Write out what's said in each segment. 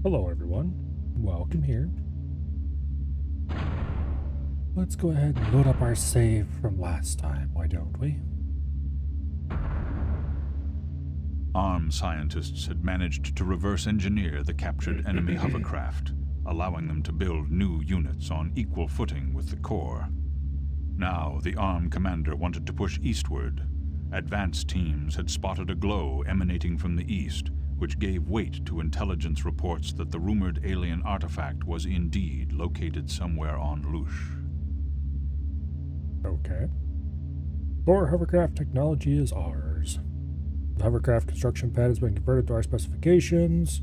Hello everyone, welcome here. Let's go ahead and load up our save from last time, why don't we? Armed scientists had managed to reverse engineer the captured enemy hovercraft, allowing them to build new units on equal footing with the core. Now the ARM commander wanted to push eastward. Advanced teams had spotted a glow emanating from the east, which gave weight to intelligence reports that the rumored alien artifact was indeed located somewhere on Lush. Okay. Core hovercraft technology is ours. The hovercraft construction pad has been converted to our specifications.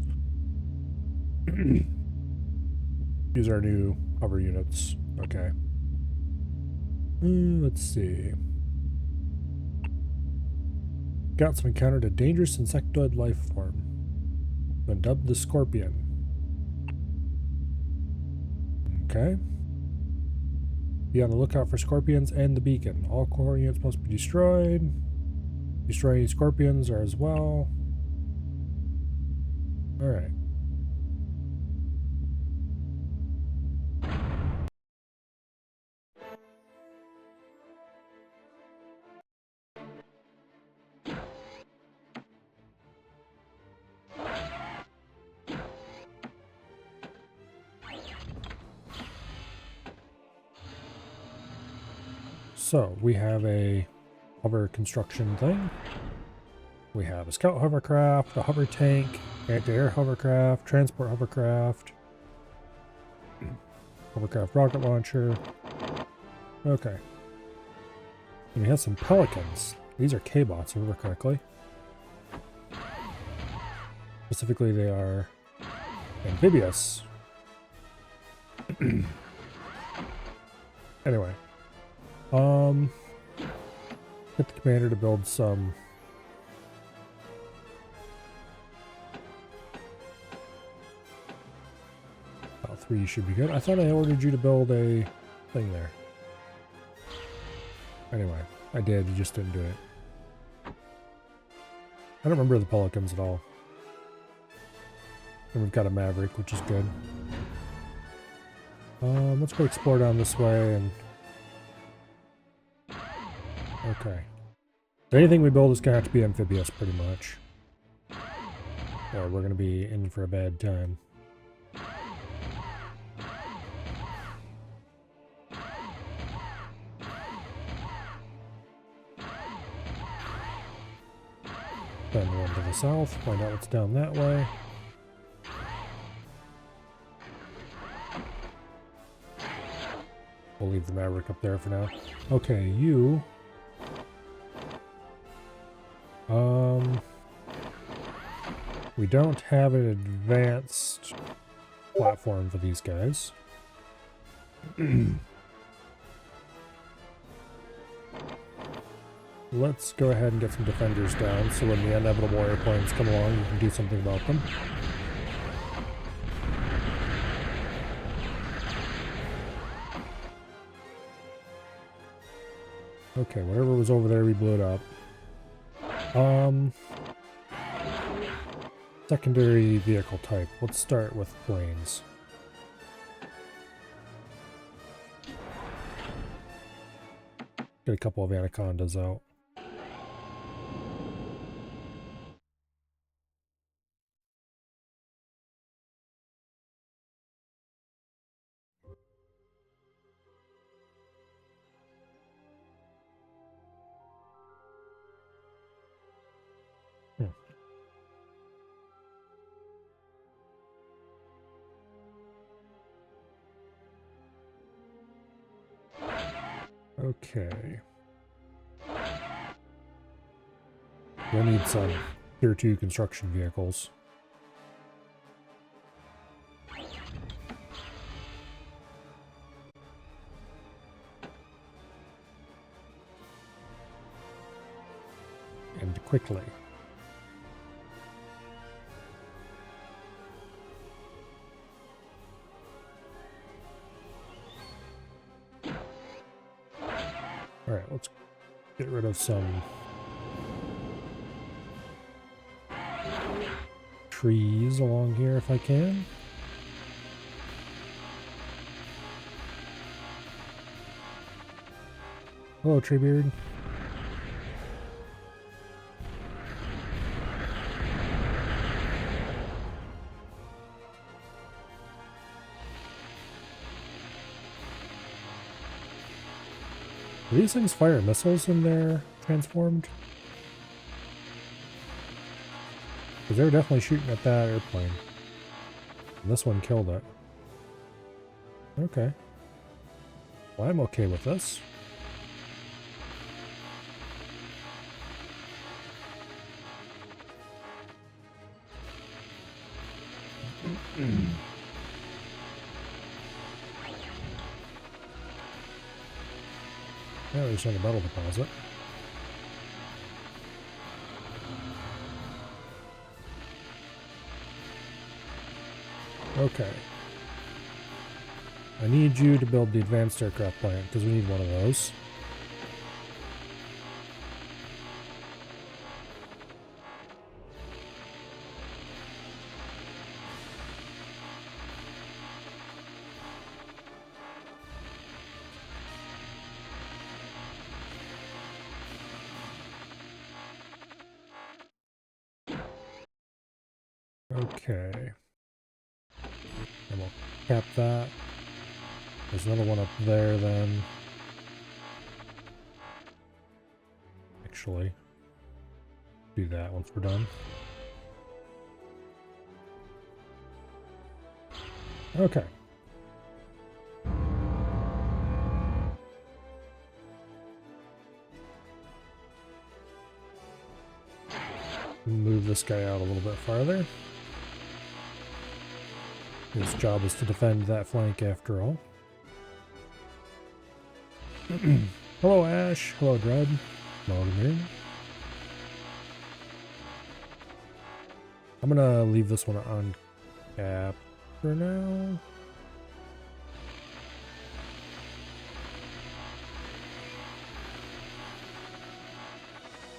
These are new hover units. Okay. Let's see. Scouts have encountered a dangerous insectoid life form. Been dubbed the Scorpion. Okay. Be on the lookout for scorpions and the beacon. All core units must be destroyed. Destroying scorpions are as well. Alright. So, we have a hover construction thing. We have a scout hovercraft, a hover tank, anti-air hovercraft, transport hovercraft, hovercraft rocket launcher. Okay. And we have some pelicans. These are K-bots, if I remember correctly. Specifically, they are amphibious. Anyway. Get the commander to build some about 3 should be good. I thought I ordered you to build a thing there. Anyway, I did, you just didn't do it. I don't remember the pelicans at all. And we've got a maverick, which is good. Let's go explore down this way and okay. Anything we build is going to have to be amphibious, pretty much. Or we're going to be in for a bad time. Then one to the south, find out what's down that way. We'll leave the Maverick up there for now. Okay, you... we don't have an advanced platform for these guys. Let's go ahead and get some defenders down so when the inevitable airplanes come along, you can do something about them. Okay, whatever was over there, we blew it up. Secondary vehicle type. Let's start with planes. Get a couple of anacondas out. Okay. We'll need some Tier 2 construction vehicles. And quickly. Alright, let's get rid of some trees along here if I can. Hello, Treebeard. Do these things fire missiles when they're transformed? Because they were definitely shooting at that airplane. And this one killed it. Okay. Well, I'm okay with this. Yeah, there's another metal deposit. Okay. I need you to build the advanced aircraft plant because we need one of those. Okay. And we'll cap that. There's another one up there then. Actually, do that once we're done. Okay. Move this guy out a little bit farther. His job is to defend that flank after all. Hello, Ash. Hello, Dread. Welcome here. I'm gonna leave this one on cap for now.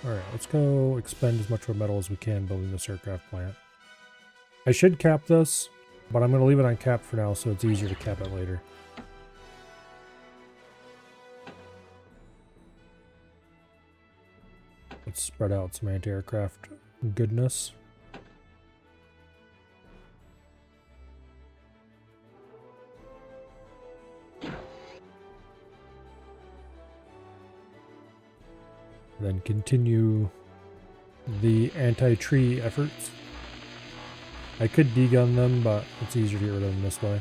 Alright, let's go expend as much metal as we can building this aircraft plant. I should cap this, but I'm going to leave it on cap for now so it's easier to cap it later. Let's spread out some anti-aircraft goodness. Then continue the anti-tree efforts. I could degun them, but it's easier to get rid of them this way.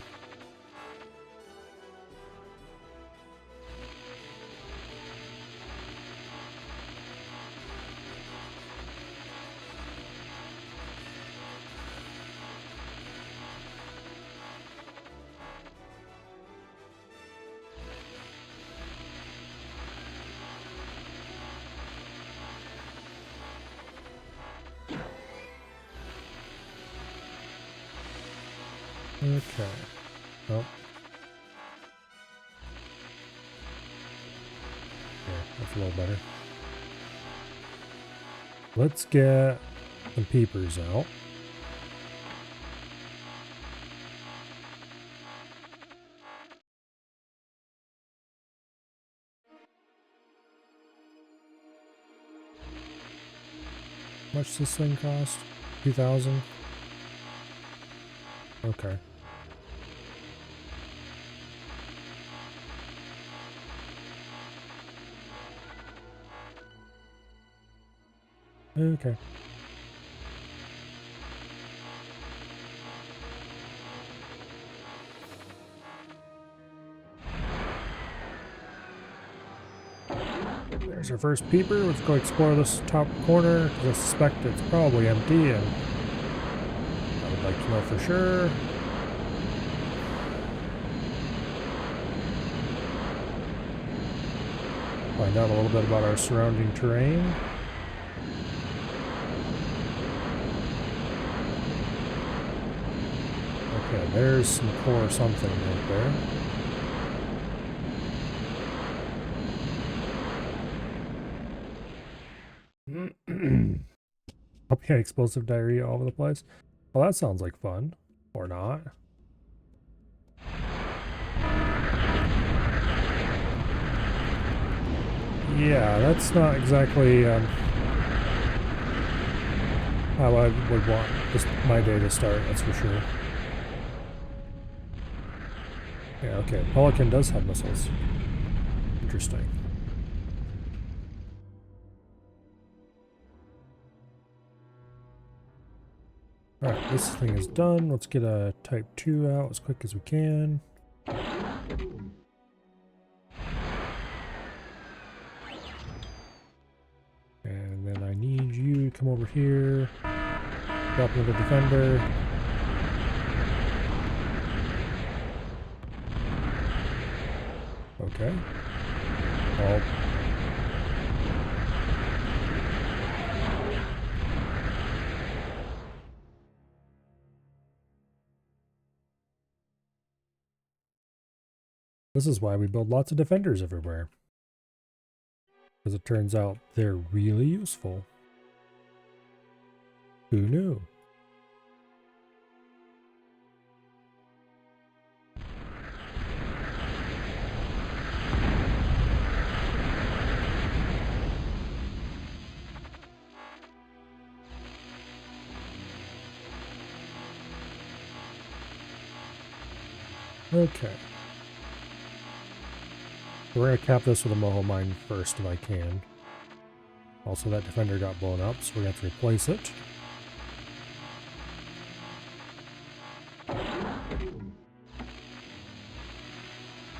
Okay. Well. Yeah, that's a little better. Let's get some peepers out. How much does this thing cost? 2,000? Okay. Okay. There's our first peeper. Let's go explore this top corner because I suspect it's probably empty and I would like to know for sure. Find out a little bit about our surrounding terrain. Okay, there's some core something right there. Hope you had explosive diarrhea all over the place. Well, that sounds like fun. Or not. Yeah, that's not exactly how I would want my day to start, that's for sure. Yeah, okay. Pelican does have missiles. Interesting. Alright, this thing is done. Let's get a Type 2 out as quick as we can. And then I need you to come over here. Drop another defender. Okay. Well, this is why we build lots of defenders everywhere. Because it turns out they're really useful. Who knew? Okay. We're going to cap this with a Moho Mine first if I can. Also, that defender got blown up, so we're going to have to replace it.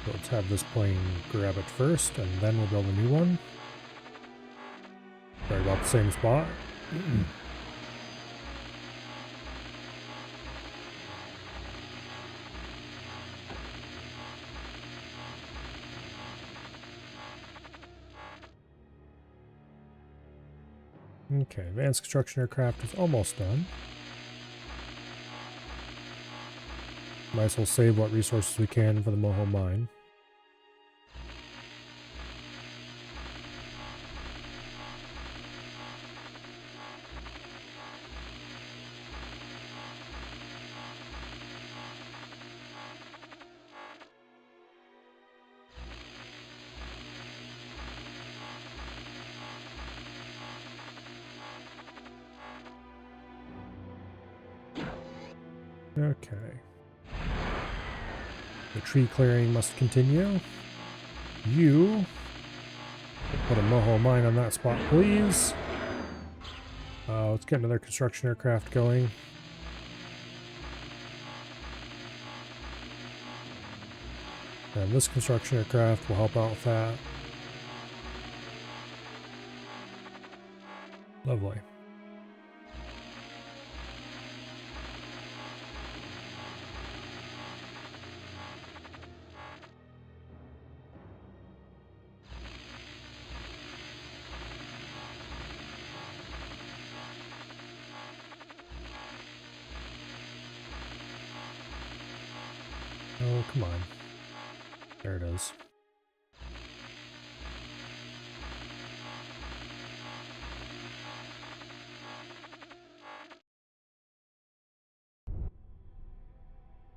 So let's have this plane grab it first, and then we'll build a new one. Sorry about the same spot. Okay, advanced construction aircraft is almost done. Might as well save what resources we can for the Moho Mine. Okay. The tree clearing must continue. You put a Moho Mine on that spot, please. Let's get another construction aircraft going. And this construction aircraft will help out with that. Lovely. Oh, come on. There it is.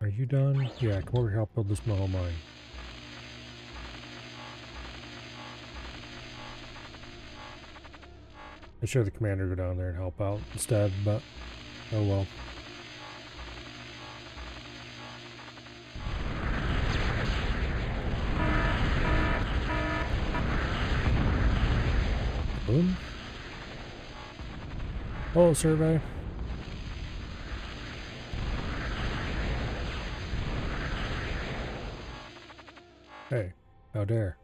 Are you done? Yeah, come over here, help build this Moho Mine. I should have the commander go down there and help out instead, but oh well. Boom. Hello, survey. Hey, how dare.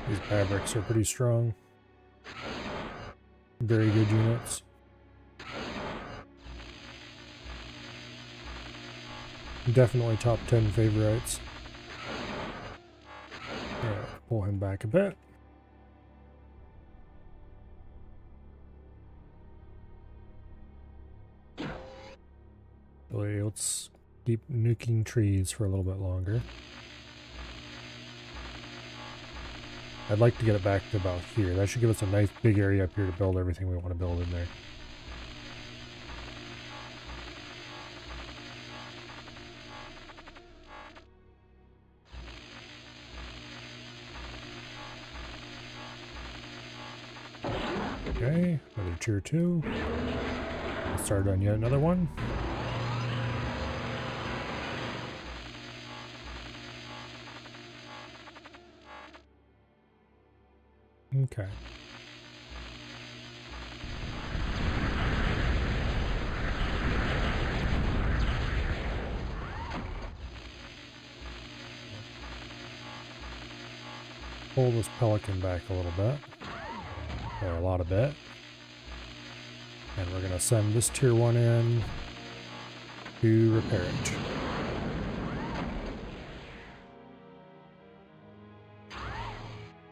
These fabrics are pretty strong. Very good units. Definitely top 10 favorites. Alright, pull him back a bit. Wait, let's keep nuking trees for a little bit longer. I'd like to get it back to about here. That should give us a nice big area up here to build everything we want to build in there. Okay, another tier 2. Let's start on yet another one. Okay. Pull this pelican back a little bit. Or a lot of bit. And we're going to send this tier 1 in to repair it.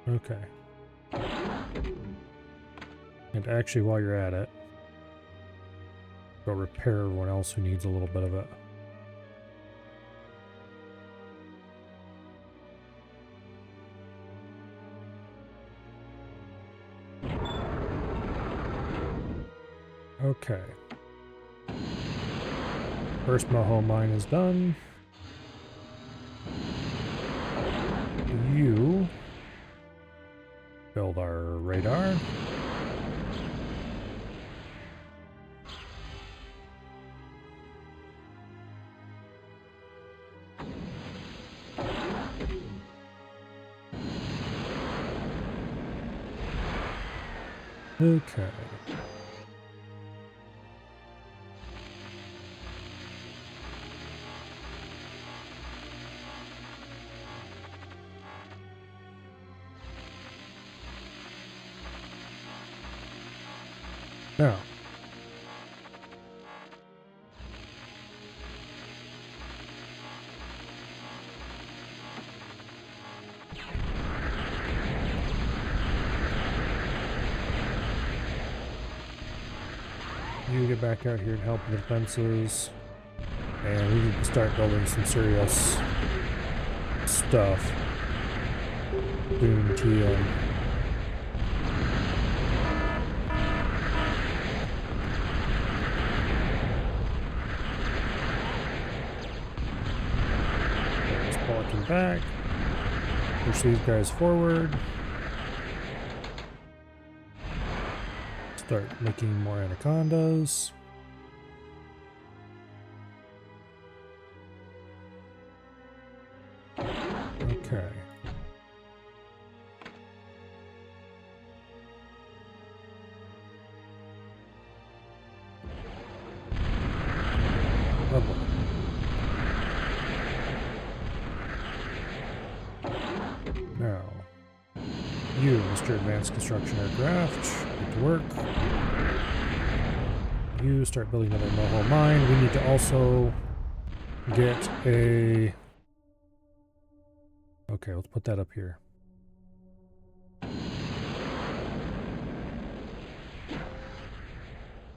Okay. And actually, while you're at it, go repair everyone else who needs a little bit of it. Okay. First Moho mine is done. You build our radar. Okay. Now, you get back out here and help with the defenses, and we need to start building some serious stuff. Boom, TM. Back, push these guys forward, start making more anacondas. Okay. Lovely. Now, you, Mr. Advanced Construction Aircraft, get to work. You start building another Moho mine. We need to also get a... Okay, let's put that up here.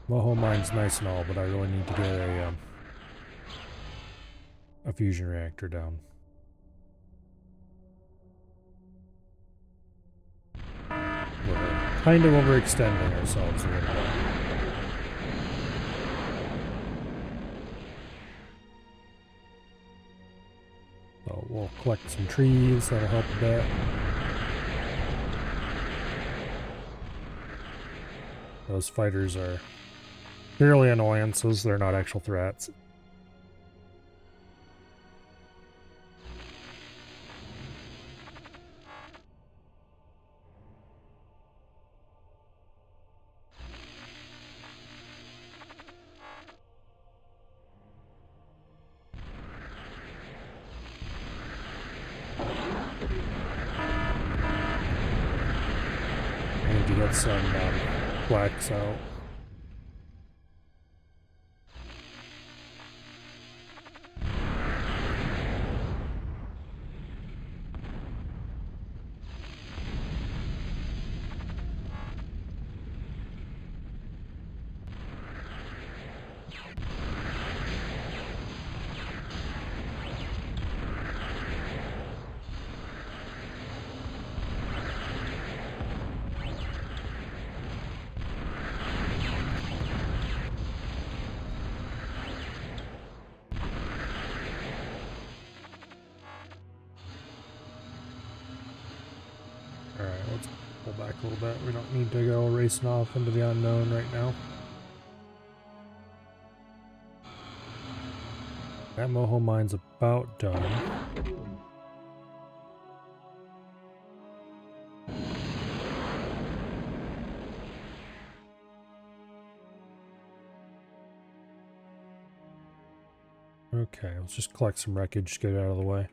Moho mine's nice and all, but I really need to get a fusion reactor down. We're kind of overextending ourselves a little bit. So we'll collect some trees, that'll help a bit. Those fighters are purely annoyances, they're not actual threats. I need to get some flax out. pull back a little bit. We don't need to go racing off into the unknown right now. That moho mine's about done. Okay, let's just collect some wreckage, get it out of the way.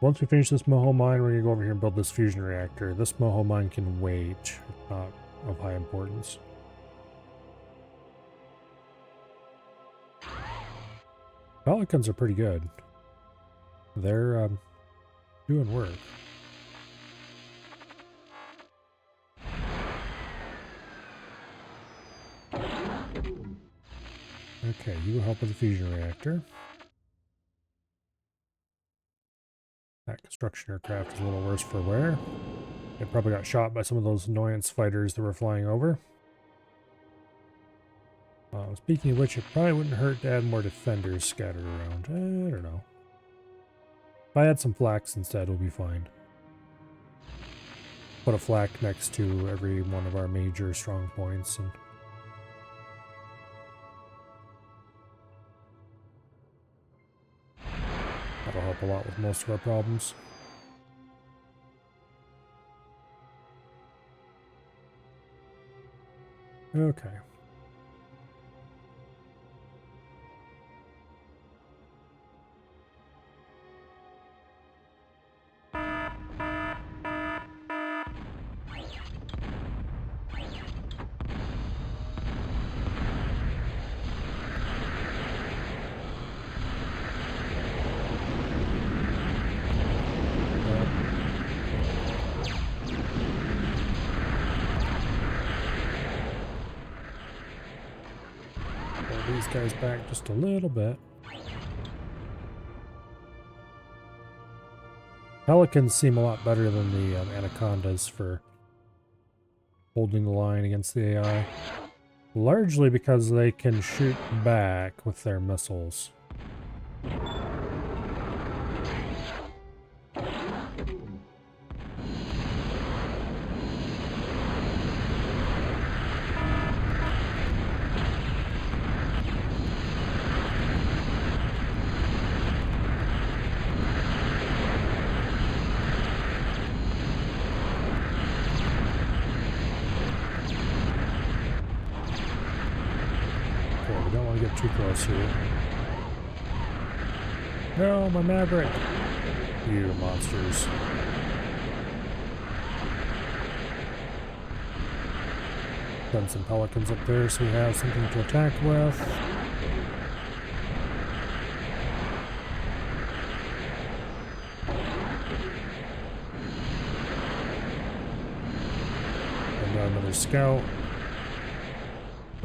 Once we finish this moho mine, we're going to go over here and build this fusion reactor. This moho mine can wait, if not of high importance. Pelicans are pretty good. They're doing work. Okay, you will help with the fusion reactor. That construction aircraft is a little worse for wear. It probably got shot by some of those annoyance fighters that were flying over. Speaking of which, it probably wouldn't hurt to add more defenders scattered around. I don't know. If I add some flax instead, it'll be fine. Put a flak next to every one of our major strong points and that'll help a lot with most of our problems. Okay. These guys back just a little bit. Pelicans seem a lot better than the anacondas for holding the line against the AI. Largely because they can shoot back with their missiles. Too close here. No, my Maverick! You monsters. Done some Pelicans up there so we have something to attack with. And got another scout.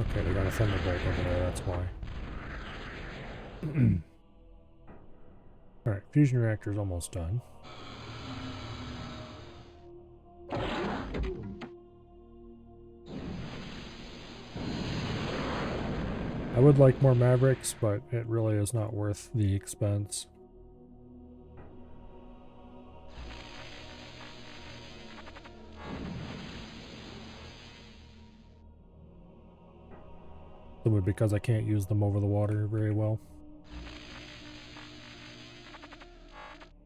Okay, they got a Thunderbolt over there, that's why. Alright, fusion reactor's almost done. I would like more Mavericks, but it really is not worth the expense. Simply because I can't use them over the water very well.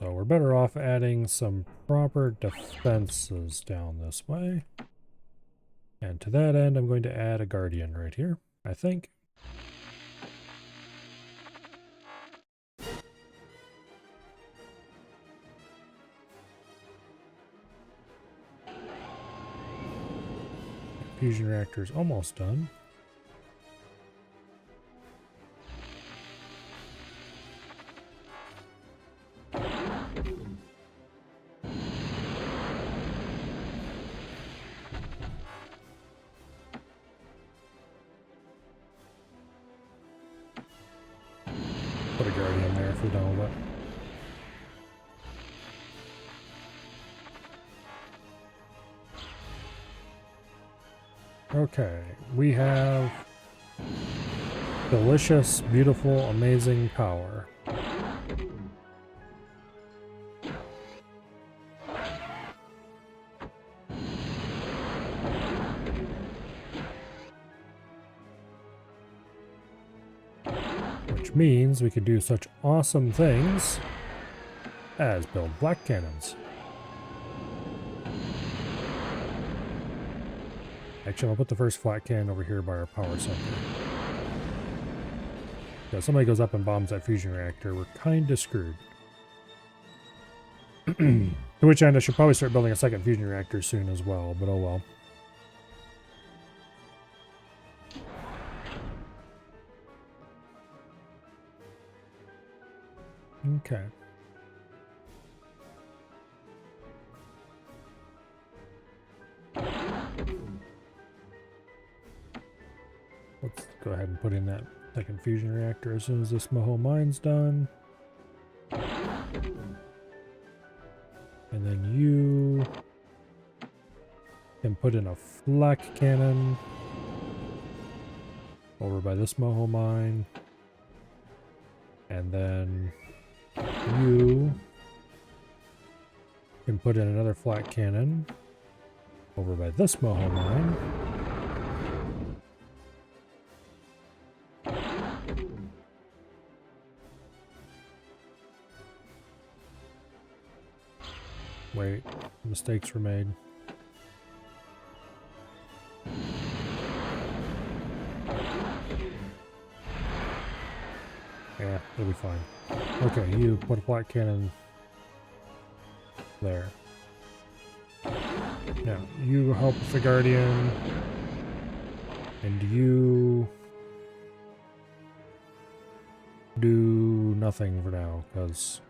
So we're better off adding some proper defenses down this way. And to that end, I'm going to add a Guardian right here, I think. Fusion reactor's almost done. Put a Guardian there if we're done with it. Okay, we have delicious, beautiful, amazing power. Which means we could do such awesome things as build black cannons. Actually, I'll put the first flat cannon over here by our power center. Yeah, if somebody goes up and bombs that fusion reactor, we're kinda screwed. To which end I should probably start building a second fusion reactor soon as well, but oh well. Okay. Let's go ahead and put in that second fusion reactor as soon as this Moho mine's done. And then you can put in a flak cannon over by this Moho mine. And then you can put in another flak cannon over by this Moho mine. Wait, mistakes were made. Yeah, it'll be fine. Okay, you put a black cannon there. Now, you help with the Guardian. And you do nothing for now, because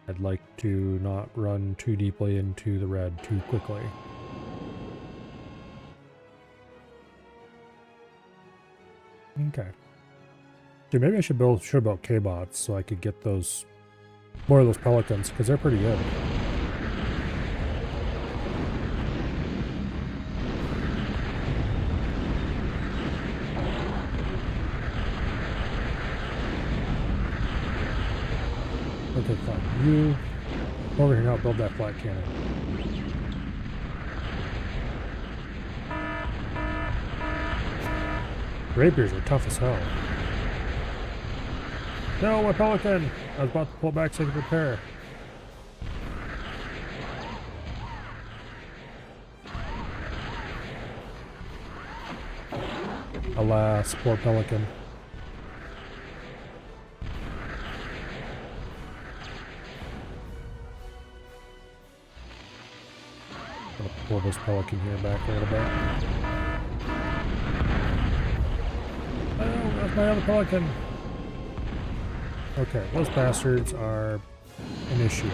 I'd like to not run too deeply into the red too quickly. Okay. Dude, maybe I should build K-bots so I could get those more of those pelicans, because they're pretty good. Okay, fine. You over here now, build that flat cannon. Rapiers are tough as hell. No, my pelican! I was about to pull back so I could repair. Alas, poor pelican. I'm gonna pull this pelican here back a little bit. Oh, that's my other pelican! Okay, those bastards are an issue.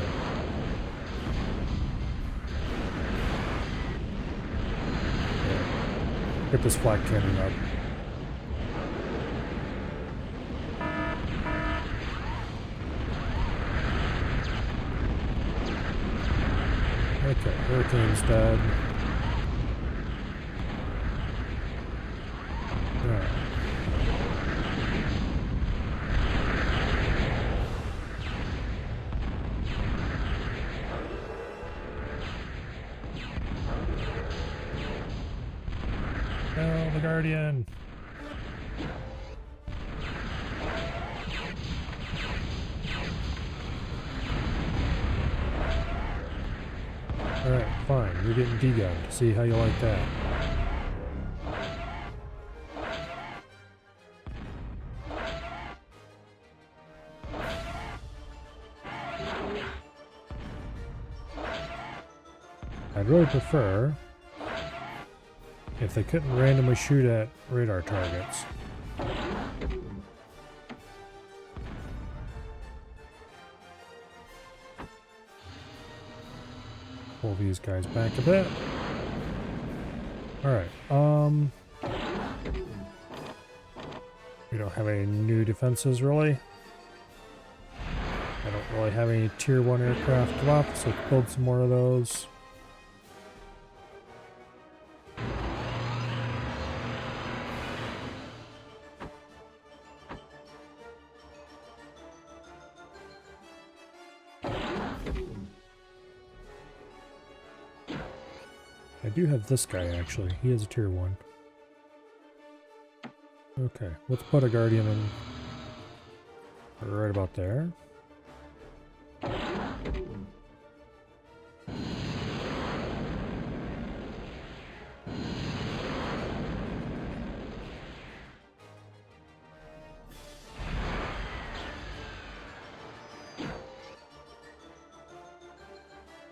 Yeah. Get this flak cannon up. Okay, Hurricane's dead. Alright. No, the Guardian. Alright, fine. You're getting degunned. See how you like that. I'd really prefer if they couldn't randomly shoot at radar targets. Pull these guys back a bit. Alright, we don't have any new defenses really. I don't really have any tier 1 aircraft left, so let's build some more of those. I do have this guy, actually. He is a tier 1. Okay, let's put a guardian in right about there.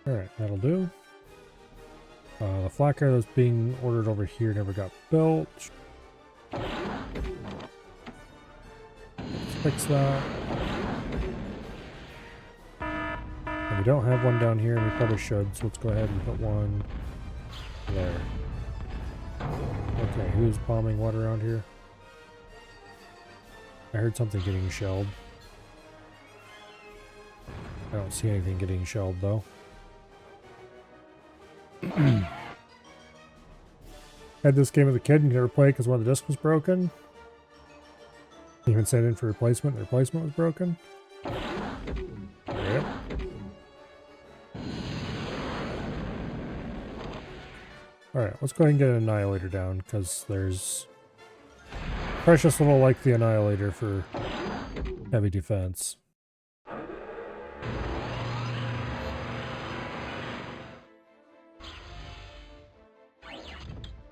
Alright, that'll do. The flak car that's being ordered over here never got built. Let's fix that. And we don't have one down here, and we probably should, so let's go ahead and put one there. Okay, who's bombing what around here? I heard something getting shelled. I don't see anything getting shelled, though. Had this game as a kid and never played because one of the discs was broken. Even sent in for replacement. The replacement was broken. Yep. Alright, let's go ahead and get an Annihilator down because there's precious little like the Annihilator for heavy defense.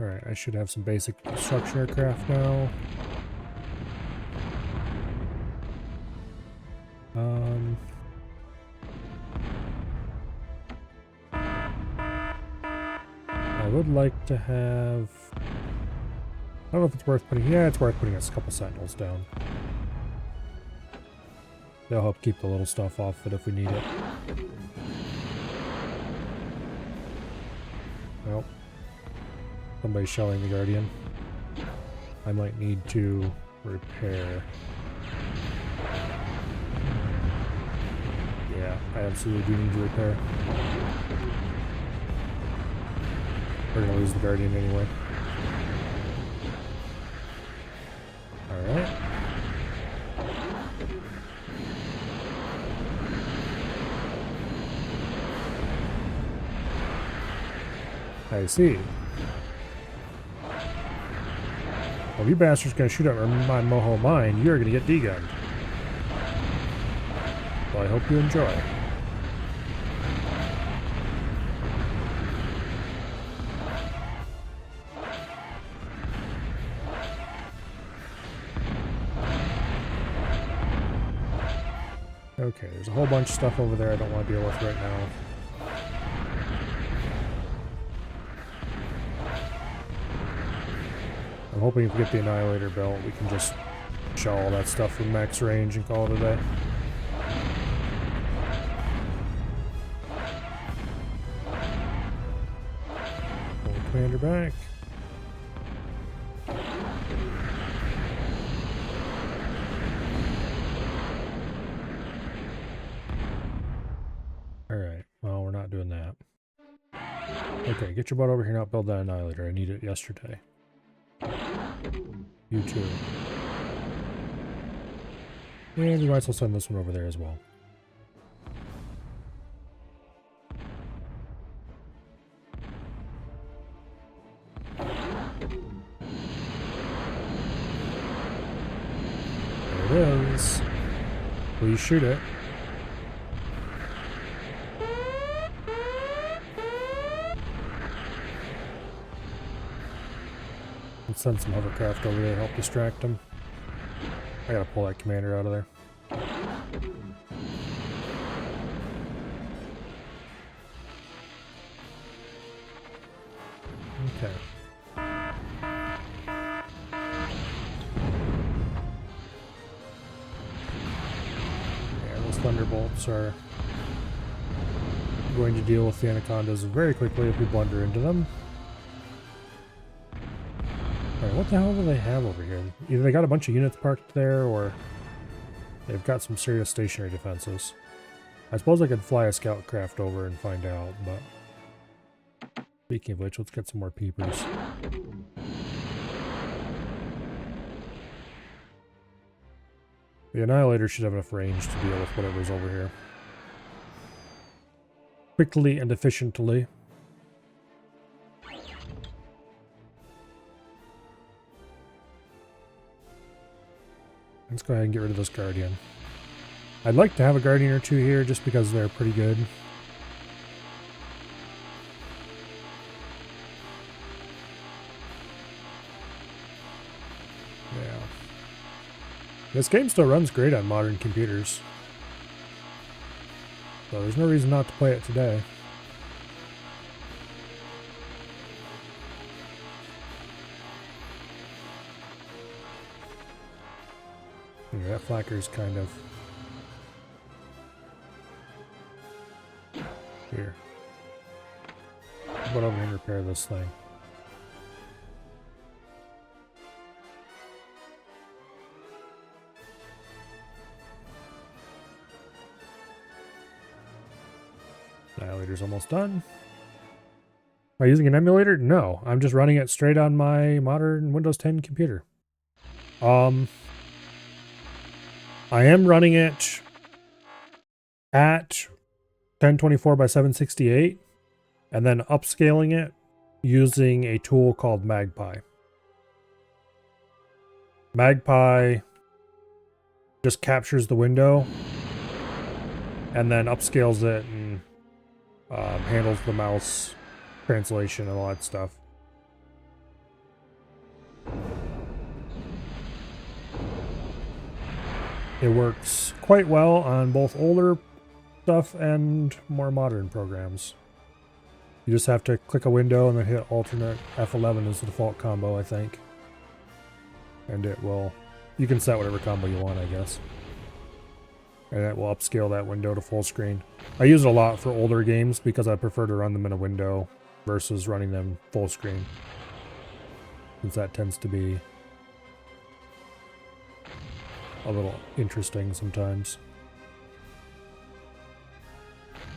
Alright, I should have some basic construction aircraft now. I would like to have... I don't know if it's worth putting... Yeah, it's worth putting a couple Sentinels down. They'll help keep the little stuff off it if we need it. Nope. Somebody's shelling the Guardian. I might need to repair. Yeah, I absolutely do need to repair. We're gonna lose the Guardian anyway. Alright. I see. Well, if you bastards gonna shoot at my Moho mine, you're gonna get degunned. Well, I hope you enjoy. Okay, there's a whole bunch of stuff over there I don't want to deal with right now. I'm hoping if we get the Annihilator built, we can just shell all that stuff from max range and call it a day. Pull the commander back. Alright, well, we're not doing that. Okay, get your butt over here and build that Annihilator. I need it yesterday. You too. And we might as well send this one over there as well. There it is. Please shoot it. Let's send some hovercraft over there to help distract them. I gotta pull that commander out of there. Okay. Yeah, those thunderbolts are going to deal with the anacondas very quickly if we blunder into them. Alright, what the hell do they have over here? Either they got a bunch of units parked there, or they've got some serious stationary defenses. I suppose I could fly a scout craft over and find out, but... Speaking of which, let's get some more peepers. The Annihilator should have enough range to deal with whatever's over here. quickly and efficiently. Let's go ahead and get rid of this Guardian. I'd like to have a Guardian or two here just because they're pretty good. Yeah. This game still runs great on modern computers. So there's no reason not to play it today. Yeah, that flacker's kind of... Here. But I'm going to repair this thing. Annihilator's almost done. Am I using an emulator? No, I'm just running it straight on my modern Windows 10 computer. I am running it at 1024 by 768 and then upscaling it using a tool called Magpie. Magpie just captures the window and then upscales it and handles the mouse translation and all that stuff. It works quite well on both older stuff and more modern programs. You just have to click a window and then hit alternate F11 as the default combo, I think. And it will... You can set whatever combo you want, I guess. And it will upscale that window to full screen. I use it a lot for older games because I prefer to run them in a window versus running them full screen, since that tends to be a little interesting sometimes.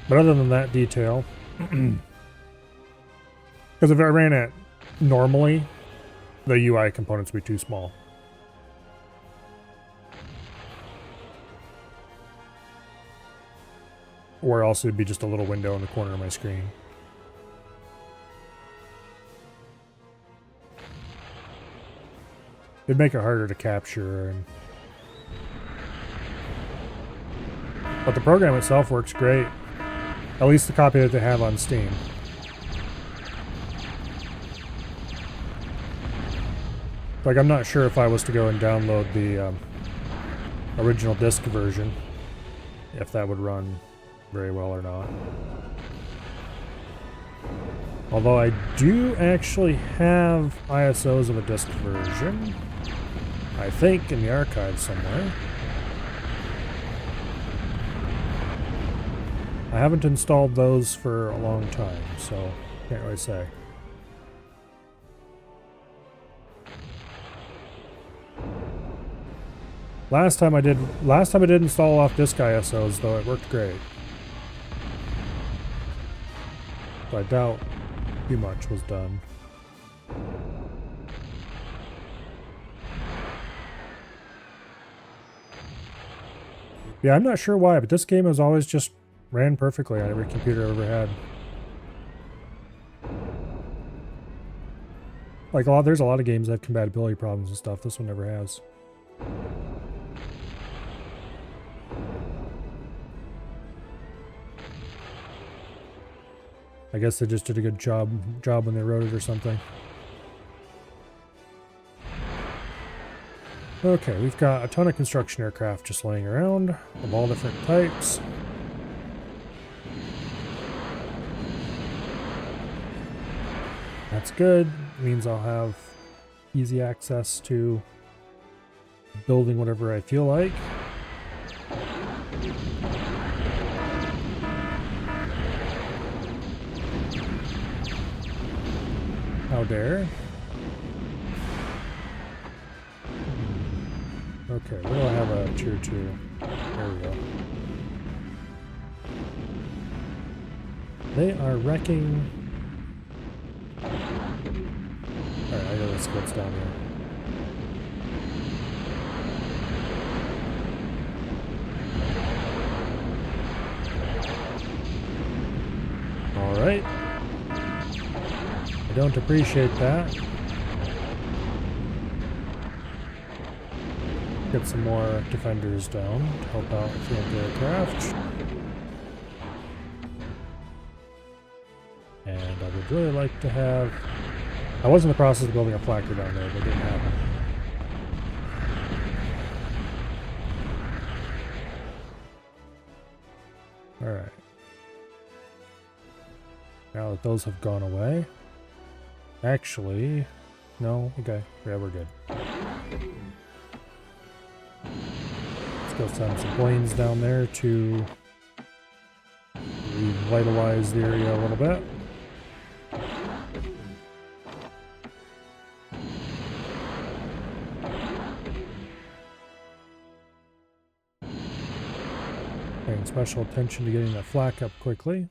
But other than that detail, because if I ran it normally, the UI components would be too small. Or else it'd be just a little window in the corner of my screen. It'd make it harder to capture. But the program itself works great. At least the copy that they have on Steam. Like, I'm not sure if I was to go and download the original disc version, if that would run very well or not. Although I do actually have ISOs of a disc version, I think, in the archive somewhere. I haven't installed those for a long time, so can't really say. Last time I did install off disk ISOs, though, it worked great. But I doubt too much was done. Yeah, I'm not sure why, but this game has always just ran perfectly on every computer I've ever had. Like, there's a lot of games that have compatibility problems and stuff. This one never has. I guess they just did a good job when they wrote it or something. Okay, we've got a ton of construction aircraft just laying around of all different types. That's good. It means I'll have easy access to building whatever I feel like. How dare. Okay, where do I have a tier 2? There we go. They are wrecking. Alright, I gotta see what's down here. Alright. I don't appreciate that. Get some more defenders down to help out with the anti-aircraft. And I would really like to have... I was in the process of building a flakger down there, but it didn't happen. Alright. Now that those have gone away... Actually... No? Okay. Yeah, we're good. Let's go send some planes down there to revitalize the area a little bit. Paying special attention to getting that flak up quickly.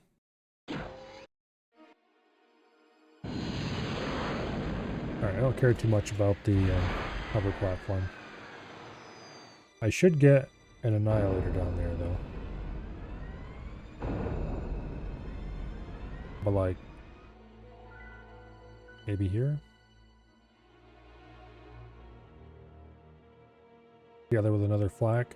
Alright, I don't care too much about the hover platform. I should get an Annihilator down there, though. But, like, maybe here? Together with another flak.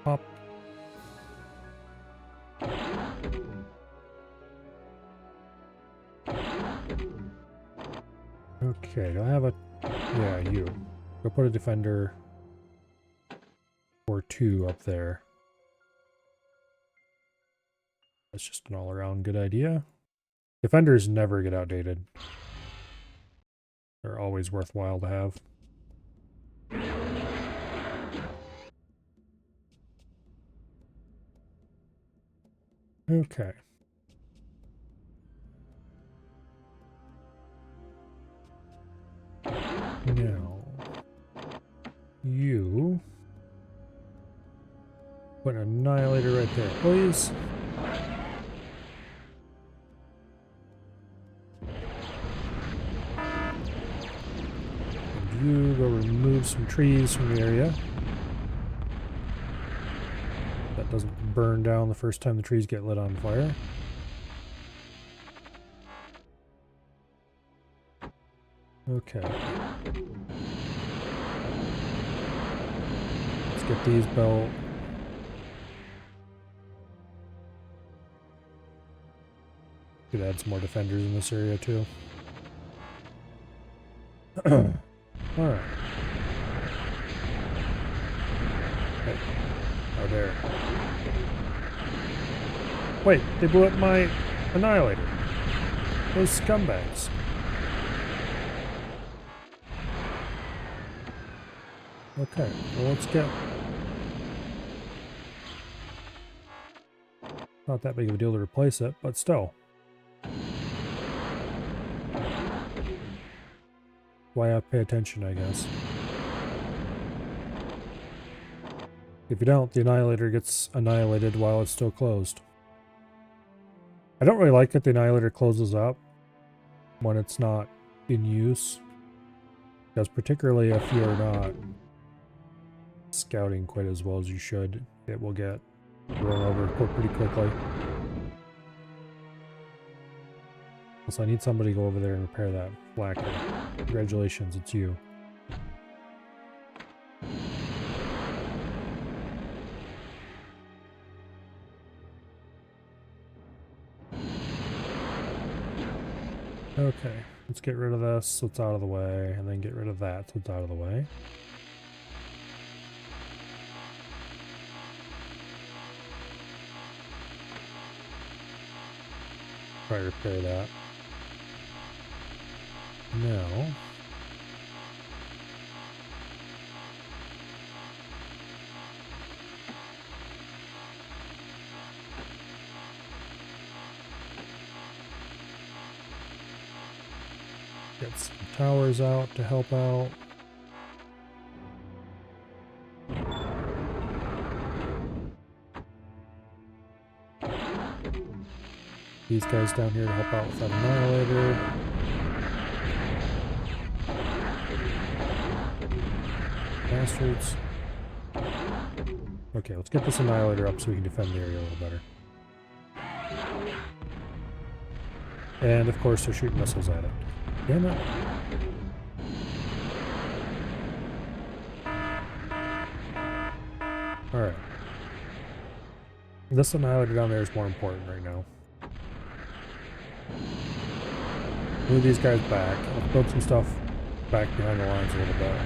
Pop. Okay, do I have a... Yeah, you. Go put a defender or two up there. That's just an all-around good idea. Defenders never get outdated. They're always worthwhile to have. Okay. Now, you put an Annihilator right there, please. And you go remove some trees from the area. That doesn't burn down the first time the trees get lit on fire. Okay. Let's get these built. Could add some more defenders in this area too. Alright. Hey. Oh, there. Wait, they blew up my Annihilator. Those scumbags. Okay, well let's get... Not that big of a deal to replace it, but still. Why I pay attention, I guess. If you don't, the Annihilator gets annihilated while it's still closed. I don't really like that the Annihilator closes up when it's not in use. Because particularly if you're not scouting quite as well as you should, it will get run over pretty quickly. Also, I need somebody to go over there and repair that flakger. Congratulations, it's you. Okay, let's get rid of this so it's out of the way, and then get rid of that so it's out of the way. Try to repair that. Now, get some towers out to help out. these guys down here to help out with that Annihilator. Bastards. Okay, let's get this Annihilator up so we can defend the area a little better. And of course they're shooting missiles at it. Damn it. Alright. This Annihilator down there is more important right now. Move these guys back. Let's build some stuff back behind the lines a little bit.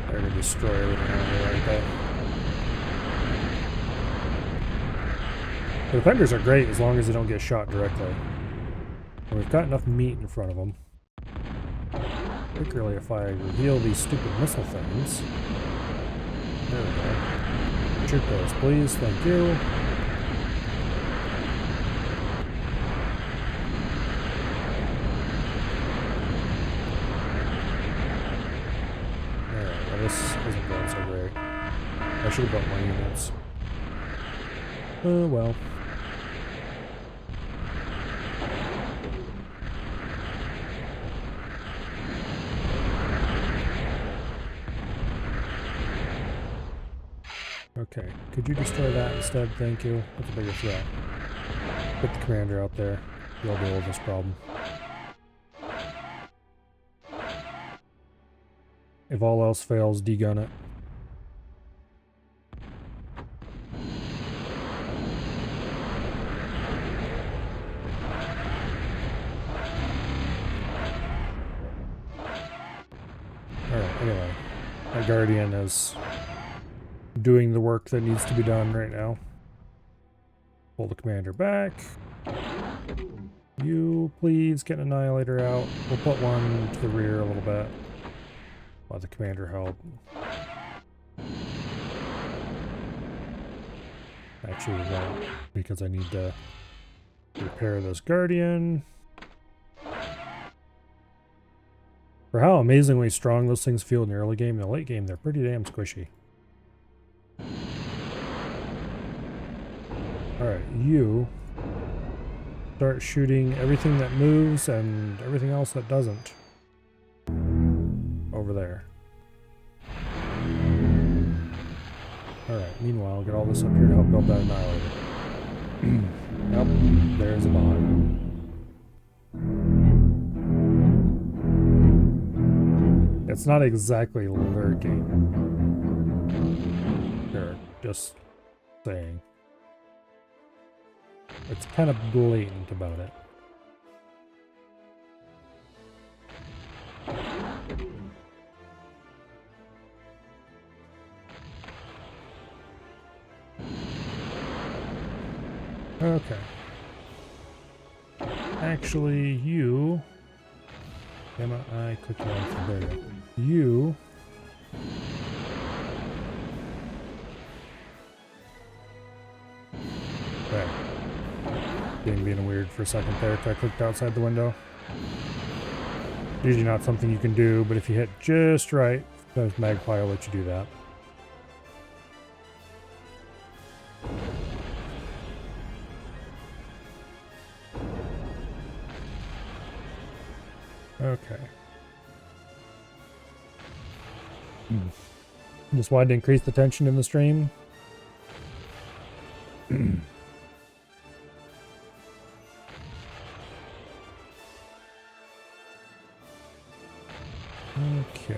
They're gonna destroy everything around here like that. The defenders are great as long as they don't get shot directly. And we've got enough meat in front of them. Particularly if I reveal these stupid missile things. There we go. Shoot those, please. Thank you. Alright, well this isn't going so great. I should have built more units. Oh well. Okay, could you destroy that instead? Thank you. That's a bigger threat. Get the commander out there. He'll deal with this problem. If all else fails, degun it. Alright, anyway. Our Guardian is doing the work that needs to be done right now. Pull the commander back. You please get an Annihilator out. We'll put one to the rear a little bit. Let the commander help. Actually, we won't, because I need to repair this Guardian. For how amazingly strong those things feel in the early game, in the late game, they're pretty damn squishy. Alright, you start shooting everything that moves and everything else that doesn't. Over there. Alright, meanwhile, get all this up here to help build that Annihilator. Yep, there's a bot. It's not exactly lurking. Sure, just saying. It's kind of blatant about it. Okay. Actually, you... Damn it, I clicked on it. There you go. You... There. Game being weird for a second there if I clicked outside the window. Usually not something you can do, but if you hit just right, sometimes Magpie will let you do that. Okay. Just wanted to increase the tension in the stream. Okay.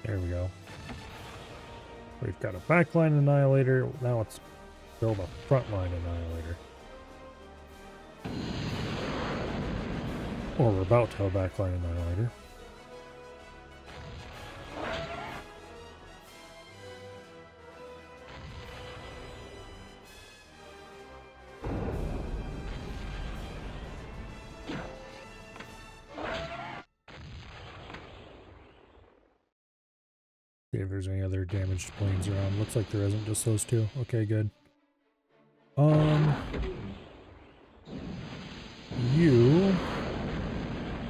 There we go. We've got a backline Annihilator. Now let's build a frontline Annihilator. Or we're about to have a backline Annihilator. See if there's any other damaged planes around. Looks like there isn't, just those two. Okay, good. You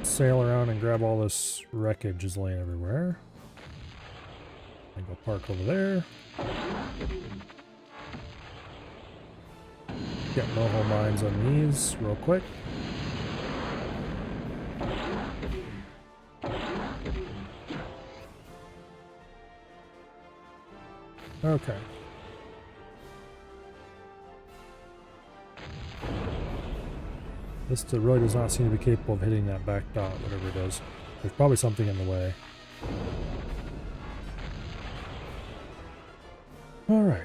sail around and grab all this wreckage is laying everywhere. And go park over there. Get no-hole mines on these real quick. Okay. This really does not seem to be capable of hitting that back dot, whatever it is. There's probably something in the way. Alright.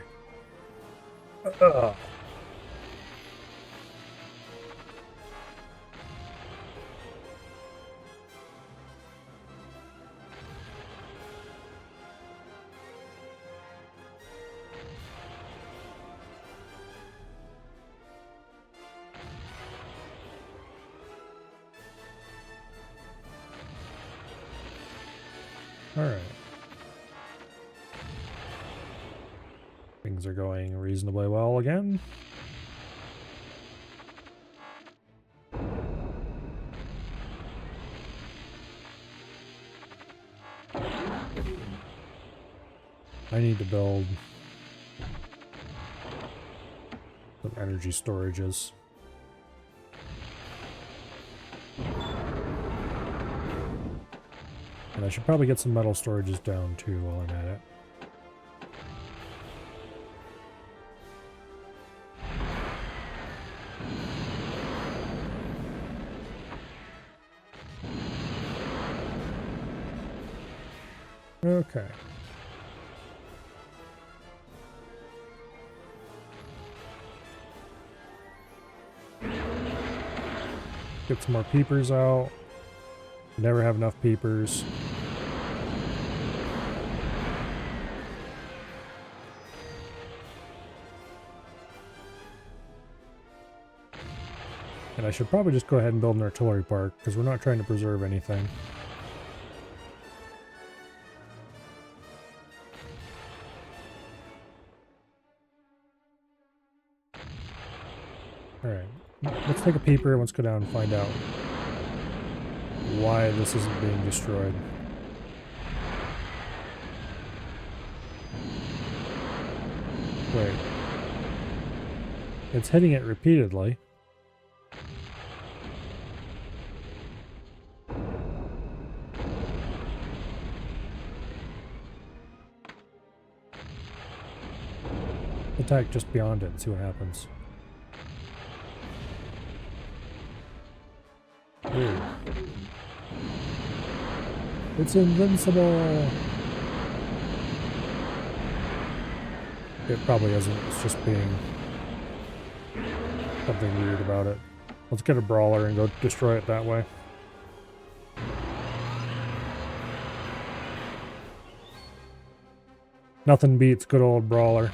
Alright. Things are going reasonably well again. I need to build some energy storages. And I should probably get some metal storages down too while I'm at it. Okay. Get some more peepers out. Never have enough peepers. And I should probably just go ahead and build an artillery park, because we're not trying to preserve anything. Alright, let's take a peeper and let's go down and find out why this isn't being destroyed. Wait. It's hitting it repeatedly. Attack just beyond it and see what happens. Weird. It's invincible! It probably isn't, it's just being something weird about it. Let's get a brawler and go destroy it that way. Nothing beats good old brawler.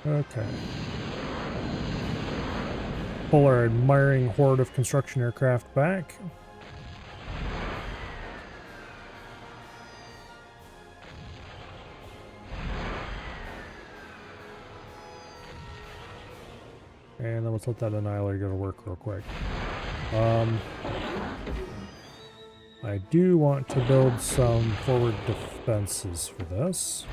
Okay. Pull our admiring horde of construction aircraft back. And then let's let that Annihilator go to work real quick. I do want to build some forward defenses for this.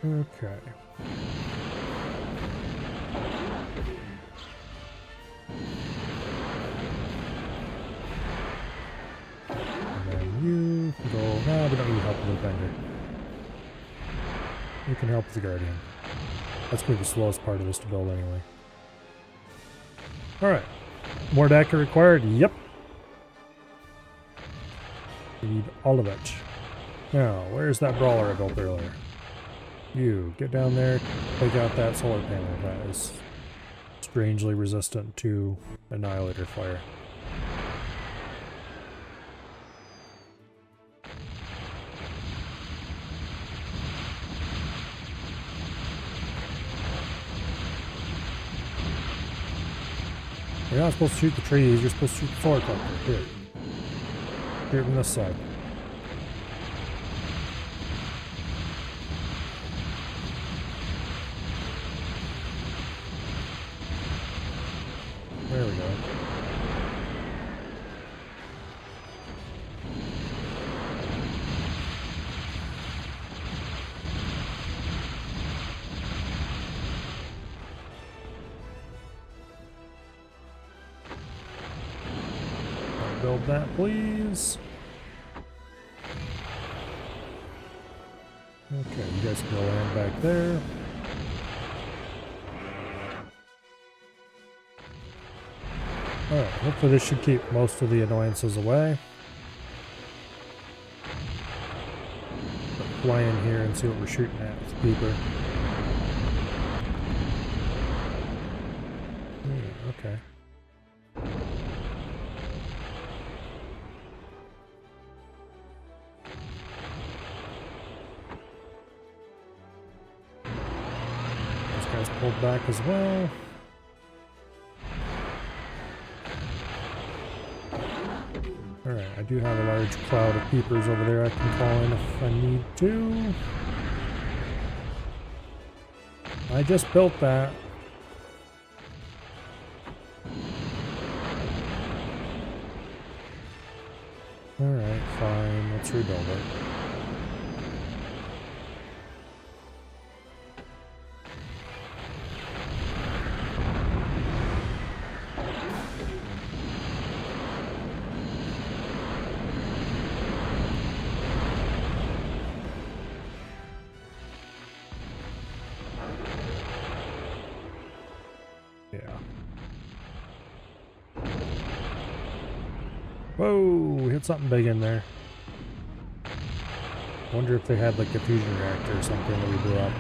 Okay. And then you can go... No, we don't need help with the Bender. You can help with the Guardian. That's going to be the slowest part of this to build anyway. Alright. More DACA required? Yep. We need all of it. Now, where's that brawler I built earlier? You, get down there, take out that solar panel that is strangely resistant to Annihilator fire. You're not supposed to shoot the trees, you're supposed to shoot the solar collector. Here. Shoot from this side. There we go. Build that, please. Okay, you guys can go land back there. Alright, hopefully this should keep most of the annoyances away. But fly in here and see what we're shooting at with the beeper. Okay. This guy's pulled back as well. Alright, I do have a large cloud of peepers over there I can call in if I need to. I just built that. Alright, fine, let's rebuild it. Yeah. Whoa, hit something big in there. Wonder if they had like a fusion reactor or something that we blew up.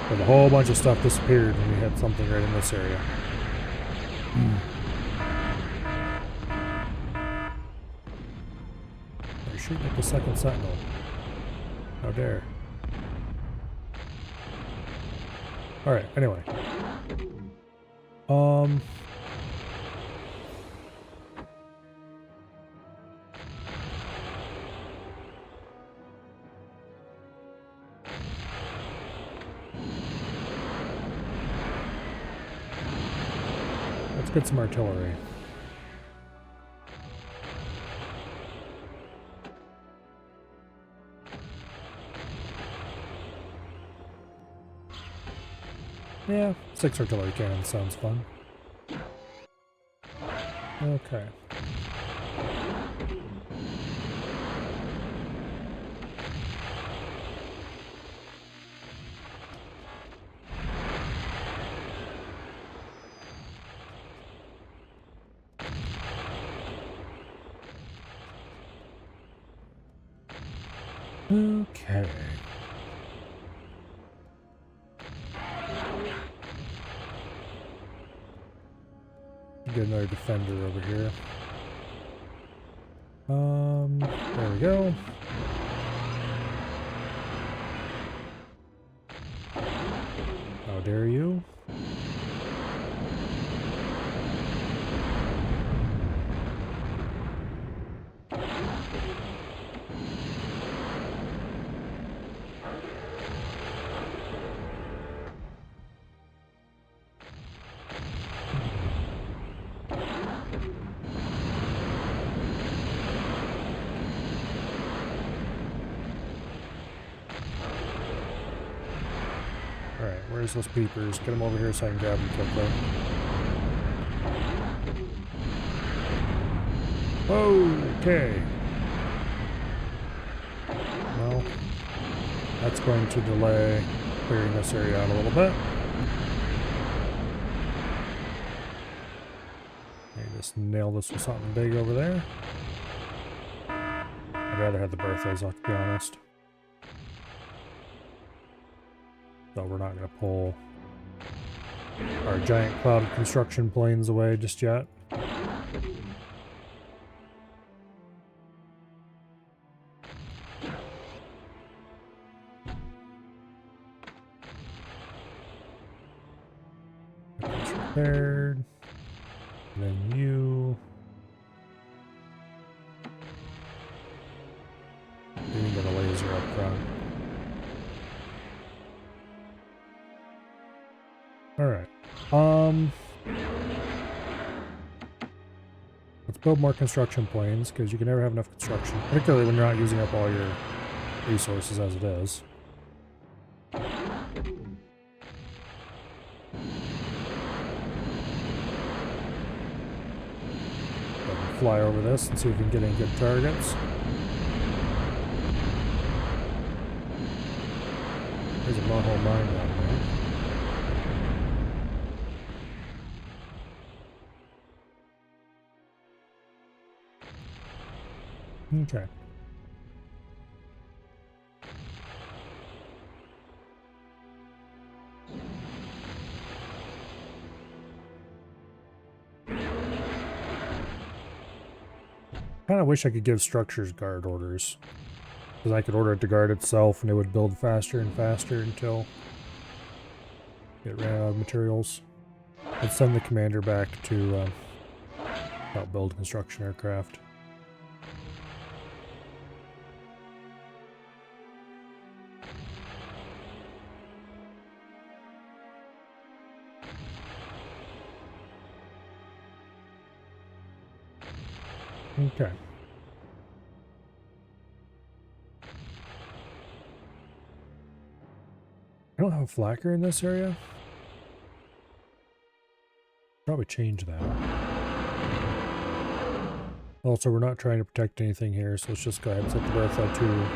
But a whole bunch of stuff disappeared when we had something right in this area. They're shooting at the second sentinel. How dare. Alright, anyway. Let's get some artillery. Yeah, 6 artillery cannons sounds fun. Okay. Okay. Get another defender over here. There we go. How dare you? Alright, where's those peepers? Get them over here so I can grab them quickly. Okay. Well, that's going to delay clearing this area out a little bit. Maybe just nail this with something big over there. I'd rather have the Berthas, to be honest. So we're not going to pull our giant cloud of construction planes away just yet. That's repaired. And then you. You can get a laser up front. Alright. Let's build more construction planes, because you can never have enough construction, particularly when you're not using up all your resources as it is. Fly over this and see if we can get any good targets. There's a Maho mine down there. Okay. Kind of wish I could give structures guard orders, because I could order it to guard itself and it would build faster and faster until it ran out of materials. I'd send the commander back to help build construction aircraft. Okay. I don't have a flacker in this area. Probably change that. Also, we're not trying to protect anything here, so let's just go ahead and set the Bertha to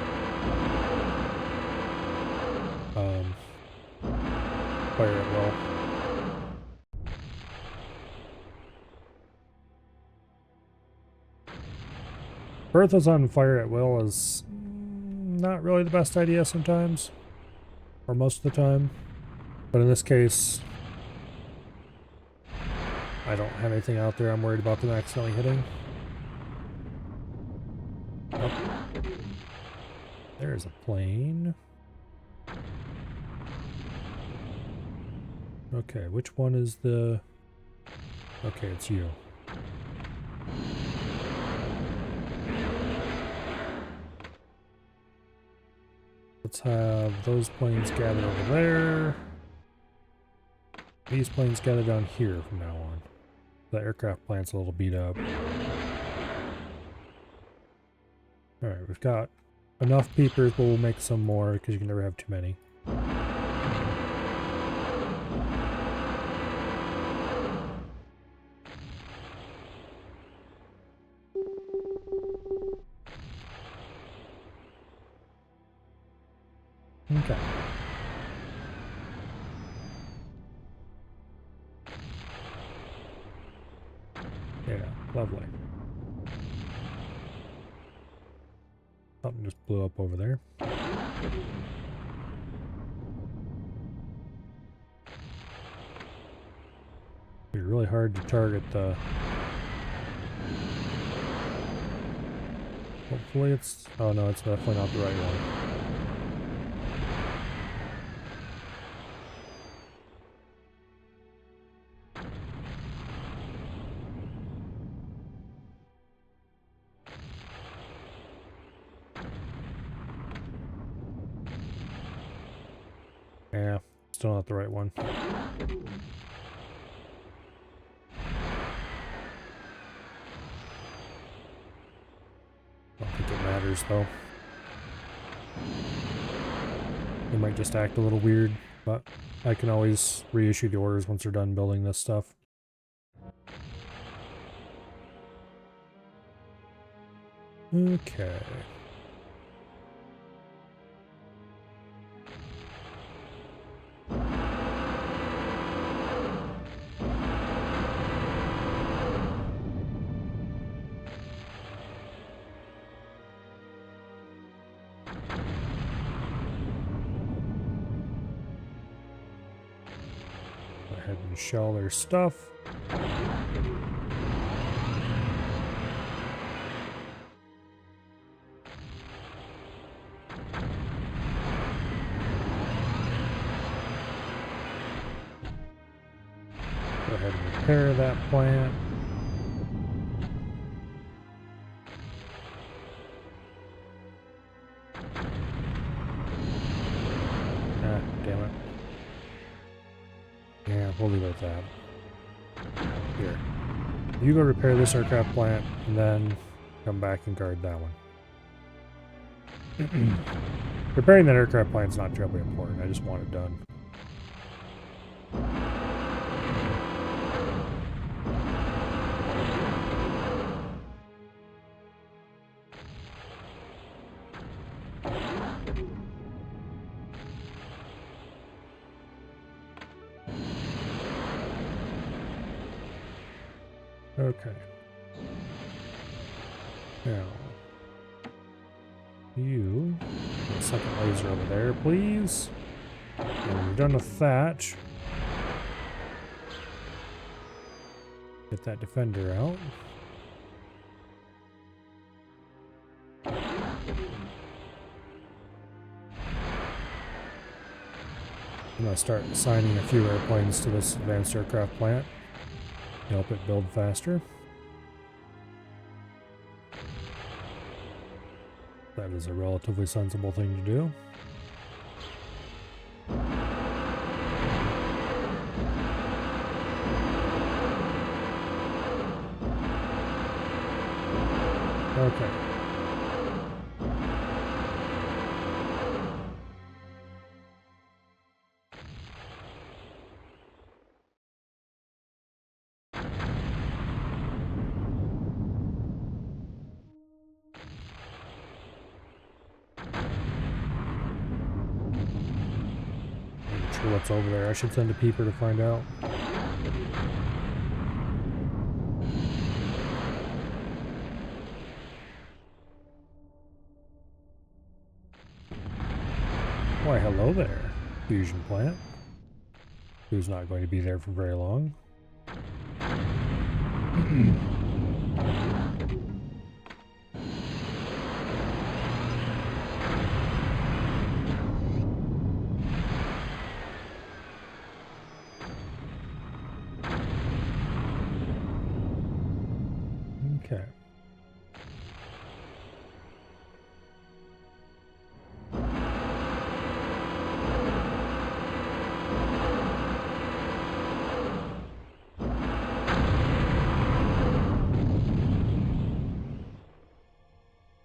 fire it well. Bertha's on fire at will is not really the best idea sometimes, or most of the time, but in this case I don't have anything out there I'm worried about them accidentally hitting. Oh. There's a plane. Okay, which one is the... Okay, it's you. Let's have those planes gathered over there. These planes gathered down here from now on. The aircraft plant's a little beat up. Alright, we've got enough peepers, but we'll make some more because you can never have too many. Okay. Yeah, lovely. Something just blew up over there. It'd be really hard to target the... Hopefully it's... Oh no, it's definitely not the right one. Yeah, still not the right one. I don't think it matters though. It might just act a little weird, but I can always reissue the orders once they're done building this stuff. Okay. and shell their stuff. Go ahead and repair that plant. Ah, damn it. Yeah, we'll leave it at that. Here. You go repair this aircraft plant, and then come back and guard that one. Repairing that aircraft plant's not terribly important. I just want it done. Okay. Now, you get a second laser over there, please. And when you're done with that, get that defender out. I'm going to start assigning a few airplanes to this advanced aircraft plant. Help it build faster. That is a relatively sensible thing to do. Okay. Sure what's over there. I should send a peeper to find out. Why, hello there, fusion plant. Who's not going to be there for very long. Okay.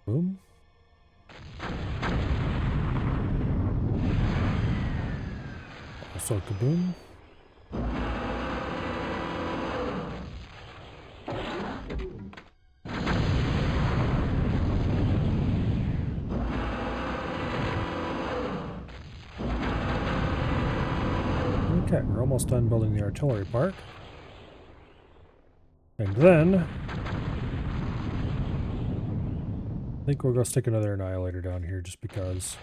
Boom. Also kaboom. Okay, we're almost done building the artillery park. And then I think we'll go stick another annihilator down here just because.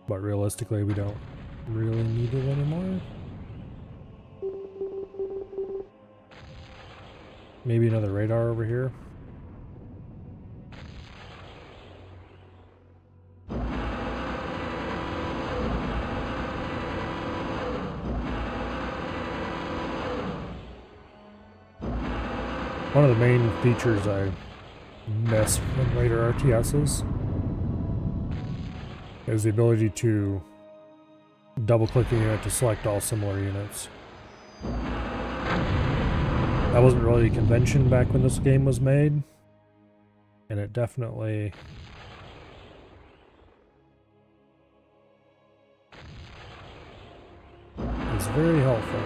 But realistically, we don't really need it anymore. Maybe another radar over here. One of the main features I miss from later RTSs is the ability to double-click a unit to select all similar units. That wasn't really a convention back when this game was made, and it definitely is very helpful.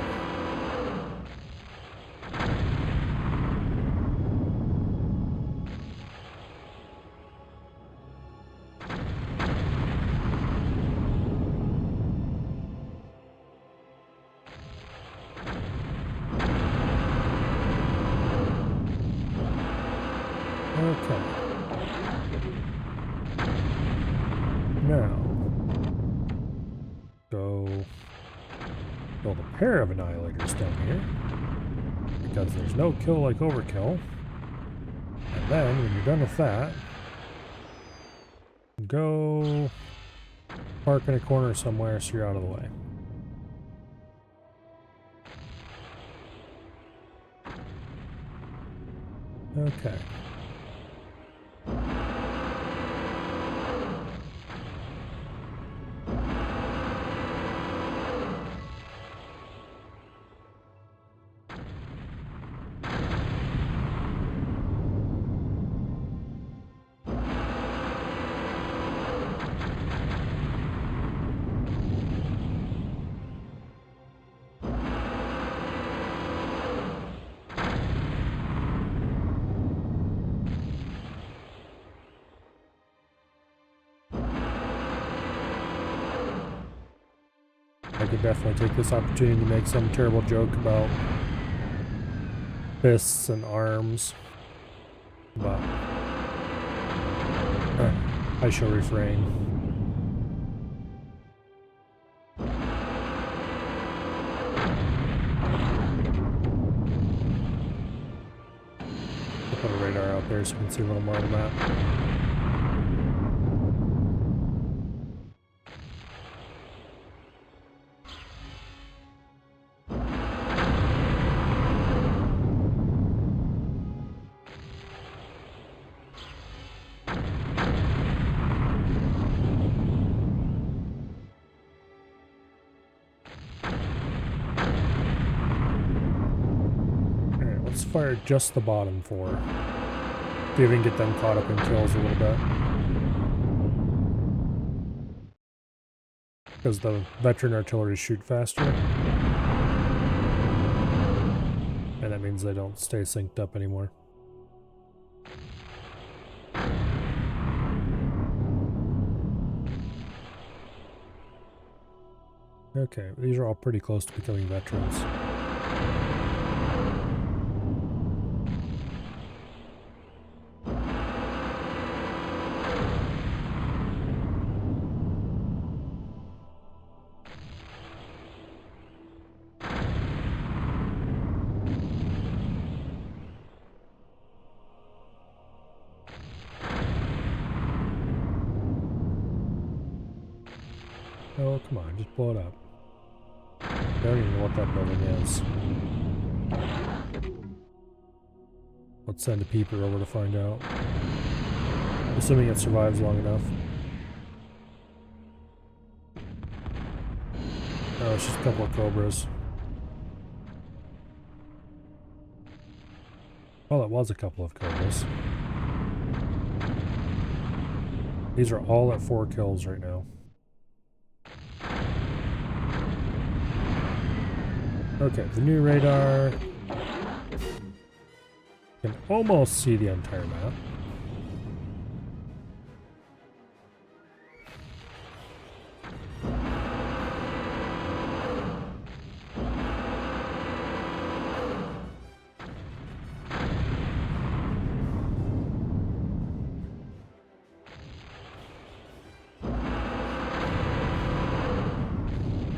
Okay. Now, go Build a pair of annihilators down here. Because there's no kill like overkill. And then, when you're done with that, go park in a corner somewhere so you're out of the way. Okay. I could definitely take this opportunity to make some terrible joke about fists and arms, but I shall refrain. I'll put a radar out there so we can see a little more of the map. Let's fire just the bottom four. See if we can get them caught up in kills a little bit. Because the veteran artillery shoot faster. And that means they don't stay synced up anymore. Okay, these are all pretty close to becoming veterans. Oh, come on, just blow it up. I don't even know what that building is. Let's send a peeper over to find out. Assuming it survives long enough. Oh, it's just a couple of cobras. Well, it was a couple of cobras. These are all at 4 kills right now. Okay, the new radar can almost see the entire map.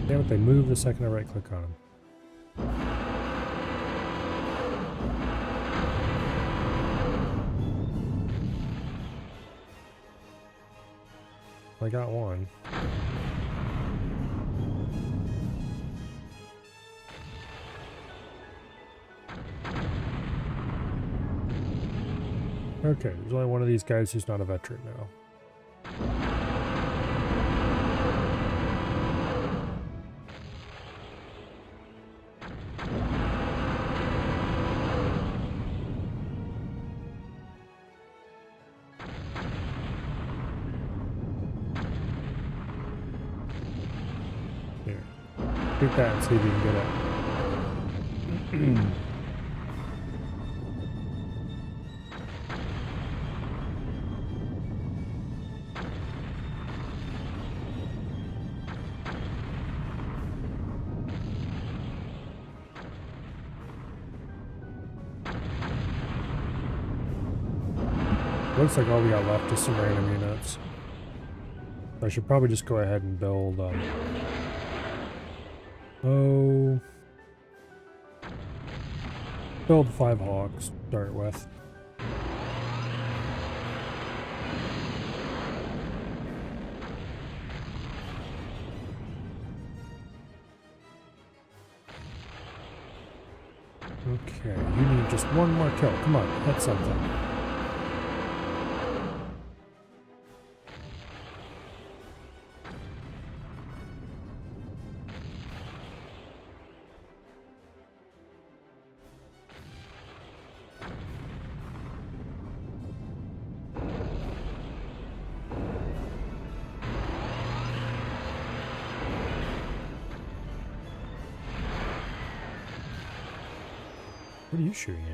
Damn it, they move the second I right click on them. I got one. Okay, there's only one of these guys who's not a veteran now. Shoot that and see if you can get it. Looks like all we got left is some random units. I should probably just go ahead and build Oh. Build 5 hogs to start with. Okay, you need just one more kill. Come on, hit something. What are you shooting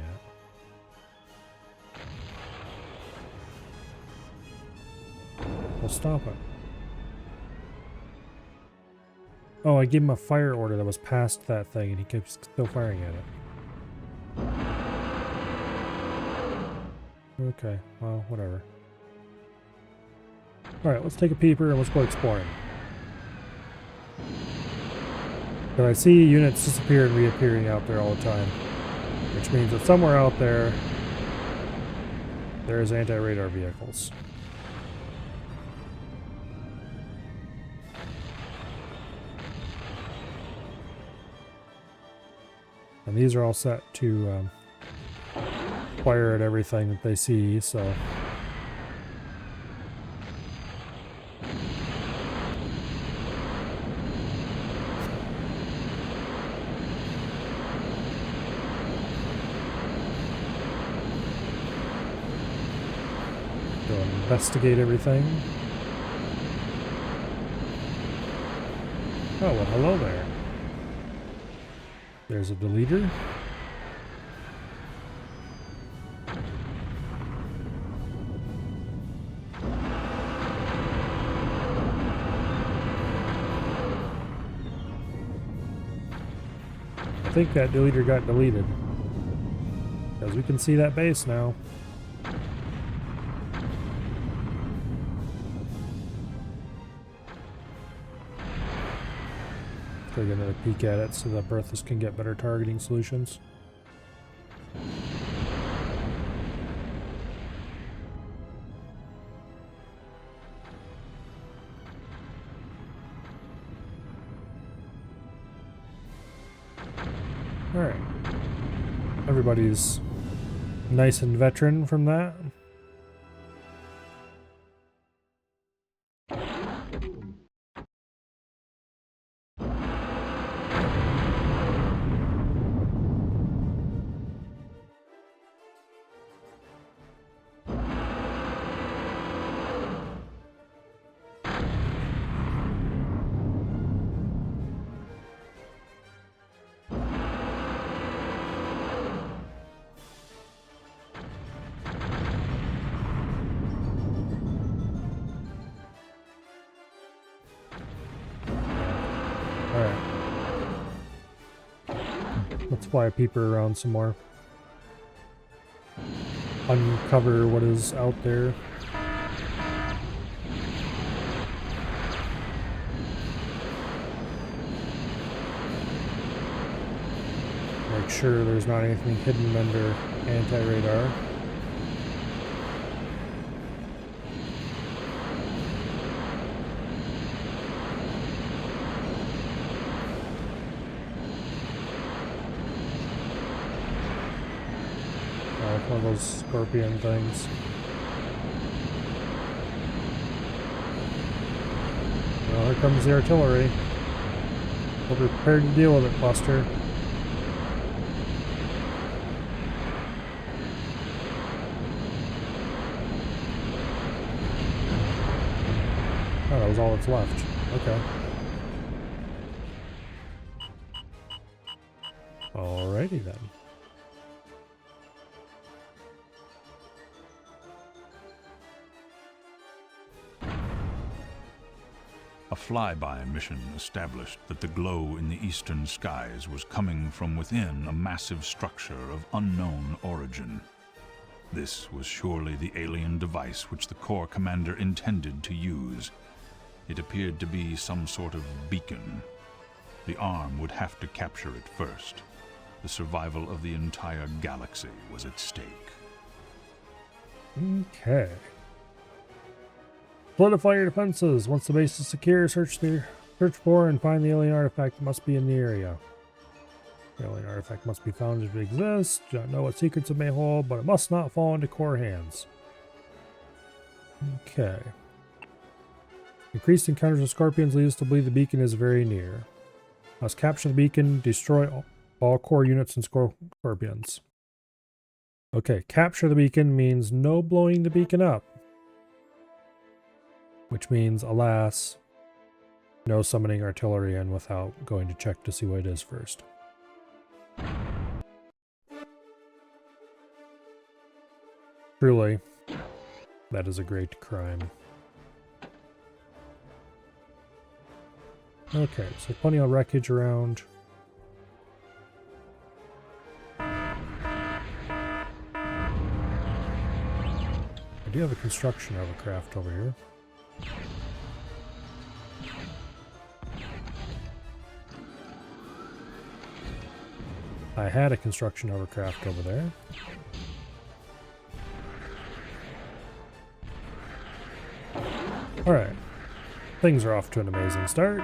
at? Well, stop it. Oh, I gave him a fire order that was past that thing, and he keeps still firing at it. Okay, well, whatever. Alright, let's take a peeper and let's go exploring. But I see units disappear and reappearing out there all the time. Which means that somewhere out there, there's anti-radar vehicles. And these are all set to fire at everything that they see, so... investigate everything. Oh, well, hello there. There's a deleter. I think that deleter got deleted. Because we can see that base now. Take another peek at it so that Berthas can get better targeting solutions. Alright. Everybody's nice and veteran from that. Let's fly a peeper around some more. Uncover what is out there. Make sure there's not anything hidden under anti-radar. One of those scorpion things. Well, here comes the artillery. We're prepared to deal with it, Buster. Oh, that was all that's left. Okay. Alrighty then. A flyby mission established that the glow in the eastern skies was coming from within a massive structure of unknown origin. This was surely the alien device which the Corps commander intended to use. It appeared to be some sort of beacon. The arm would have to capture it first. The survival of the entire galaxy was at stake. Okay. Solidify your defenses. Once the base is secure, search for and find the alien artifact that must be in the area. The alien artifact must be found if it exists. Do not know what secrets it may hold, but it must not fall into core hands. Okay. Increased encounters with scorpions lead us to believe the beacon is very near. Must capture the beacon, destroy all core units and scorpions. Okay, capture the beacon means no blowing the beacon up. Which means, alas, no summoning artillery in without going to check to see what it is first. Truly, that is a great crime. Okay, so plenty of wreckage around. I do have a construction hovercraft over here. I had a construction hovercraft over there. Alright. Things are off to an amazing start.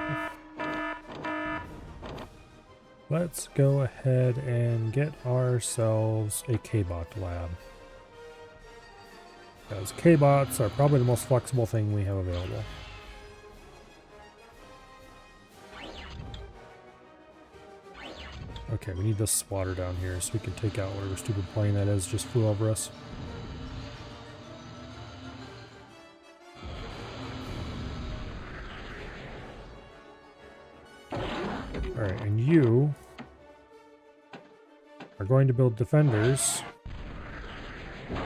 Let's go ahead and get ourselves a K-Bot lab. Because K-Bots are probably the most flexible thing we have available. Okay, we need this water down here so we can take out whatever stupid plane that is just flew over us. Alright, and you are going to build defenders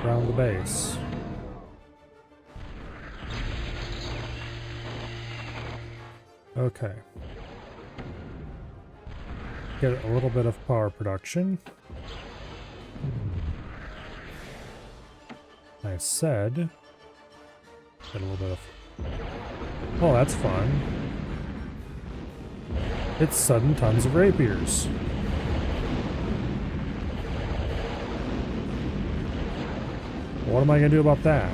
around the base. Okay. Get a little bit of power production. I said, get a little bit of... Oh, that's fun. It's sudden tons of rapiers. What am I going to do about that?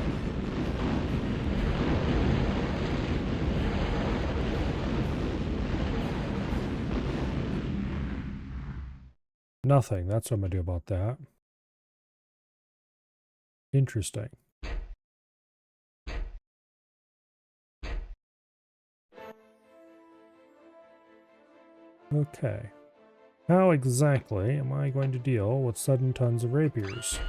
Nothing. That's what I'm going to do about that. Interesting. Okay. How exactly am I going to deal with sudden tons of rapiers?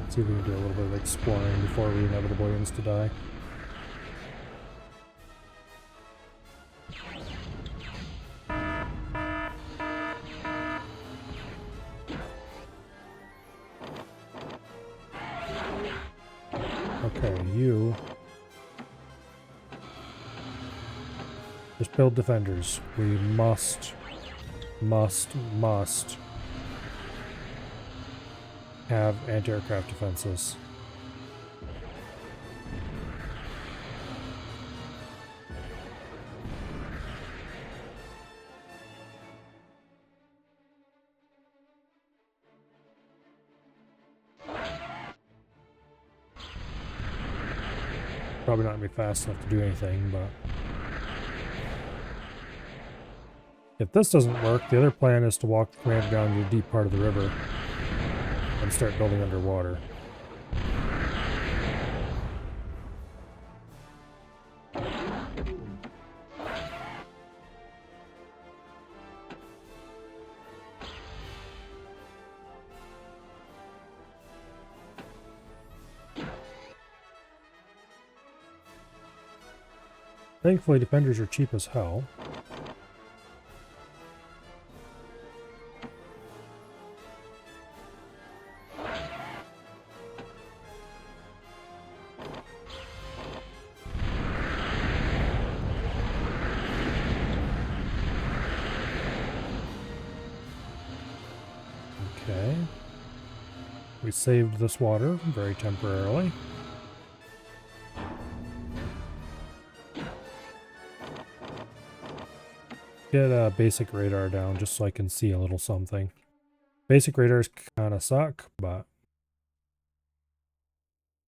See if we can do a little bit of exploring before we inevitably insta-die. Okay, you just build defenders. We must have anti-aircraft defenses. Probably not gonna be fast enough to do anything, but if this doesn't work, the other plan is to walk the commander down to the deep part of the river and start building underwater. Thankfully, defenders are cheap as hell. we saved this water very temporarily. Get a basic radar down just so I can see a little something. Basic radars kind of suck, but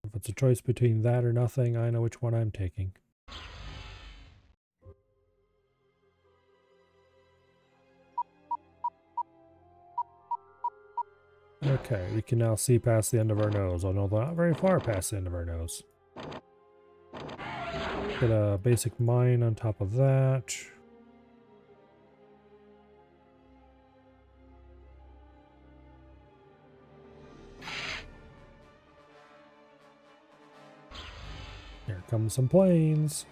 if it's a choice between that or nothing, I know which one I'm taking. Okay, we can now see past the end of our nose. Oh no, not very far past the end of our nose. Get a basic mine on top of that. Here come some planes.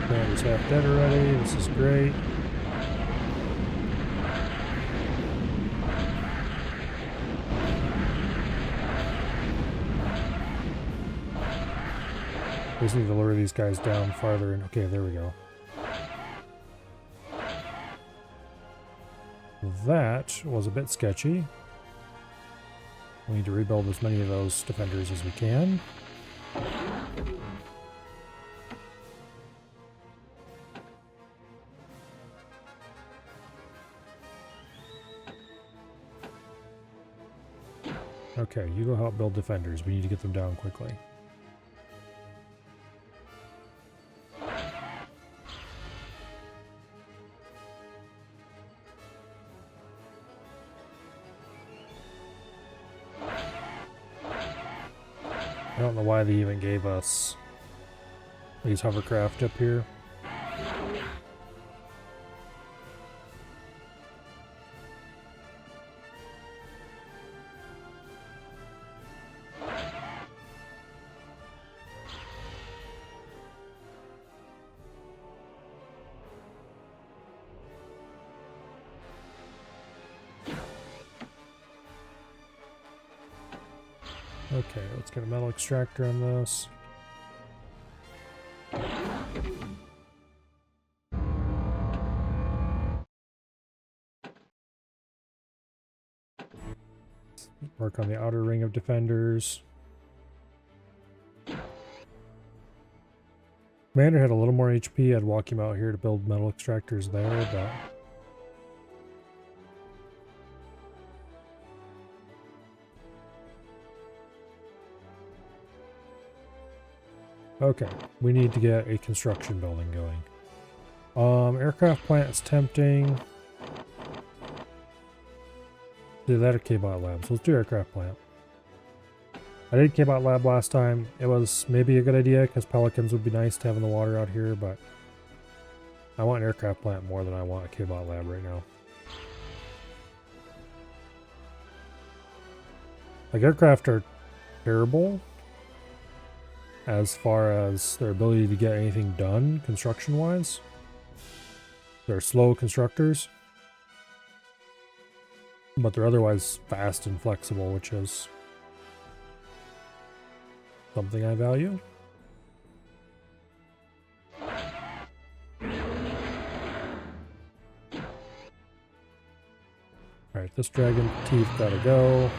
Commander's half dead already. This is great. We just need to lure these guys down farther. And okay, there we go. That was a bit sketchy. We need to rebuild as many of those defenders as we can. Okay, you go help build defenders. We need to get them down quickly. I don't know why they even gave us these hovercraft up here. Okay, let's get a metal extractor on this. Work on the outer ring of defenders. Commander had a little more HP. I'd walk him out here to build metal extractors there, but okay, we need to get a construction building going. Aircraft plant is tempting. Do that at K-Bot Labs. Let's do aircraft plant. I did K-Bot Lab last time. It was maybe a good idea because pelicans would be nice to have in the water out here, but I want aircraft plant more than I want a K-Bot Lab right now. Like, aircraft are terrible as far as their ability to get anything done construction-wise. They're slow constructors, but they're otherwise fast and flexible, which is something I value. Alright, this dragon teeth gotta go.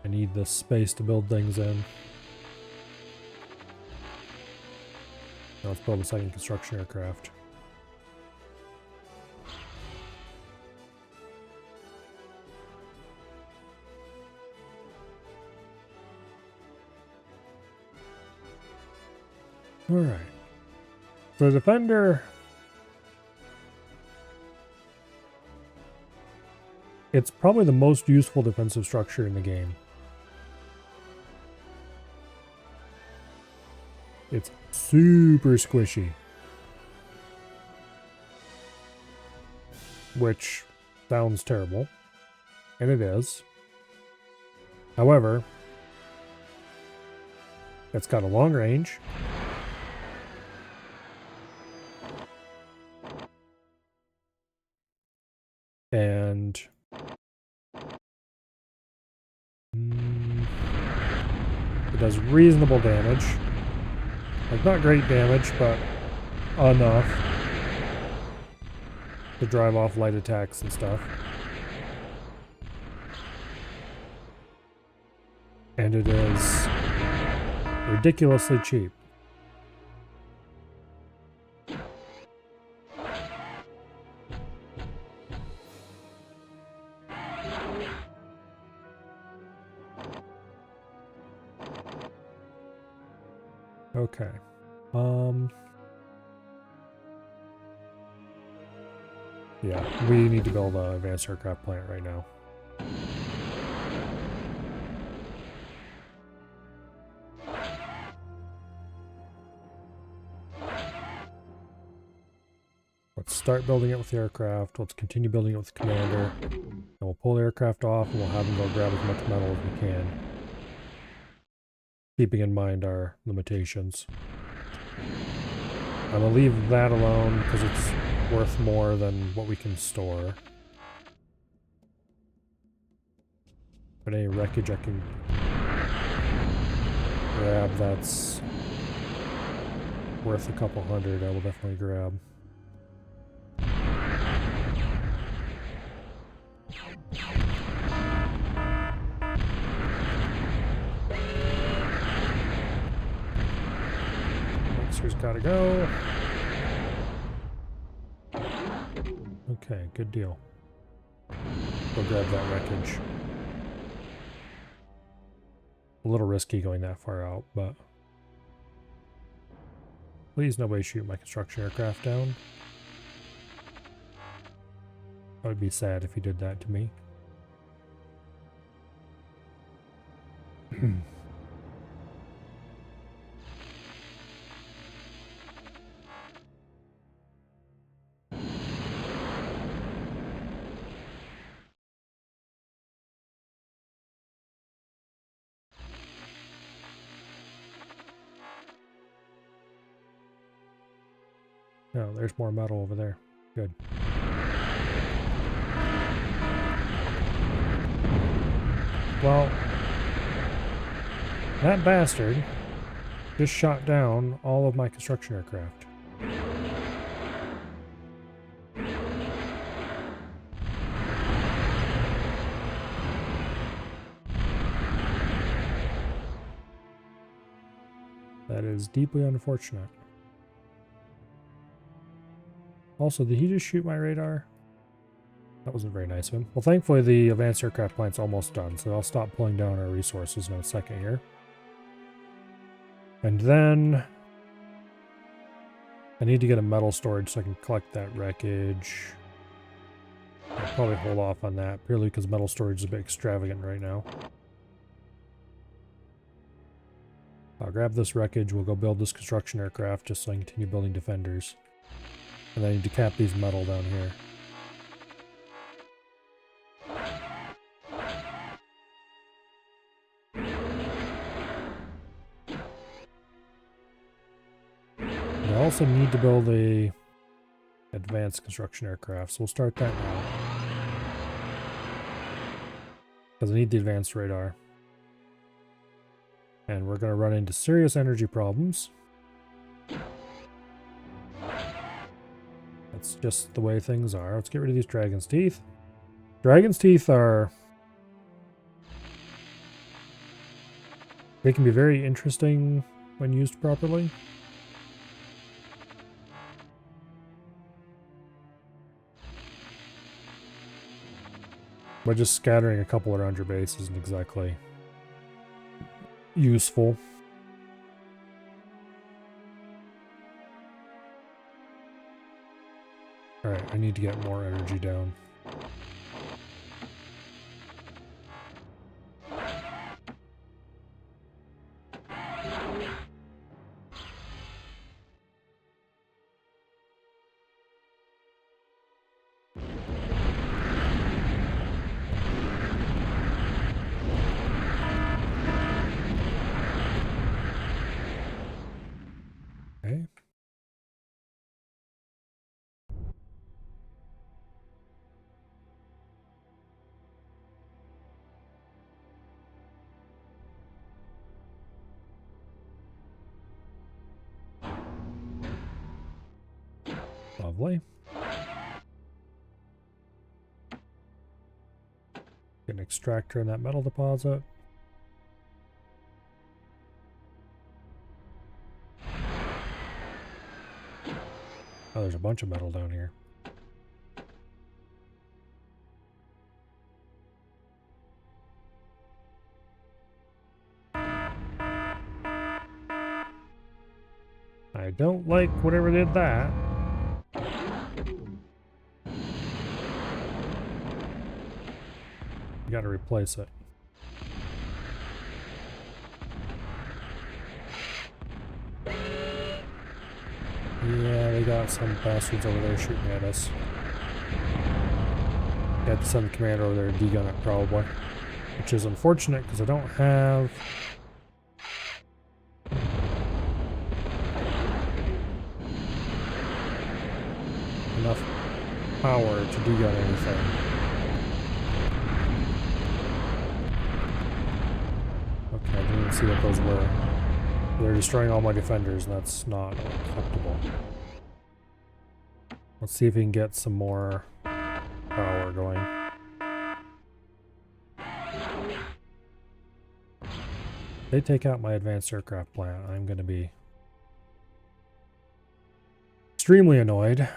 I need this space to build things in. Now let's build a second construction aircraft. Alright. The defender, it's probably the most useful defensive structure in the game. It's super squishy, which sounds terrible, and it is. However, it's got a long range, And it does reasonable damage. Like, not great damage, but enough to drive off light attacks and stuff. And it is ridiculously cheap. Okay. Yeah, we need to build an advanced aircraft plant right now. Let's start building it with the aircraft. Let's continue building it with the commander. And we'll pull the aircraft off and we'll have them go grab as much metal as we can. Keeping in mind our limitations. I'm going to leave that alone because it's worth more than what we can store. But any wreckage I can grab that's worth a couple hundred, I will definitely grab. Mixer's gotta go. Okay, good deal. Go grab that wreckage. A little risky going that far out, but please nobody shoot my construction aircraft down. I would be sad if he did that to me. Oh, there's more metal over there. Good. Well, that bastard just shot down all of my construction aircraft. That is deeply unfortunate. Also, did he just shoot my radar? That wasn't very nice of him. Well, thankfully the advanced aircraft plant's almost done, so I'll stop pulling down our resources in a second here. And then I need to get a metal storage so I can collect that wreckage. I'll probably hold off on that, purely because metal storage is a bit extravagant right now. I'll grab this wreckage, we'll go build this construction aircraft just so I can continue building defenders. And I need to cap these metal down here. And I also need to build a advanced construction aircraft, so we'll start that now. Because I need the advanced radar. And we're going to run into serious energy problems. That's just the way things are. Let's get rid of these dragon's teeth. Dragon's teeth are... they can be very interesting when used properly. But just scattering a couple around your base isn't exactly useful. Alright, I need to get more energy down. Lovely. Get an extractor in that metal deposit. Oh, there's a bunch of metal down here. I don't like whatever did that. You gotta replace it. Yeah, they got some bastards over there shooting at us. Got to send the commander over there to degun it probably. Which is unfortunate because I don't have enough power to degun anything. Okay, I didn't even see what those were. They're destroying all my defenders, and that's not acceptable. Let's see if we can get some more power going. They take out my advanced aircraft plant, I'm going to be extremely annoyed.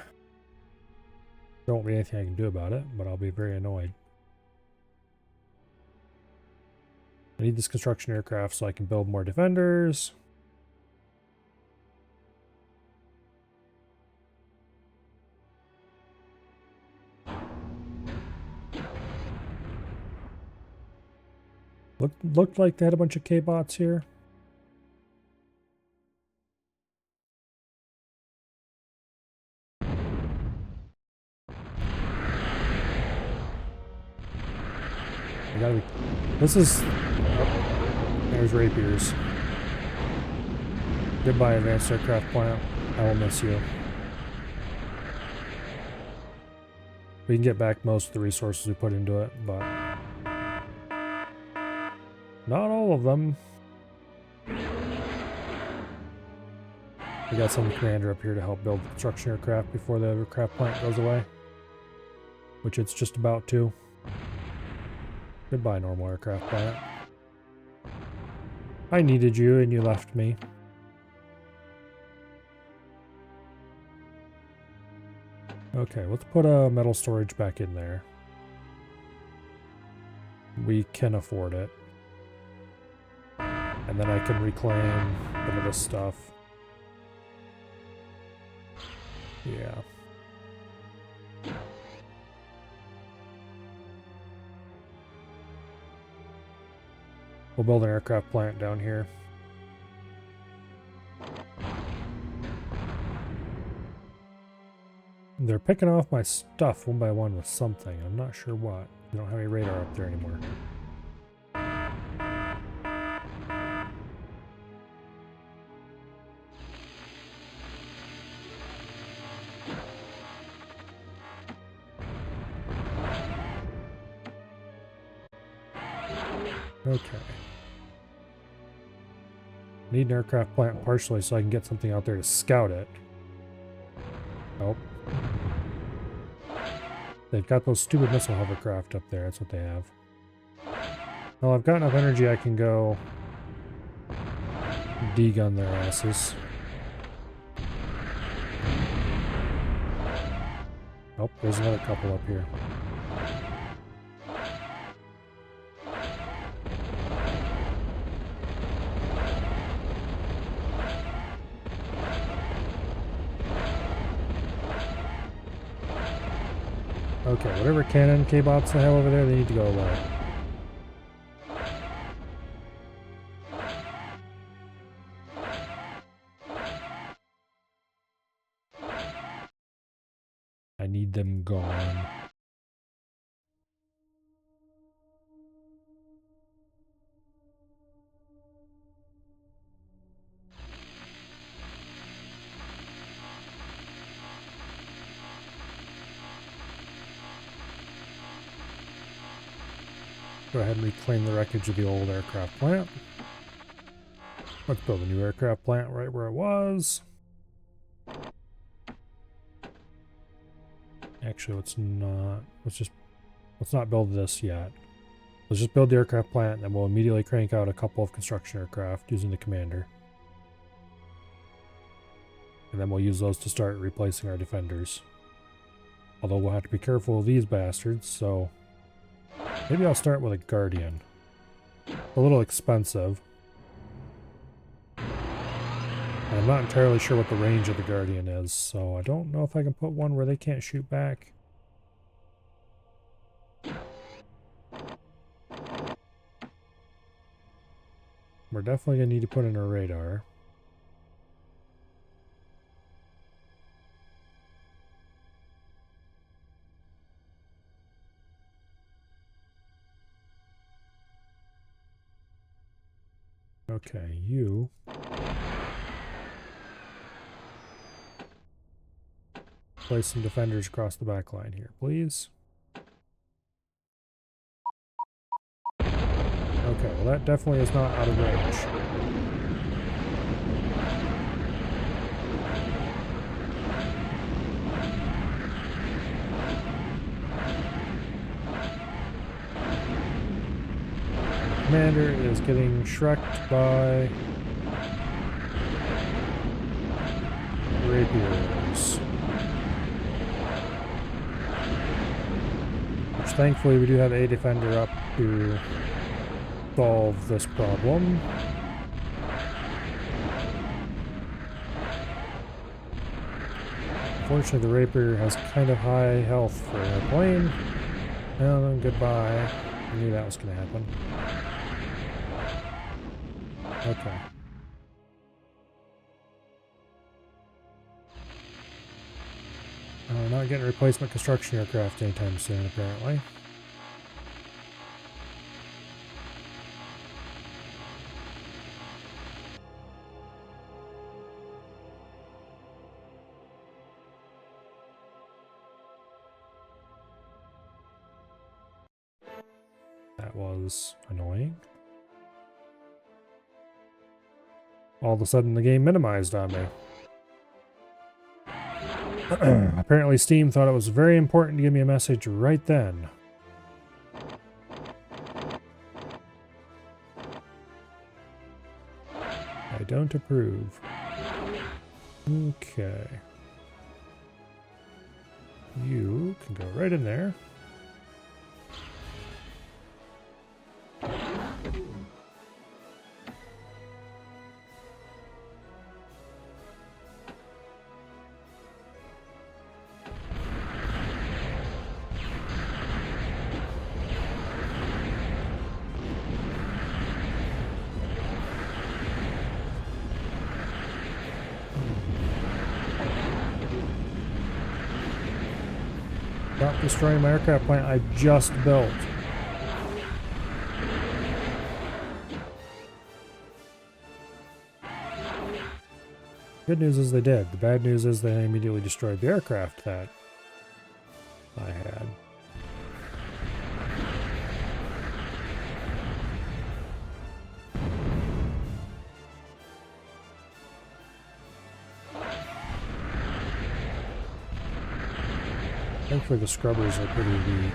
There won't be anything I can do about it, but I'll be very annoyed. I need this construction aircraft so I can build more defenders. Looked like they had a bunch of K-bots here. This is... Oh, there's rapiers. Goodbye, advanced aircraft plant. I will miss you. We can get back most of the resources we put into it, but... not all of them. We got some commander up here to help build the construction aircraft before the aircraft plant goes away. Which it's just about to. Goodbye, normal aircraft plant. I needed you and you left me. Okay, let's put a metal storage back in there. We can afford it. And then I can reclaim some of this stuff. Yeah. We'll build an aircraft plant down here. They're picking off my stuff one by one with something. I'm not sure what. We don't have any radar up there anymore. Okay. Need an aircraft plant partially so I can get something out there to scout it. Oh. They've got those stupid missile hovercraft up there. That's what they have. Well, I've got enough energy I can go degun their asses. Oh, there's another couple up here. Okay, whatever cannon K-bots I have over there, they need to go away. I need them gone. Go ahead and reclaim the wreckage of the old aircraft plant. Let's build a new aircraft plant right where it was. Actually, let's not build this yet. Let's just build the aircraft plant, and then we'll immediately crank out a couple of construction aircraft using the commander. And then we'll use those to start replacing our defenders. Although we'll have to be careful of these bastards, so maybe I'll start with a Guardian. A little expensive. And I'm not entirely sure what the range of the Guardian is, so I don't know if I can put one where they can't shoot back. We're definitely going to need to put in a radar. Okay, you. Place some defenders across the back line here, please. Okay, well that definitely is not out of range. Commander is getting shreked by rapiers. Which thankfully we do have a defender up to solve this problem. Unfortunately, the rapier has kind of high health for an airplane. Well, then goodbye. I knew that was going to happen. Okay. We're not getting replacement construction aircraft anytime soon, apparently. That was annoying. All of a sudden the game minimized on me. Apparently Steam thought it was very important to give me a message right then. I don't approve. Okay. You can go right in there. Stop destroying my aircraft plant I just built. Good news is they did. The bad news is they immediately destroyed the aircraft that I had. Thankfully the scrubbers are pretty weak.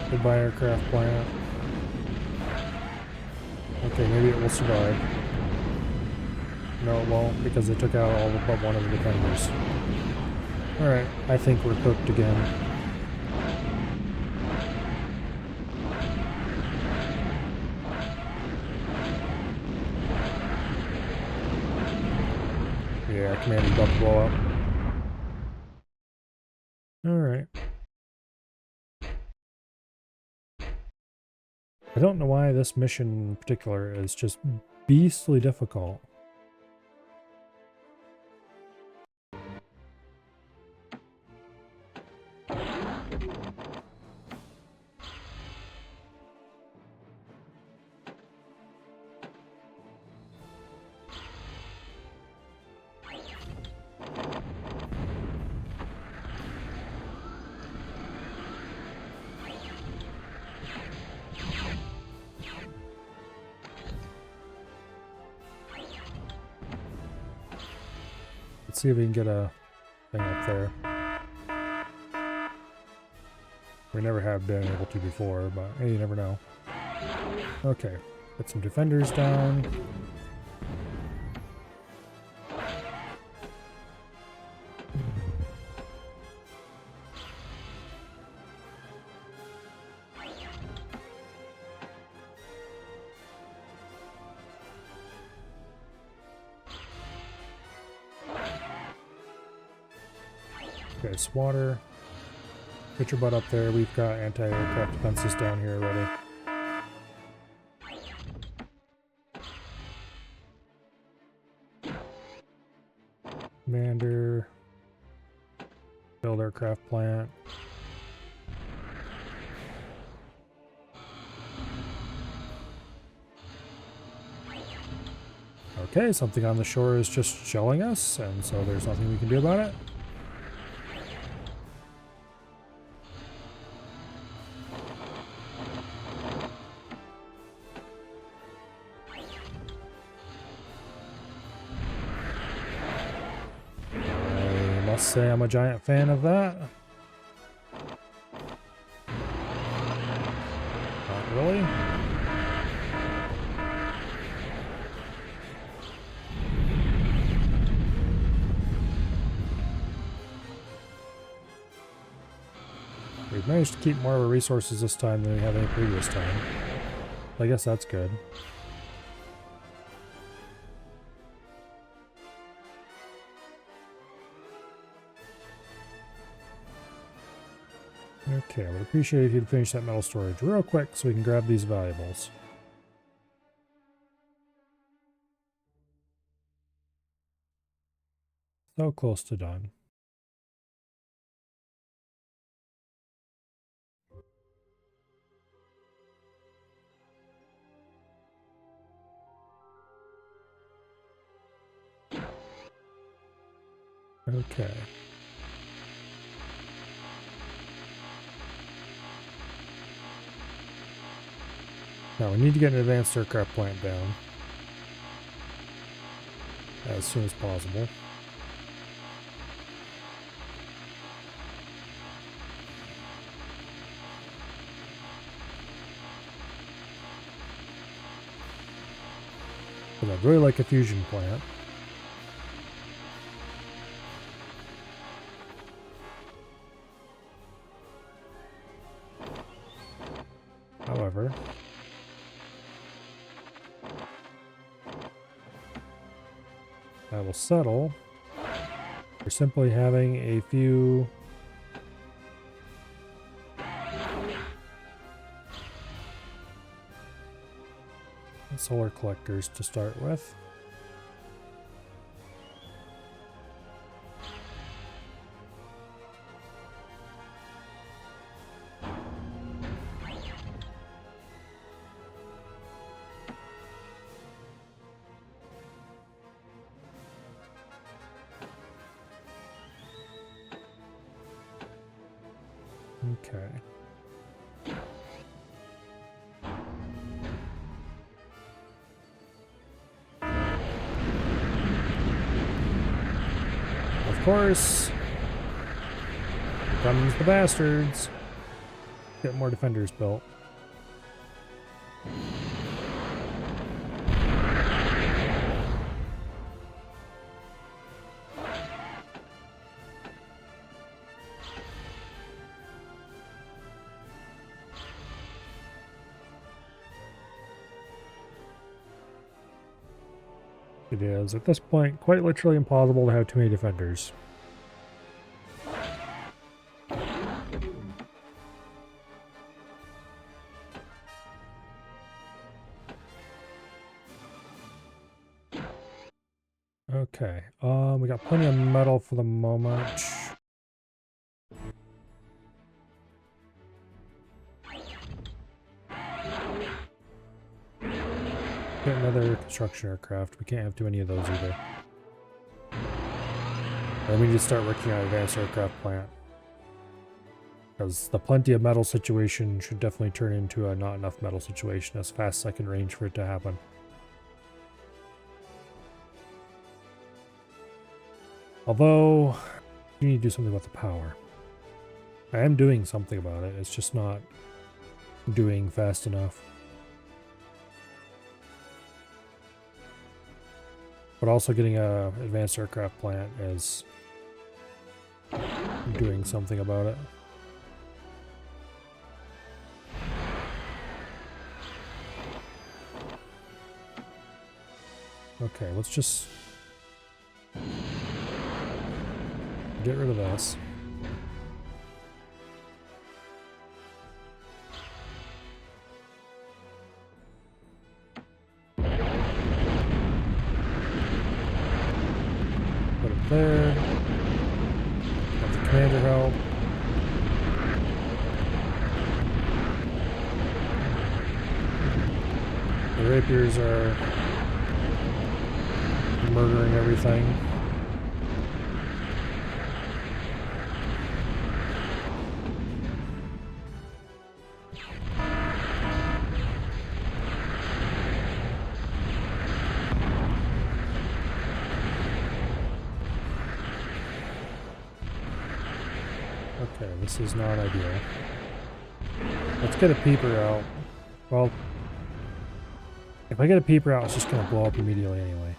Goodbye aircraft plant. Okay, maybe it will survive. No, it won't, because they took out all but one of the defenders. Alright, I think we're cooked again. Yeah, commander's about to blow up. Alright. I don't know why this mission in particular is just beastly difficult. see if we can get a thing up there. We never have been able to before, but hey, you never know. Okay, get some defenders down. Okay, swatter. Get your butt up there. We've got anti-aircraft defenses down here already. Commander. Build aircraft plant. Okay, something on the shore is just shelling us, and so there's nothing we can do about it. I must say I'm a giant fan of that. Not really. We've managed to keep more of our resources this time than we have any previous time. I guess that's good. Okay, I would appreciate it if you'd finish that metal storage real quick so we can grab these valuables. So close to done. Okay. Now we need to get an advanced aircraft plant down as soon as possible. But I'd really like a fusion plant. However, I will settle for simply having a few solar collectors to start with. Okay. Of course, here comes the bastards. Get more defenders built. It is, at this point, quite literally impossible to have too many defenders. Okay, we got plenty of metal for the moment. Get another construction aircraft. We can't have too many of those either. Or we need to start working on an advanced aircraft plant. Because the plenty of metal situation should definitely turn into a not enough metal situation as fast as I can range for it to happen. Although, you need to do something about the power. I am doing something about it, it's just not doing fast enough. But also getting a advanced aircraft plant is doing something about it. Okay, let's just get rid of this. Put it there. Have the commander help. The rapiers are murdering everything. Okay, this is not ideal. Let's get a peeper out. Well, if I get a peeper out, it's just going to blow up immediately anyway.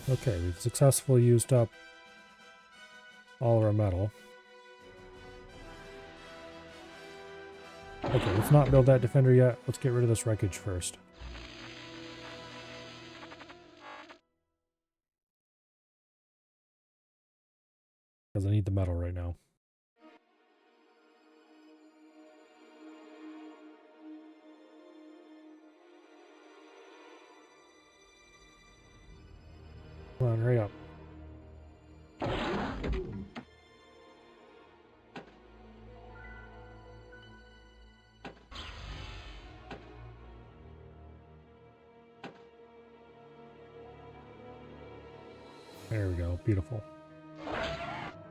Okay, we've successfully used up all of our metal. Okay, let's not build that defender yet. Let's get rid of this wreckage first. Because I need the metal right now. Come on, hurry up. There we go, beautiful.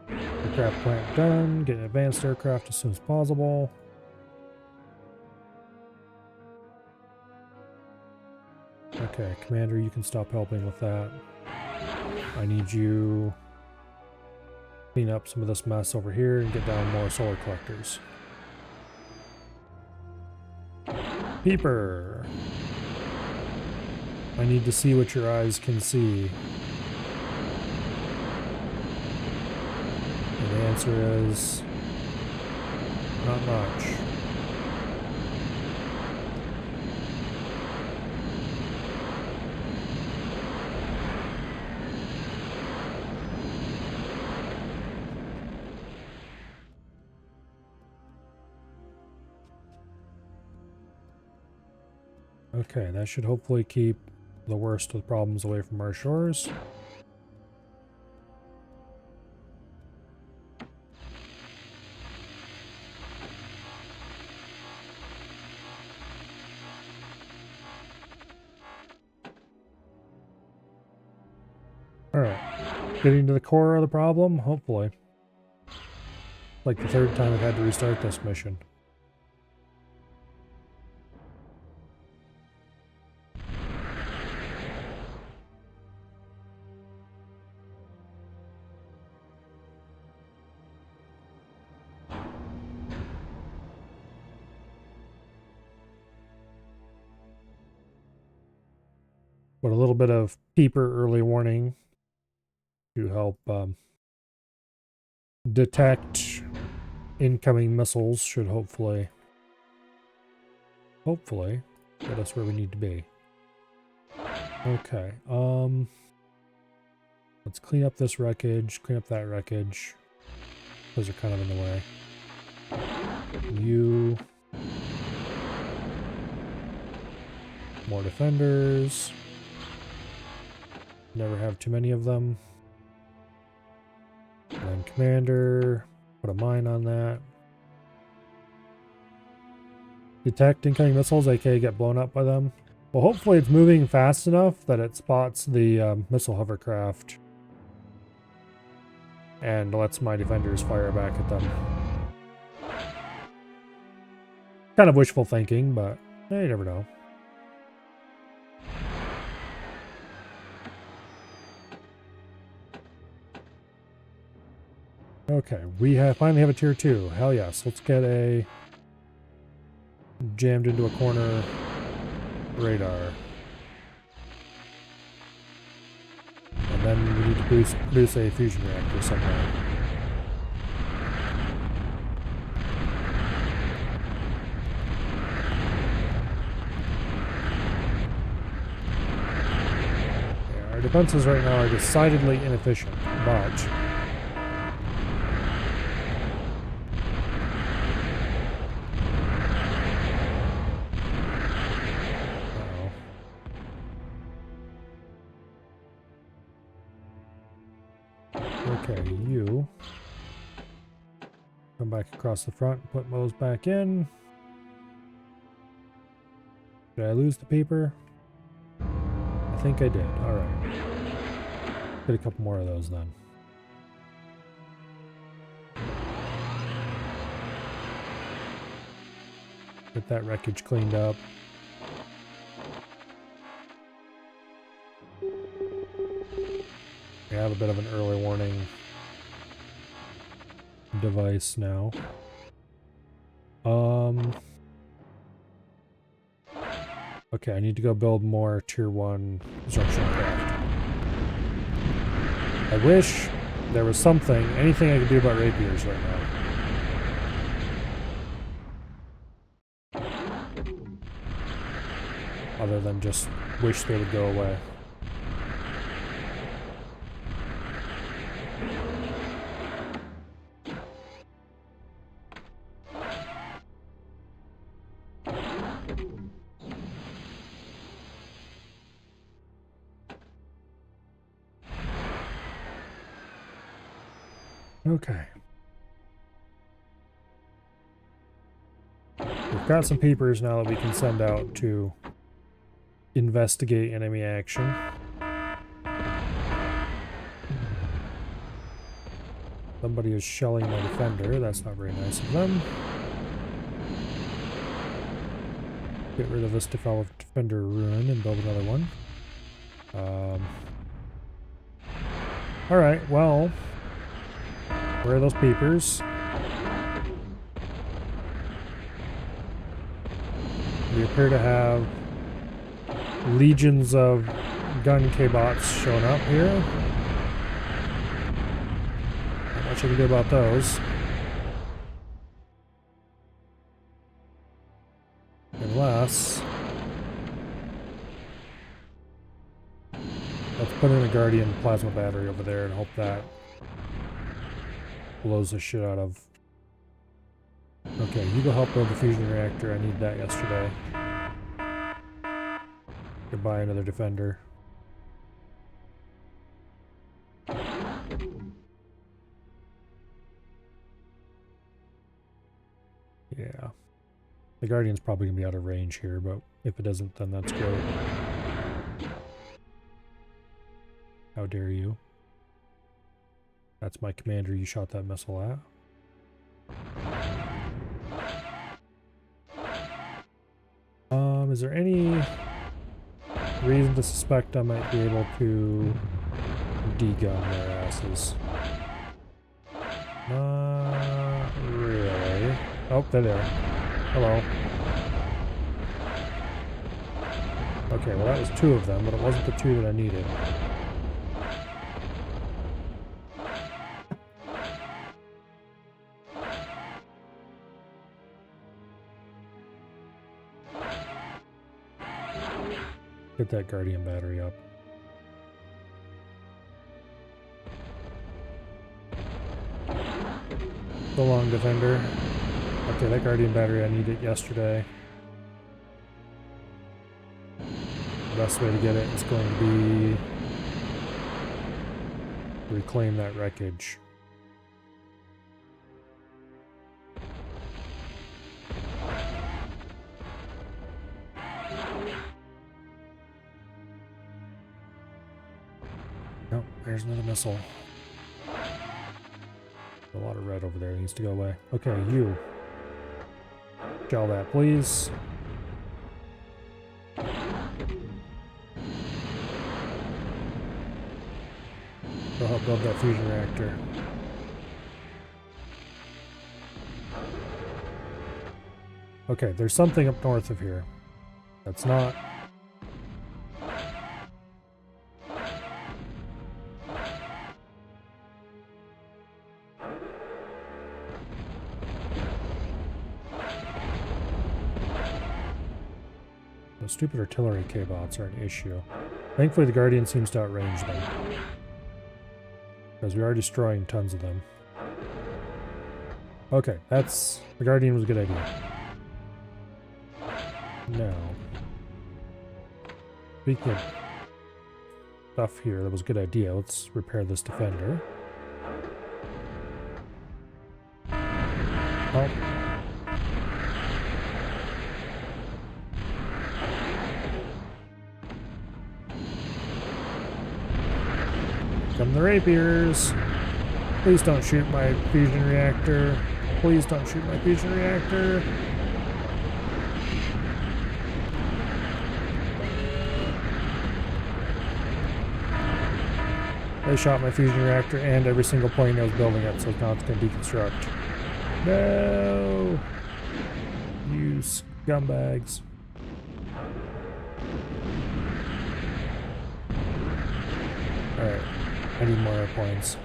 Aircraft plant done, get an advanced aircraft as soon as possible. Okay, Commander, you can stop helping with that. I need you to clean up some of this mess over here and get down more solar collectors. Peeper! I need to see what your eyes can see. And the answer is not much. Okay, that should hopefully keep the worst of the problems away from our shores. Alright, getting to the core of the problem, hopefully. Like the third time I've had to restart this mission. But a little bit of peeper early warning to help detect incoming missiles should hopefully get us where we need to be. Okay, let's clean up this wreckage, clean up that wreckage. Those are kind of in the way. You. More defenders. Never have too many of them. And then commander, put a mine on that. Detect incoming missiles, aka get blown up by them. Well, hopefully it's moving fast enough that it spots the missile hovercraft and lets my defenders fire back at them. Kind of wishful thinking, but you never know. Okay, we finally have a tier 2. Hell yes. Let's get a jammed into a corner radar. And then we need to produce a fusion reactor somewhere. Yeah, our defenses right now are decidedly inefficient, but okay, you come back across the front and put those back in. Did I lose the paper? I think I did. Alright. Get a couple more of those then. Get that wreckage cleaned up. We have a bit of an early warning device now. Okay, I need to go build more tier 1 construction craft. I wish there was anything I could do about rapiers right now. Other than just wish they would go away. Okay. We've got some peepers now that we can send out to investigate enemy action. Somebody is shelling my defender. That's not very nice of them. Get rid of this defender ruin and build another one. Alright, well... Where are those peepers? We appear to have legions of gun K-bots showing up here. Not much I can do about those. Unless... Let's put in a Guardian plasma battery over there and hope that blows the shit out of... Okay, you go help build the fusion reactor. I need that yesterday. Goodbye, another defender. Yeah. The Guardian's probably going to be out of range here, but if it doesn't, then that's great. How dare you? That's my commander you shot that missile at. Is there any reason to suspect I might be able to de-gun their asses? Not really. Oh, they're there. Hello. Okay, well that was 2 of them, but it wasn't the 2 that I needed. Get that Guardian battery up. So long, Defender. Okay, that Guardian battery, I needed it yesterday. The best way to get it is going to be reclaim that wreckage. Nope, there's another missile. A lot of red over there. It needs to go away. Okay, you. Shell that, please. Go help build that fusion reactor. Okay, there's something up north of here. That's not... Those stupid artillery K-bots are an issue. Thankfully, the Guardian seems to outrange them. Because we are destroying tons of them. Okay, that's... The Guardian was a good idea. Now... Speaking of stuff here, that was a good idea. Let's repair this defender. Oh. Come the rapiers. Please don't shoot my fusion reactor. Please don't shoot my fusion reactor. They shot my fusion reactor and every single plane I was building up, so now it's going to deconstruct. No! You scumbags. Alright, I need more airplanes.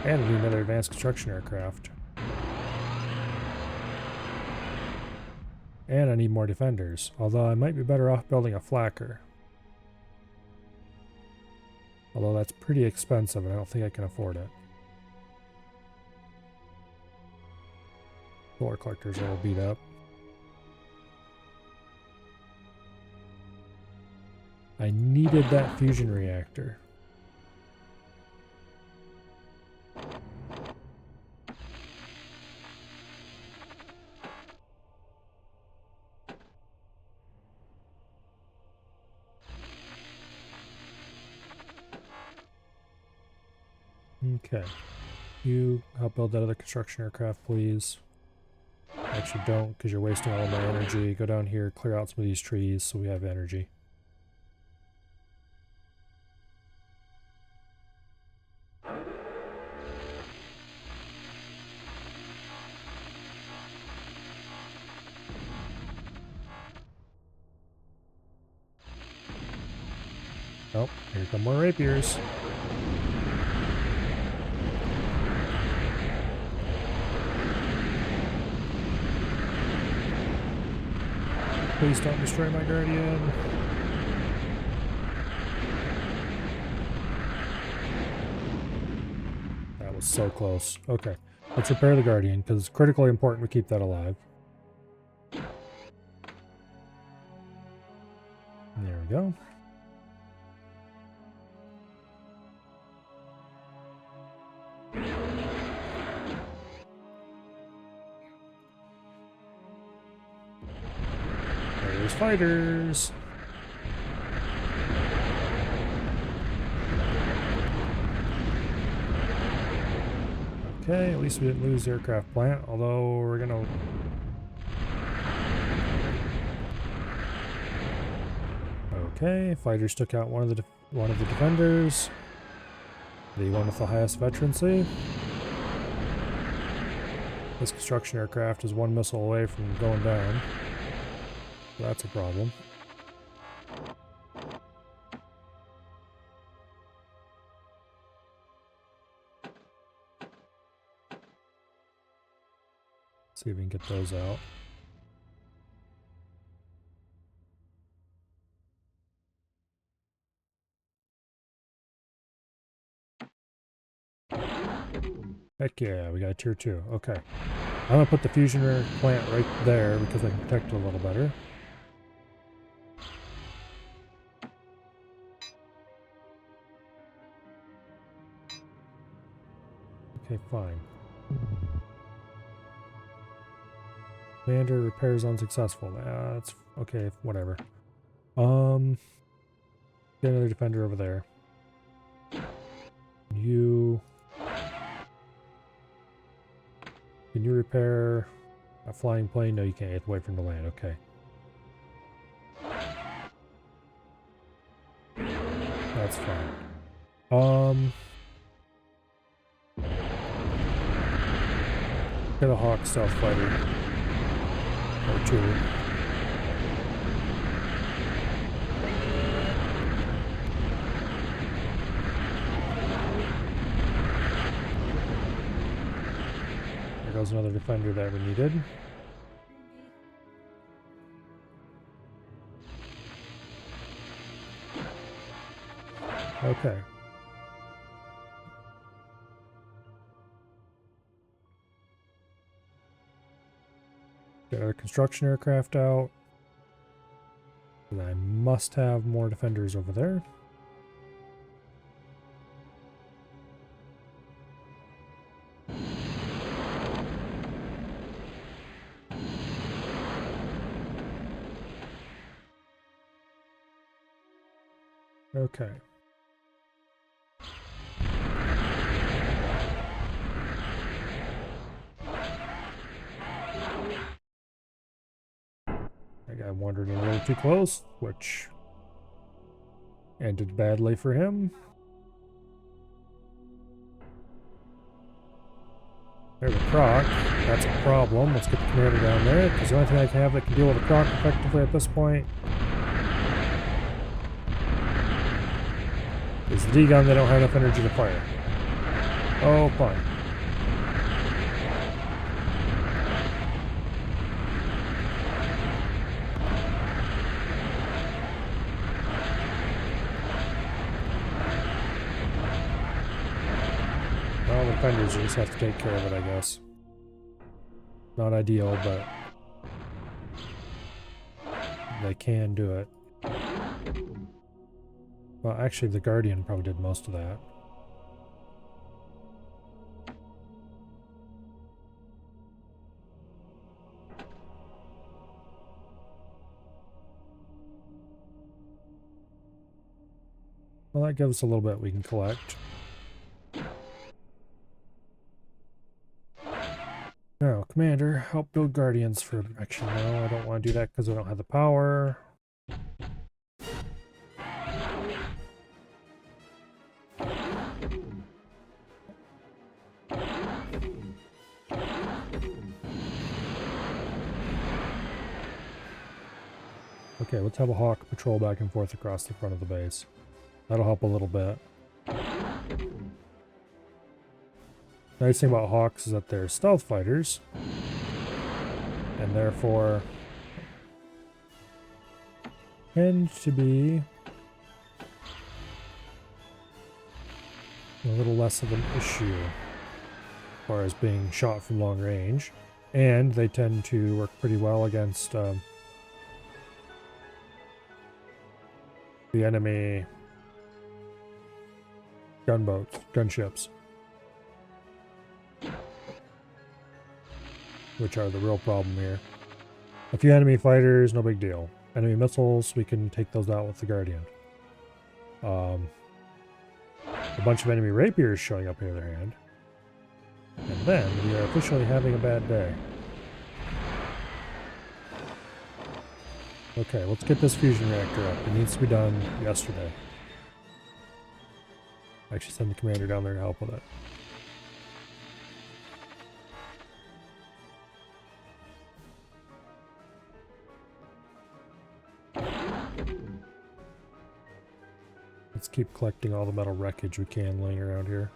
And I need another advanced construction aircraft. And I need more defenders, although I might be better off building a flacker. Although that's pretty expensive and I don't think I can afford it. Solar collectors are all beat up. I needed that fusion reactor. Okay. You help build that other construction aircraft, please. Actually, don't, because you're wasting all my energy. Go down here, clear out some of these trees so we have energy. Oh, here come more rapiers. Please don't destroy my Guardian. That was so close. Okay, let's repair the Guardian, because it's critically important we keep that alive. There we go. There's fighters. Okay, at least we didn't lose the aircraft plant, although we're gonna... Okay, fighters took out one of the defenders. The one with the highest veterancy. This construction aircraft is one missile away from going down. So that's a problem. See if we can get those out. Heck yeah, we got a tier 2. Okay. I'm gonna put the fusion plant right there because I can protect it a little better. Okay, fine. Commander repairs unsuccessful. That's okay, whatever. Get another defender over there. You Can you repair a flying plane? No, you can't. You have to wait for them to land. Okay. That's fine. Get a Hawk stealth fighter. Or two. There goes another defender that we needed. Okay. Get our construction aircraft out. And I must have more defenders over there. Okay. I got wandered a little too close, which ended badly for him. There's a croc. That's a problem. Let's get the commander down there, because the only thing I can have that can deal with a croc effectively at this point is the D-gun. They don't have enough energy to fire. Oh, fine. Well, the defenders just have to take care of it, I guess. Not ideal, but they can do it. Well, actually, the Guardian probably did most of that. Well, that gives us a little bit we can collect. Now, Commander, help build Guardians for... Actually, no, I don't want to do that because I don't have the power. Okay, let's have a Hawk patrol back and forth across the front of the base. That'll help a little bit. Nice thing about Hawks is that they're stealth fighters, and therefore tend to be a little less of an issue as far as being shot from long range, and they tend to work pretty well against the enemy gunboats, gunships, which are the real problem here. A few enemy fighters, no big deal. Enemy missiles, we can take those out with the Guardian. A bunch of enemy rapiers showing up near their hand. And then we are officially having a bad day. Okay, let's get this fusion reactor up. It needs to be done yesterday. Actually send the commander down there to help with it. Let's keep collecting all the metal wreckage we can laying around here.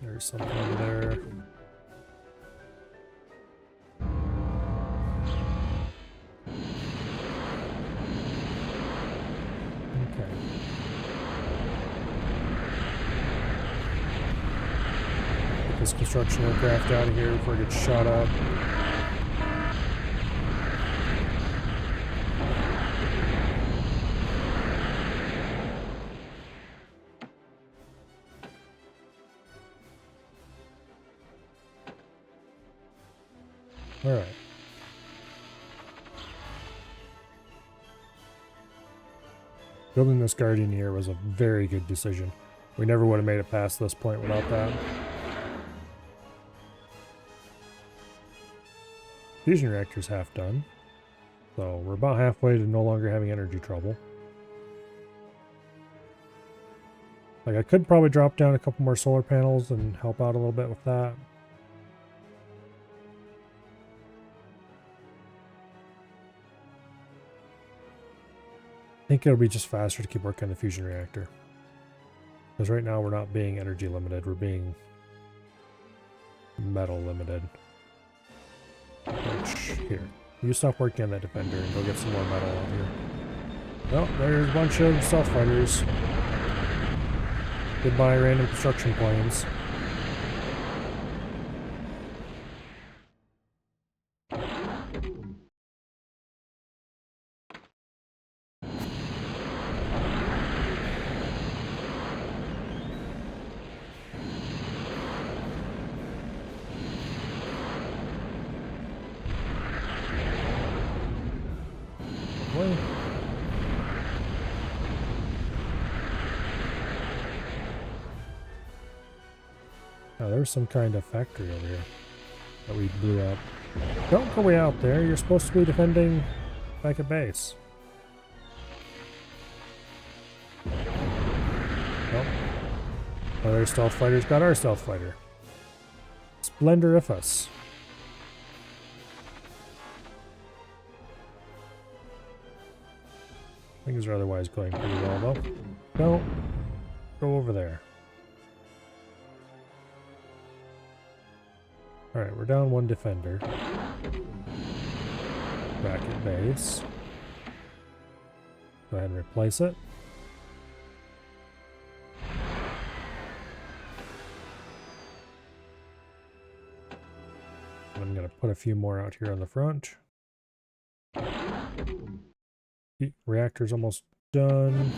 There's something over there. Okay. Get this construction aircraft out of here before it gets shot up. Alright. Building this Guardian here was a very good decision. We never would have made it past this point without that. Fusion reactor's half done. So we're about halfway to no longer having energy trouble. Like, I could probably drop down a couple more solar panels and help out a little bit with that. I think it'll be just faster to keep working on the fusion reactor. Because right now we're not being energy limited, we're being metal limited. Which, here. You stop working on that defender and go get some more metal out here. Well, there's a bunch of stealth fighters. Goodbye, random construction planes. Boy. Oh, there's some kind of factory over here that we blew up. Don't go way out there. You're supposed to be defending back at base. Oh. Other stealth fighters got our stealth fighter. Splendorifus. Things are otherwise going pretty well, though. Don't go over there. Alright, we're down one defender. Back at base. Go ahead and replace it. I'm going to put a few more out here on the front. Reactor's almost done.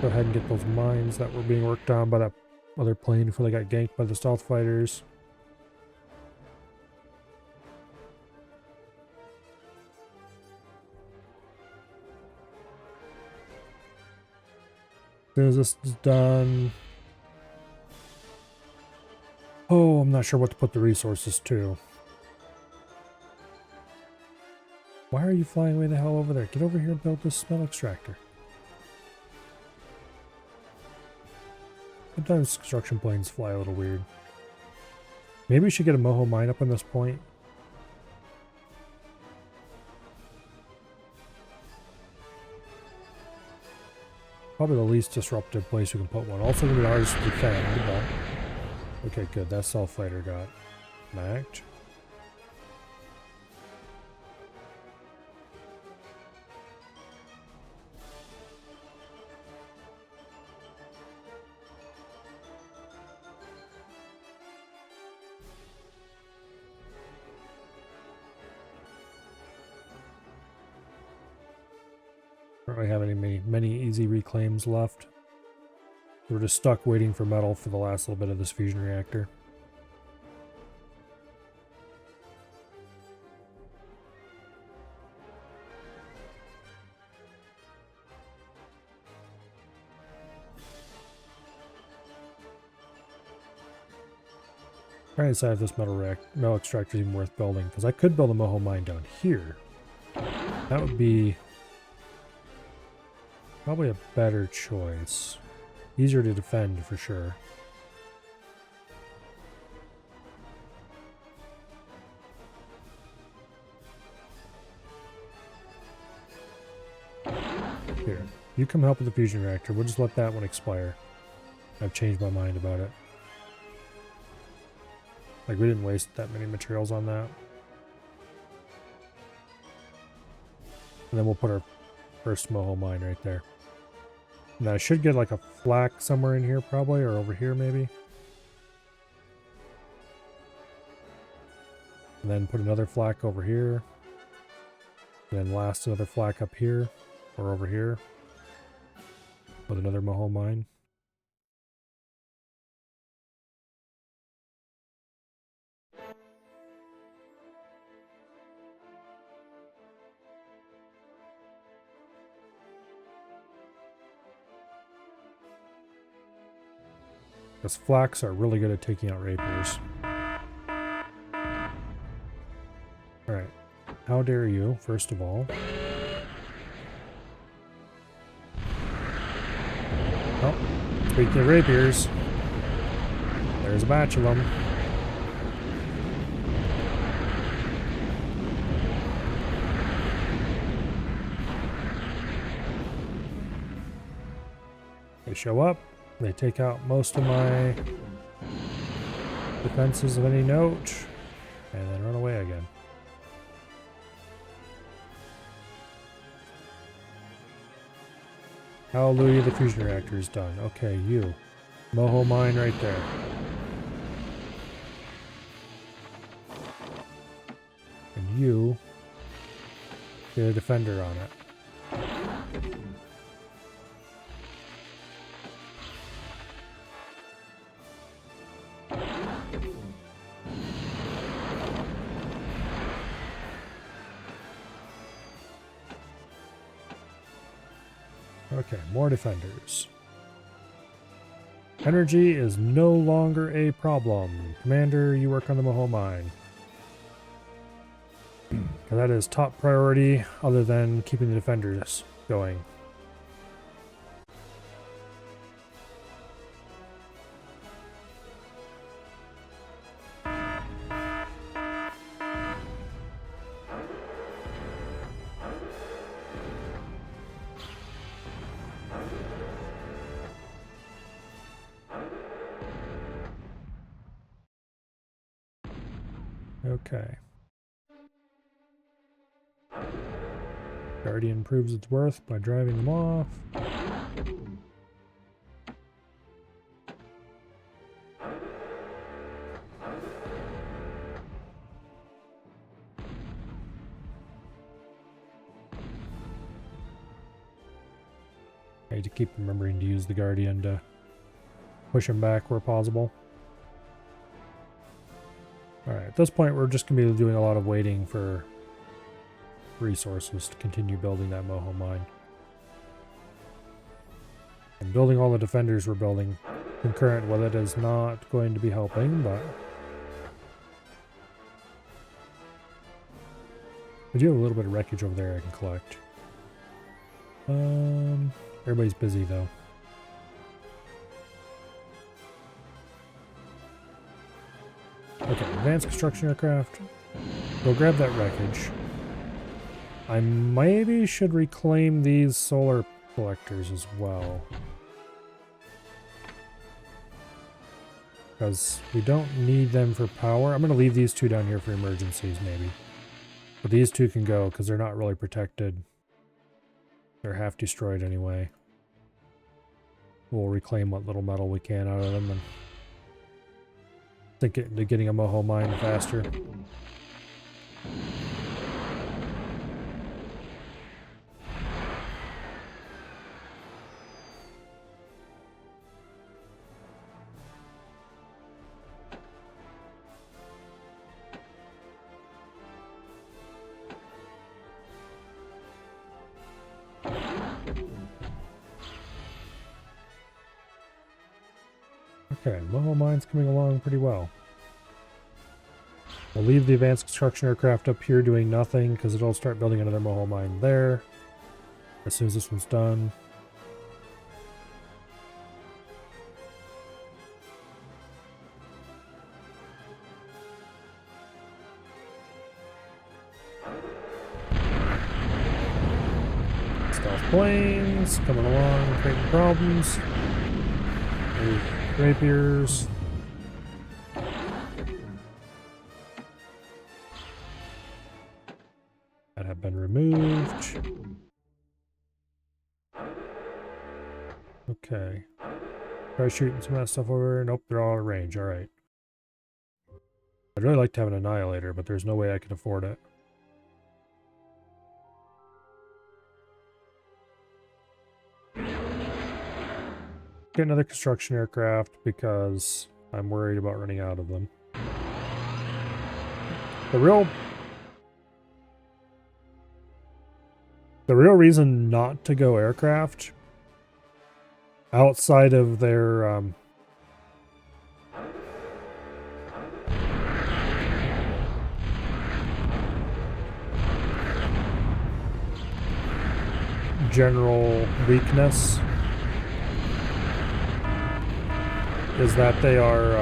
Go ahead and get those mines that were being worked on by that other plane before they got ganked by the stealth fighters. As soon as this is done... Oh, I'm not sure what to put the resources to. Why are you flying way the hell over there? Get over here and build this metal extractor. Sometimes construction planes fly a little weird. Maybe we should get a moho mine up on this point. Probably the least disruptive place we can put one. Also going to be ours to defend, but... Okay, good. That stealth fighter got knocked. Don't really have many easy reclaims left. We're just stuck waiting for metal for the last little bit of this fusion reactor. Trying to decide if this metal extractor is even worth building, because I could build a moho mine down here. That would be probably a better choice. Easier to defend for sure. Here, you come help with the fusion reactor. We'll just let that one expire. I've changed my mind about it. Like, we didn't waste that many materials on that. And then we'll put our first moho mine right there. Now I should get like a flak somewhere in here probably, or over here maybe. And then put another flak over here. And then last another flak up here, or over here. With another moho mine. Because flaks are really good at taking out rapiers. Alright. How dare you, first of all. Oh, speaking of rapiers, there's a batch of them. They show up, they take out most of my defenses of any note, and then run away again. Hallelujah, the fusion reactor is done. Okay, you. Moho mine right there. And you get a defender on it. Okay, more defenders. Energy is no longer a problem. Commander, you work on the Moho mine. That is top priority other than keeping the defenders going. Okay. Guardian proves its worth by driving them off. I need to keep remembering to use the Guardian to push him back where possible. Alright, at this point we're just going to be doing a lot of waiting for resources to continue building that Moho mine. And building all the defenders we're building concurrent with it is not going to be helping, but I do have a little bit of wreckage over there I can collect. Everybody's busy though. Okay, advanced construction aircraft. Go grab that wreckage. I maybe should reclaim these solar collectors as well. Because we don't need them for power. I'm going to leave these two down here for emergencies maybe. But these two can go because they're not really protected. They're half destroyed anyway. We'll reclaim what little metal we can out of them and think into getting a Moho mine faster. Okay, Moho mine's coming along pretty well. We'll leave the advanced construction aircraft up here doing nothing because it'll start building another Moho mine there as soon as this one's done. Stealth planes coming along, creating problems. Rapiers. That have been removed. Okay. Try shooting some of that stuff over. Nope, they're all at range. Alright. I'd really like to have an Annihilator, but there's no way I can afford it. Get another construction aircraft because I'm worried about running out of them. The real reason not to go aircraft outside of their general weakness is that they are,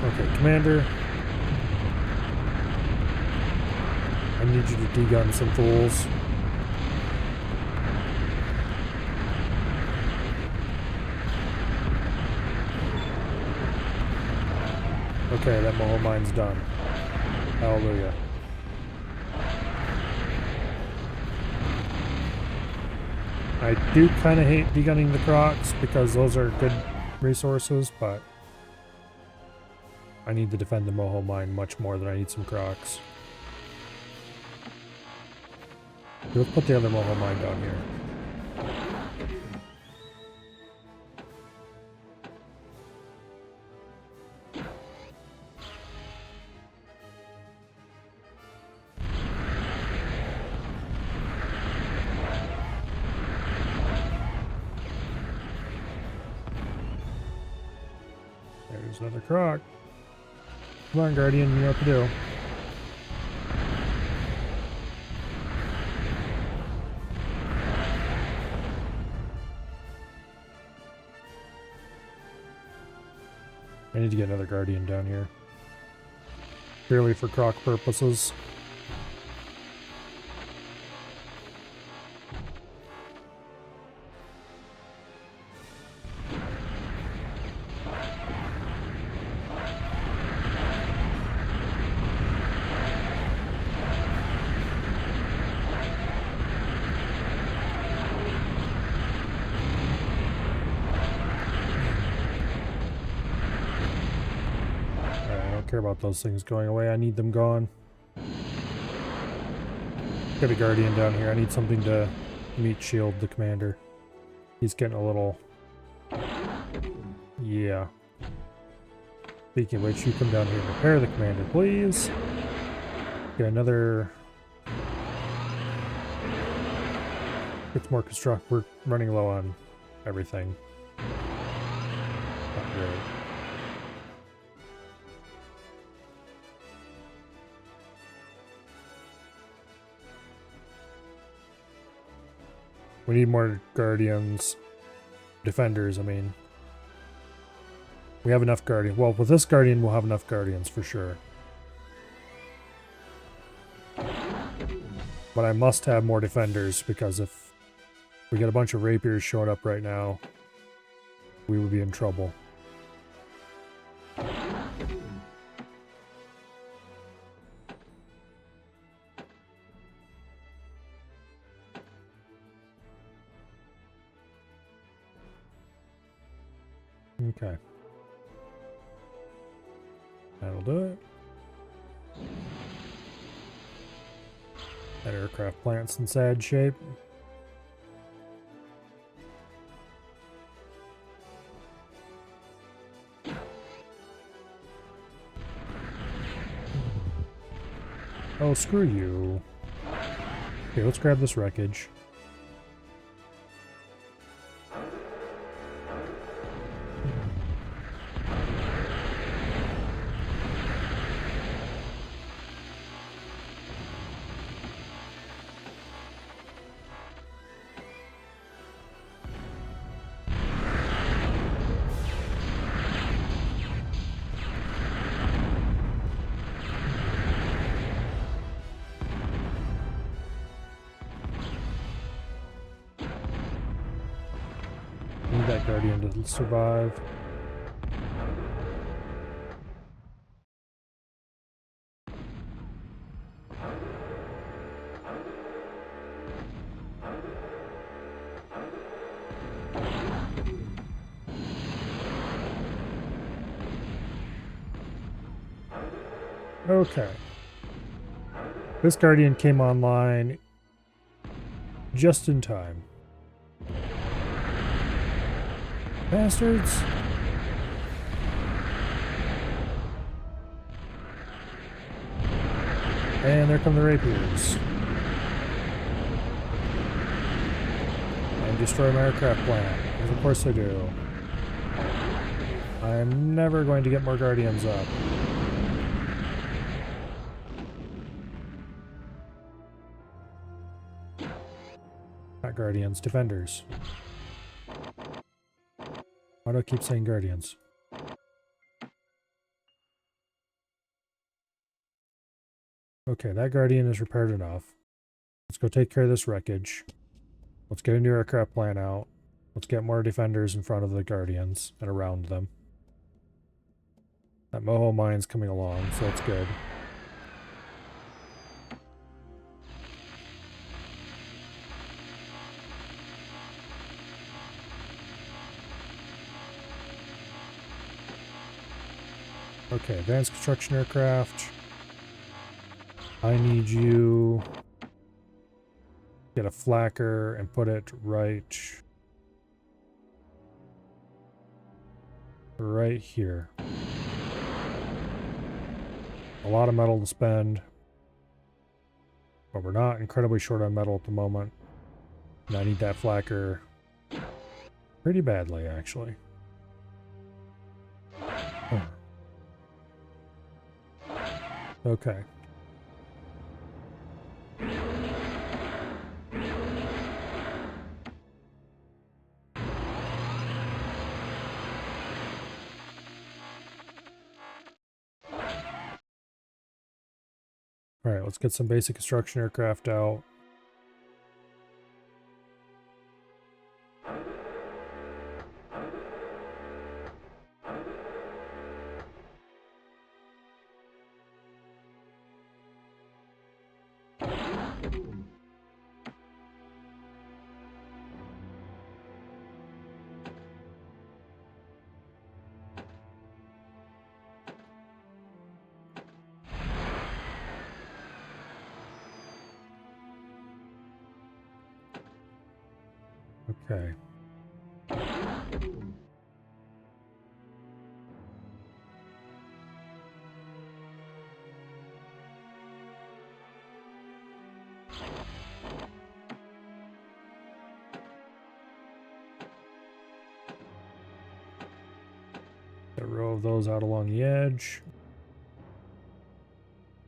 okay, Commander, I need you to degun some fools. Okay, that Moho mine's done. Hallelujah. I do kind of hate degunning the Crocs because those are good resources, but I need to defend the Moho mine much more than I need some Crocs. Let's put the other Moho mine down here. There's another Croc. Come on, Guardian, you know what to do. I need to get another Guardian down here. Purely for Croc purposes. Care about those things going away. I need them gone. Got a Guardian down here. I need something to meat shield the Commander. He's getting a little... Yeah. Speaking of which, you come down here and repair the Commander, please. Get another... It's more construct. We're running low on everything. Not really. We need more Guardians. Defenders, I mean. We have enough Guardians. Well, with this Guardian, we'll have enough Guardians for sure. But I must have more Defenders, because if we get a bunch of Rapiers showing up right now, we would be in trouble. Okay. That'll do it. That aircraft plant's in sad shape. Oh, screw you. Okay, let's grab this wreckage. Need that Guardian to survive. Okay. This Guardian came online just in time. Bastards. And there come the Rapiers. And destroy my aircraft plant. Because of course I do. I am never going to get more Guardians up. Not guardians, defenders. Why do I keep saying guardians? Okay, that guardian is repaired enough. Let's go take care of this wreckage. Let's get a new aircraft plan out. Let's get more defenders in front of the guardians and around them. That Moho mine's coming along, so that's good. Okay, advanced construction aircraft. I need you get a flacker and put it right here. A lot of metal to spend, but we're not incredibly short on metal at the moment. And I need that flacker pretty badly, actually. Oh. Okay. Alright, let's get some basic construction aircraft out. Okay. Get a row of those out along the edge.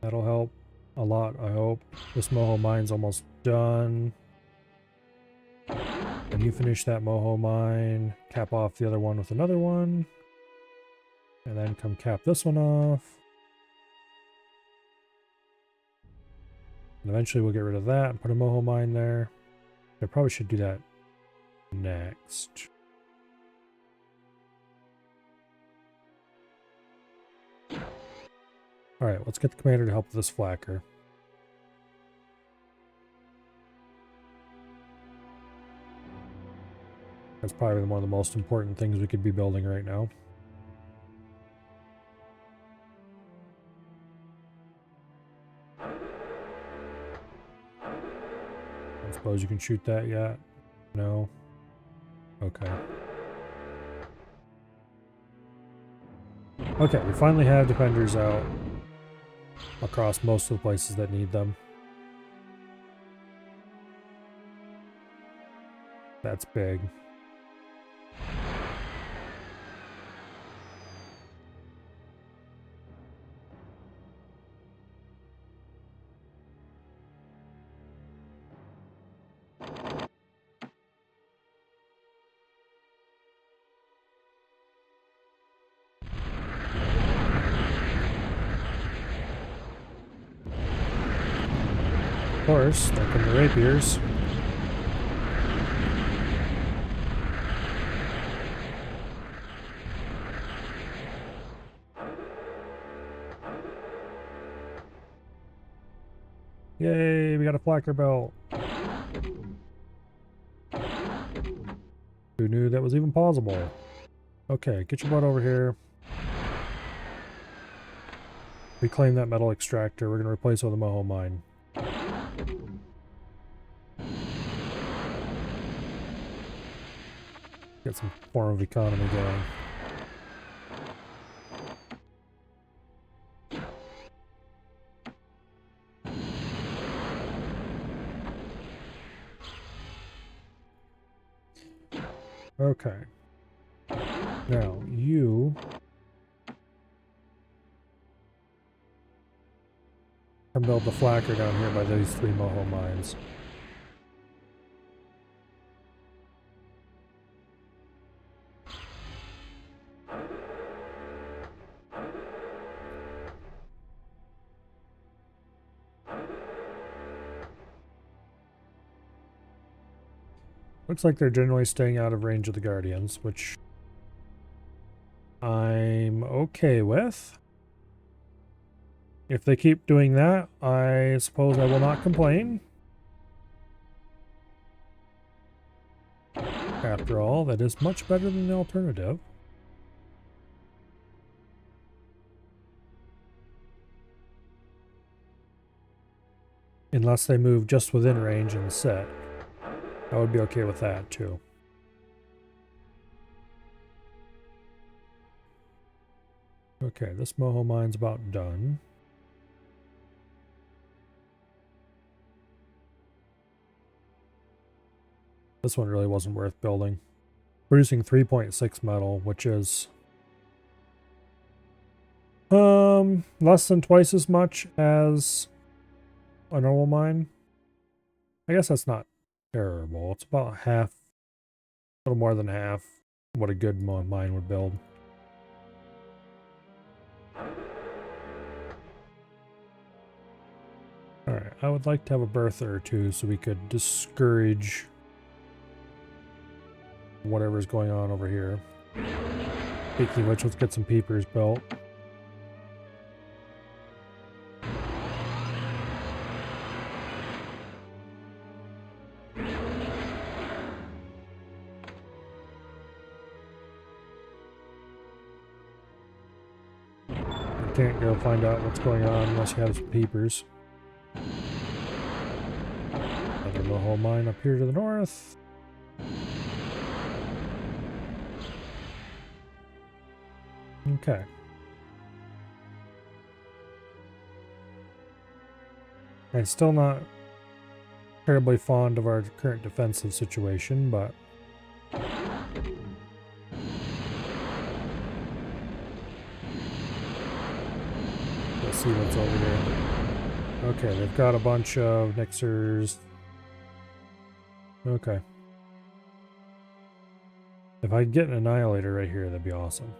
That'll help a lot, I hope. This Moho mine's almost done. When you finish that Moho mine, cap off the other one with another one. And then come cap this one off. And eventually we'll get rid of that and put a Moho mine there. I probably should do that next. Alright, let's get the commander to help with this flacker. That's probably one of the most important things we could be building right now. I suppose you can shoot that yet? No? Okay. Okay, we finally have defenders out across most of the places that need them. That's big. Of course, there come the rapiers. Yay, we got a flacker belt. Who knew that was even possible? Okay, get your butt over here. Reclaim that metal extractor. We're going to replace it with a Moho mine. Get some form of economy going. Okay. Now, you can build the flacker down here by these 3 Moho mines. Looks like they're generally staying out of range of the Guardians, which I'm okay with. If they keep doing that, I suppose I will not complain. After all, that is much better than the alternative. Unless they move just within range and set. I would be okay with that too. Okay, this moho mine's about done. This one really wasn't worth building. Producing 3.6 metal, which is less than twice as much as a normal mine. I guess that's not terrible. It's about half, a little more than half what a good mine would build. Alright, I would like to have a bertha or two so we could discourage whatever's going on over here. Speaking of which, let's get some peepers built. You can't go find out what's going on unless you have some peepers. Another moho mine up here to the north. Okay. I'm still not terribly fond of our current defensive situation, but let's see what's over here. Okay, they've got a bunch of Nixers. Okay. If I could get an Annihilator right here, that'd be awesome.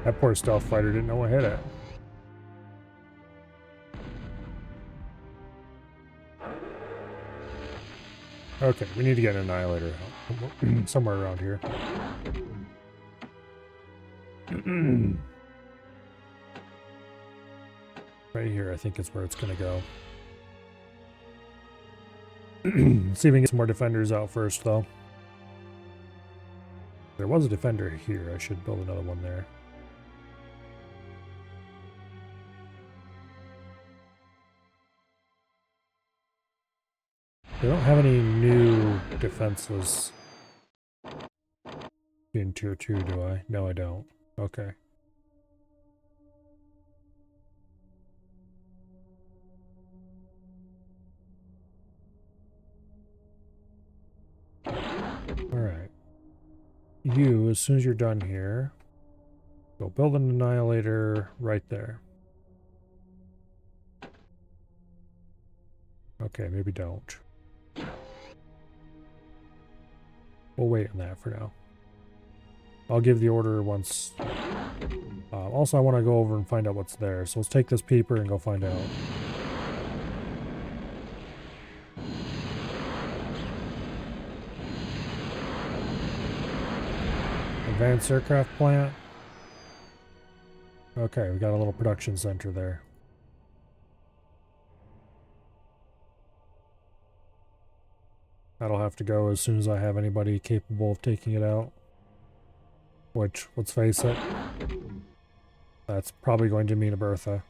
That poor stealth fighter didn't know what hit it. Okay, we need to get an Annihilator out somewhere around here. Right here, I think is where it's going to go. See if we can get some more defenders out first, though. There was a defender here. I should build another one there. They don't have any new defenses in tier 2, do I? No, I don't. Okay. Alright. You, as soon as you're done here, go build an Annihilator right there. Okay, maybe don't. We'll wait on that for now. I'll give the order once. Also, I want to go over and find out what's there. So let's take this peeper and go find out. Advanced aircraft plant. Okay, we got a little production center there. That'll have to go as soon as I have anybody capable of taking it out. Which, let's face it, that's probably going to mean a Bertha.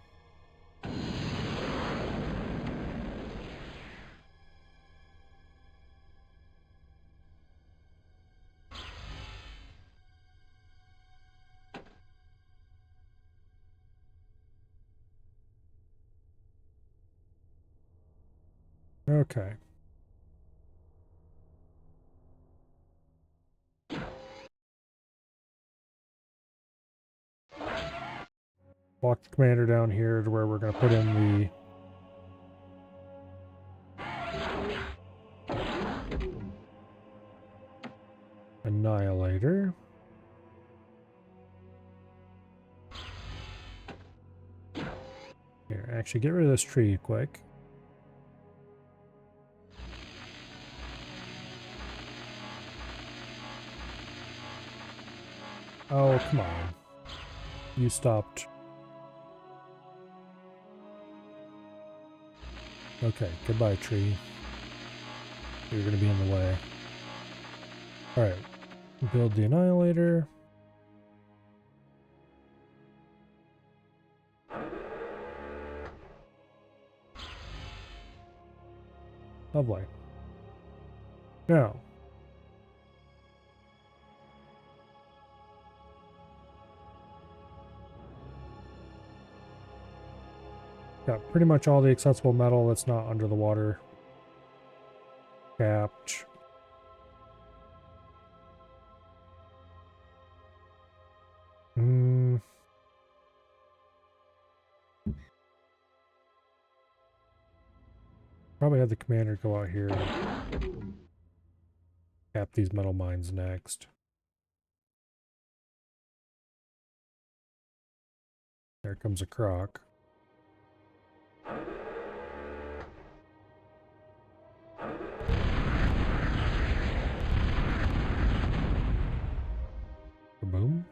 Okay. Walk the commander down here to where we're going to put in the Annihilator. Here, actually get rid of this tree quick. Oh, come on. You stopped. Okay, goodbye, tree. You're going to be in the way. Alright, build the Annihilator. Lovely. Now, got pretty much all the accessible metal that's not under the water. Capped. Probably have the commander go out here and cap these metal mines next. There comes a croc. Boom.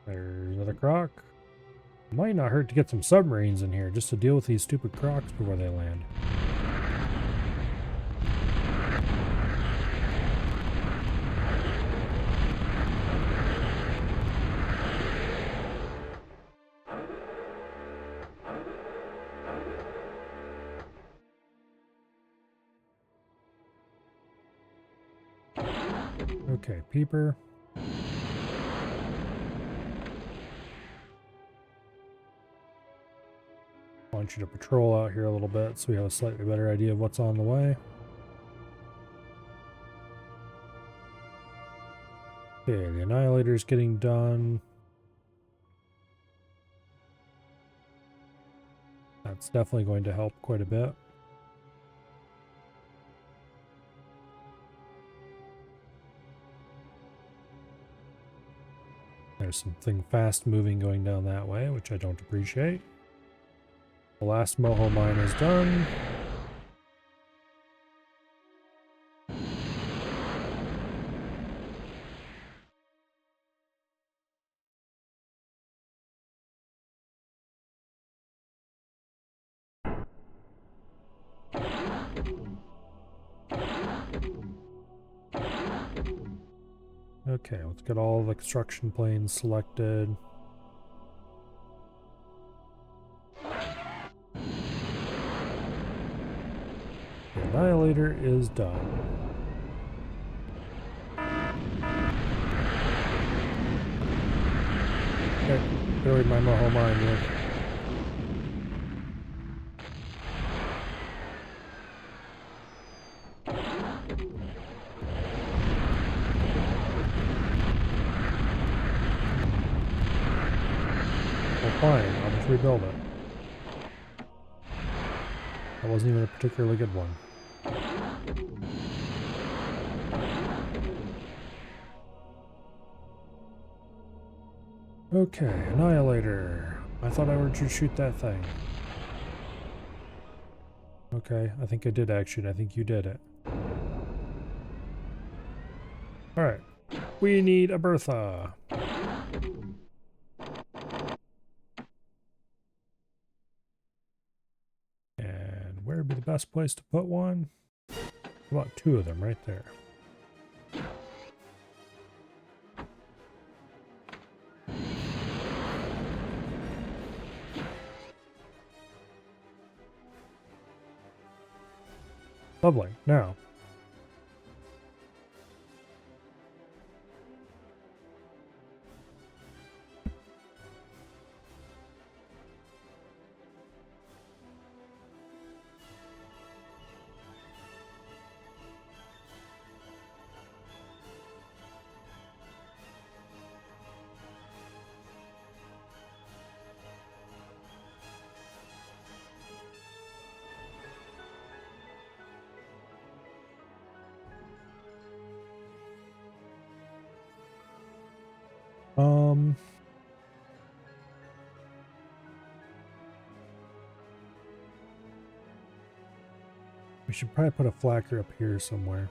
There's another croc. Might not hurt to get some submarines in here just to deal with these stupid crocs before they land. Okay, peeper. I want you to patrol out here a little bit so we have a slightly better idea of what's on the way. Okay, the Annihilator's getting done. That's definitely going to help quite a bit. There's something fast moving going down that way, which I don't appreciate. The last moho mine is done. Okay, let's get all the construction planes selected. The Annihilator is done. Okay, buried my moho mine here. Fine, I'll just rebuild it. That wasn't even a particularly good one. Okay, Annihilator. I thought I were to shoot that thing. Okay, I think I did actually. I think you did it. Alright. We need a Bertha. Where would be the best place to put one? About two of them right there. Lovely. Now. We should probably put a flacker up here somewhere.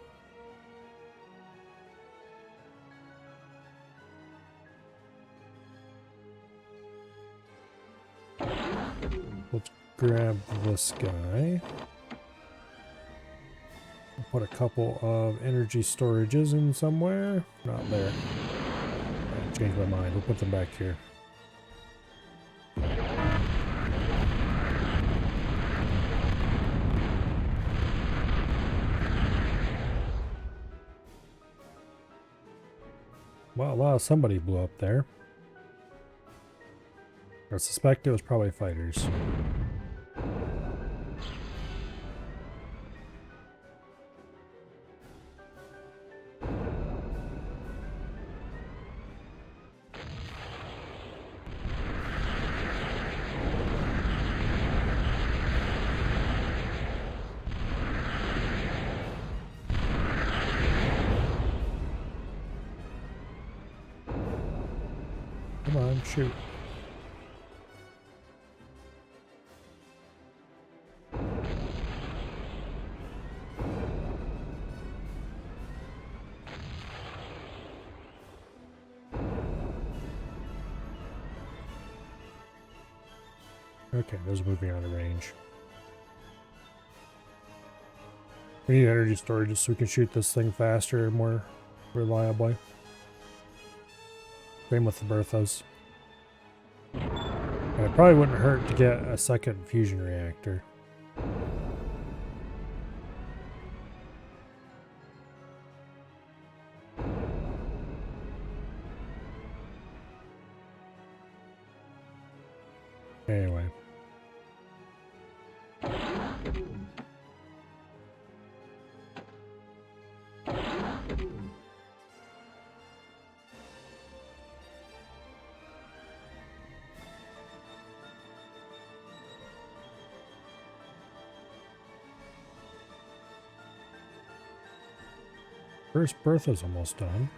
Let's grab this guy. We'll put a couple of energy storages in somewhere. Not there. I changed my mind. We'll put them back here. Wow, somebody blew up there. I suspect it was probably fighters. Come on, shoot. Okay, those are moving out of range. We need energy storage so we can shoot this thing faster and more reliably. Same with the Berthas. And it probably wouldn't hurt to get a second fusion reactor. Anyway. First Bertha's almost done.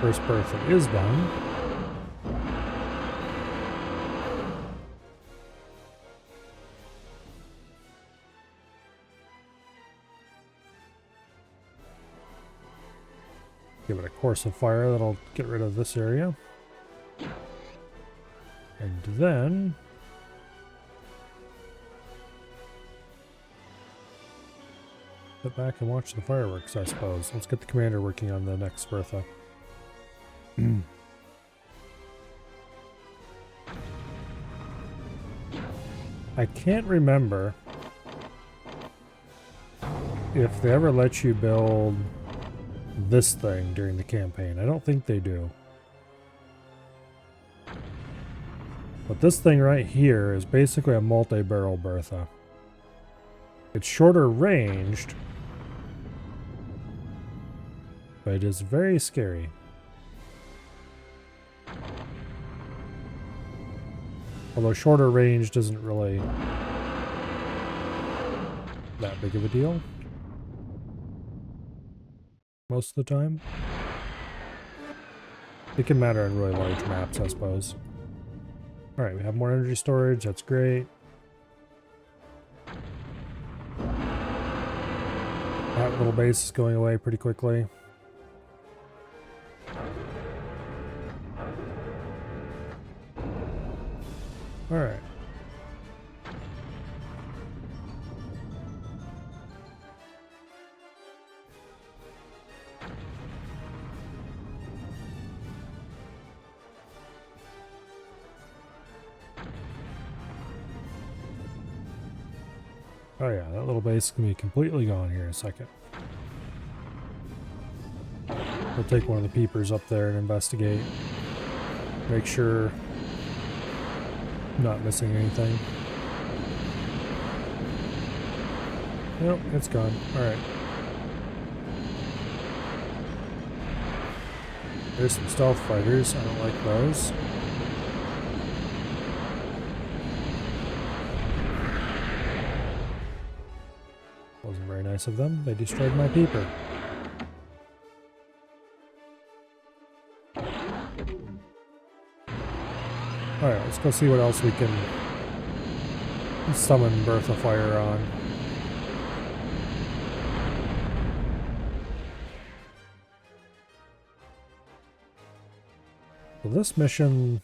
First Bertha is done. Give it a course of fire that'll get rid of this area. And then sit back and watch the fireworks, I suppose. Let's get the commander working on the next Bertha. I can't remember if they ever let you build this thing during the campaign. I don't think they do. But this thing right here is basically a multi-barrel Bertha. It's shorter ranged, but it is very scary. Although shorter ranged isn't really that big of a deal most of the time. It can matter on really large maps, I suppose. Alright, we have more energy storage, that's great. That little base is going away pretty quickly. Alright. Oh yeah, that little base is going to be completely gone here in a second. We'll take one of the peepers up there and investigate. Make sure I'm not missing anything. Nope, it's gone. Alright. There's some stealth fighters. I don't like those. Wasn't very nice of them. They destroyed my peeper. Alright, let's go see what else we can summon Birth of Fire on. So this mission...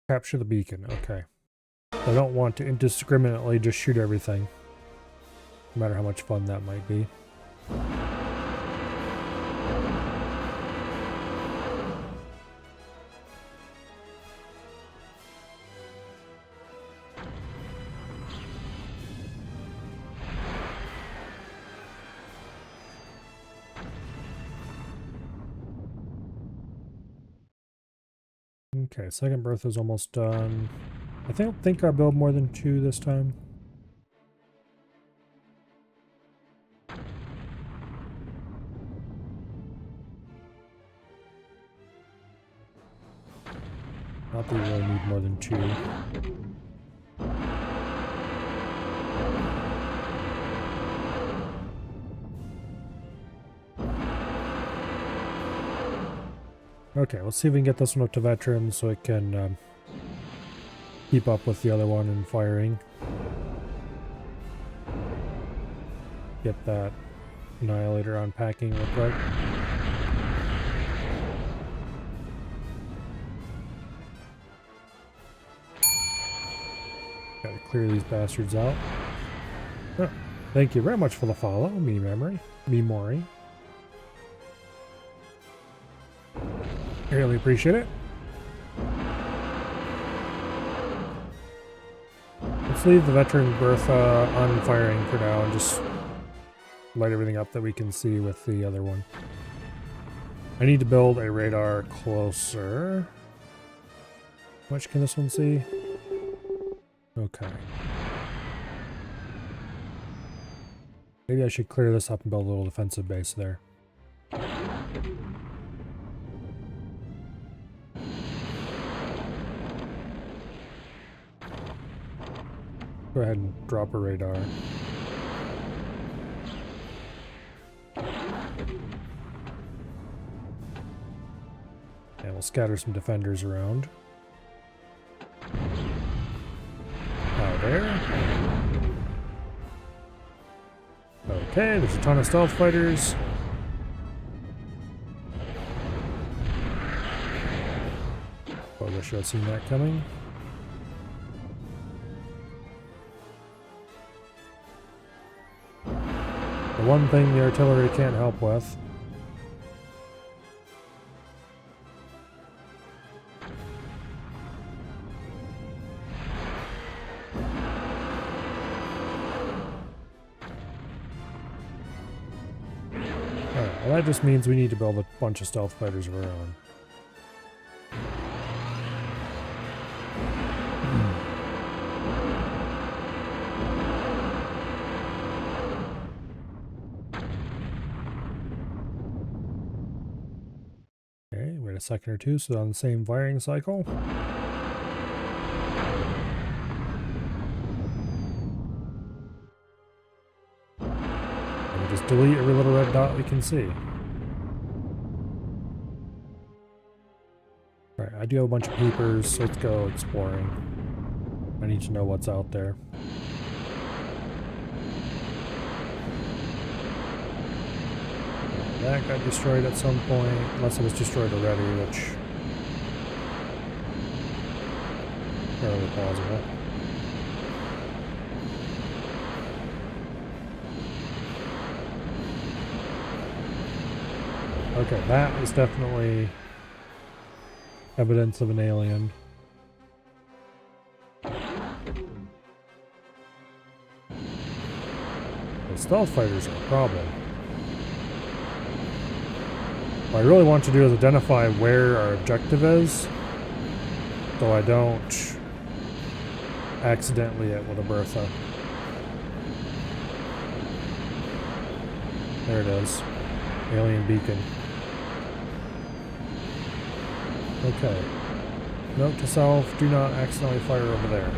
Capture the beacon, okay. I don't want to indiscriminately just shoot everything. No matter how much fun that might be. Okay, second birth is almost done. I don't think I build more than 2 this time. Not that we really need more than 2. Okay, let's see if we can get this one up to veteran so it can keep up with the other one in firing. Get that Annihilator unpacking real quick. Gotta clear these bastards out. Oh, thank you very much for the follow, Mori. Really appreciate it. Let's leave the veteran berth on firing for now and just light everything up that we can see with the other one. I need to build a radar closer. How much can this one see? Okay. Maybe I should clear this up and build a little defensive base there. Go ahead and drop a radar. And we'll scatter some defenders around. Out there. Okay, there's a ton of stealth fighters. Oh, I should have seen that coming. The one thing the artillery can't help with. Alright, well that just means we need to build a bunch of stealth fighters of our own. A second or two, so on the same firing cycle. And we just delete every little red dot we can see. Alright, I do have a bunch of peepers, so let's go exploring. I need to know what's out there. That got destroyed at some point, unless it was destroyed already, which fairly plausible. Okay, that is definitely evidence of an alien. The stealth fighters are a problem. What I really want to do is identify where our objective is, so I don't accidentally hit with a Bertha. There it is. Alien beacon. Okay. Note to self, do not accidentally fire over there.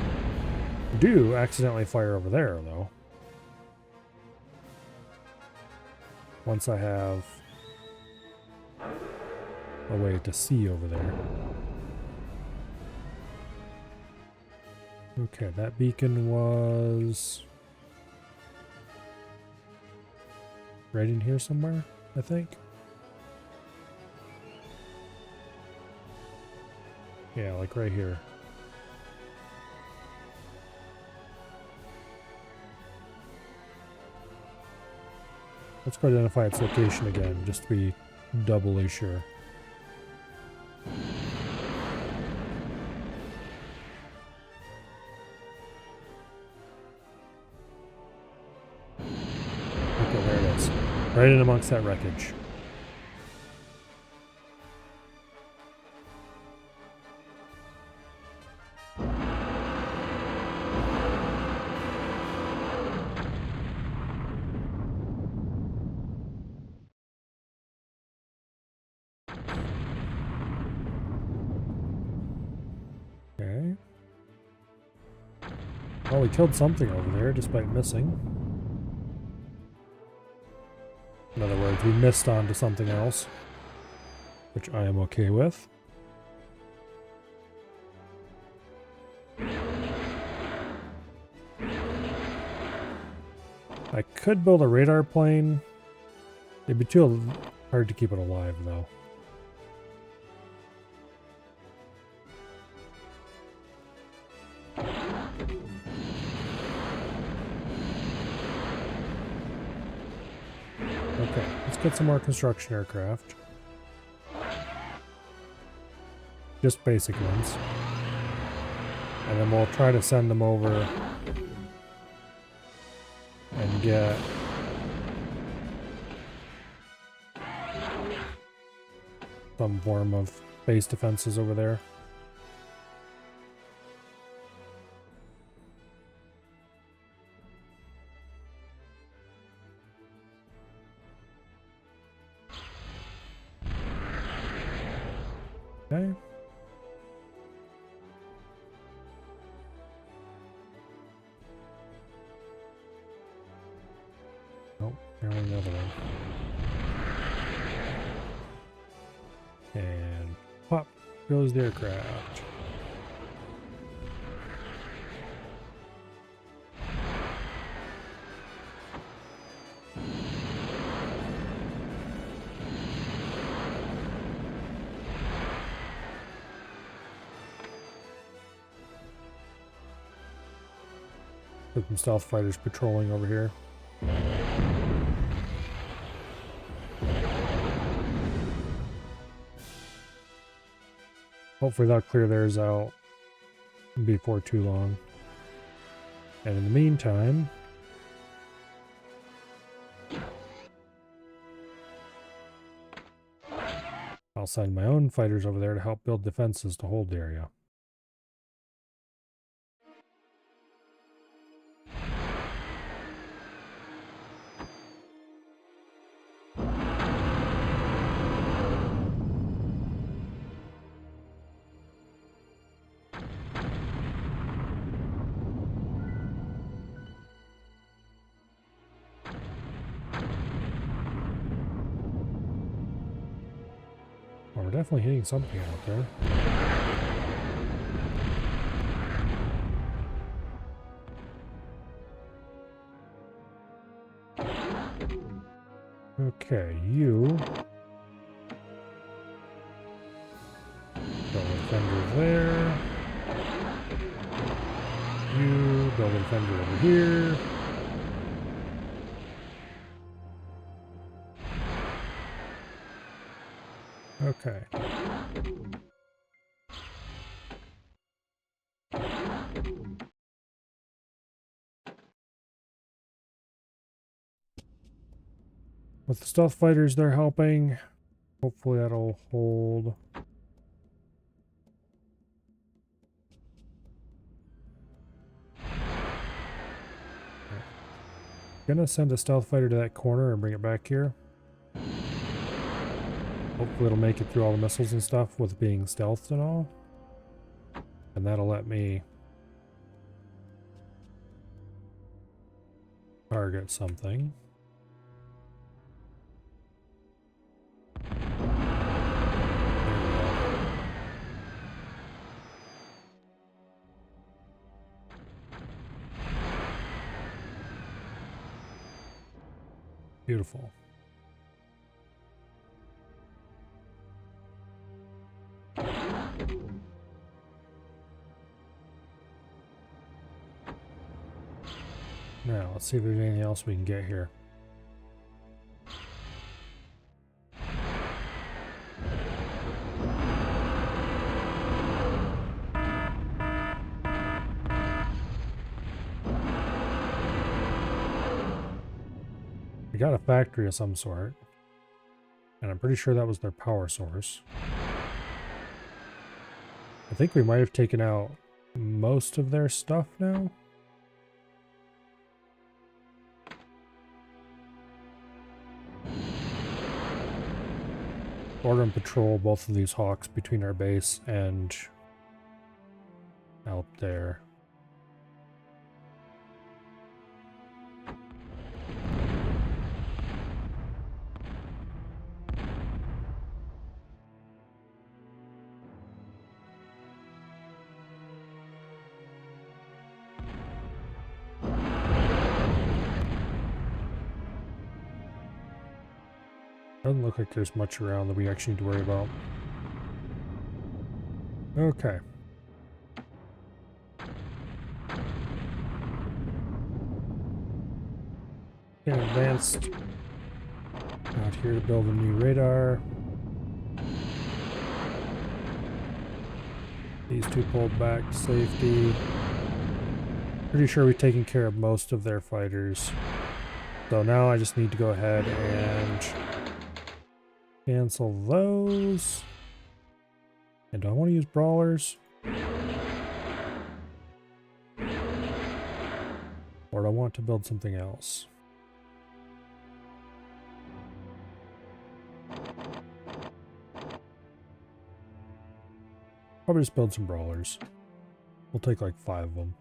Do accidentally fire over there, though. Once I have a way to see over there. Okay, that beacon was right in here somewhere, I think. Yeah, like right here. Let's go identify its location again, just to be doubly sure. Okay, there it is. Right in amongst that wreckage. Okay. Well, we killed something over there despite missing. In other words, we missed onto something else, which I am okay with. I could build a radar plane. It'd be too hard to keep it alive, though. Okay, let's get some more construction aircraft. Just basic ones. And then we'll try to send them over and get some form of base defenses over there. Okay. Nope, apparently another one. And pop goes the aircraft. Put some stealth fighters patrolling over here. Hopefully they'll clear theirs out before too long. And in the meantime, I'll send my own fighters over there to help build defenses to hold the area. Well, we're definitely hitting something out there. Okay, you build a defender there. You build a defender over here. Okay. With the stealth fighters, they're helping. Hopefully that'll hold. Gonna send a stealth fighter to that corner and bring it back here. Hopefully it'll make it through all the missiles and stuff with being stealthed and all. And that'll let me target something. There we go. Beautiful. Now, let's see if there's anything else we can get here. We got a factory of some sort, and I'm pretty sure that was their power source. I think we might have taken out most of their stuff now. Order and patrol both of these hawks between our base and out there. Doesn't look like there's much around that we actually need to worry about. Okay. Getting advanced. Out here to build a new radar. These two pulled back to safety. Pretty sure we've taken care of most of their fighters. So now I just need to go ahead and cancel those. And do I want to use brawlers? Or do I want to build something else? Probably just build some brawlers. We'll take like 5 of them.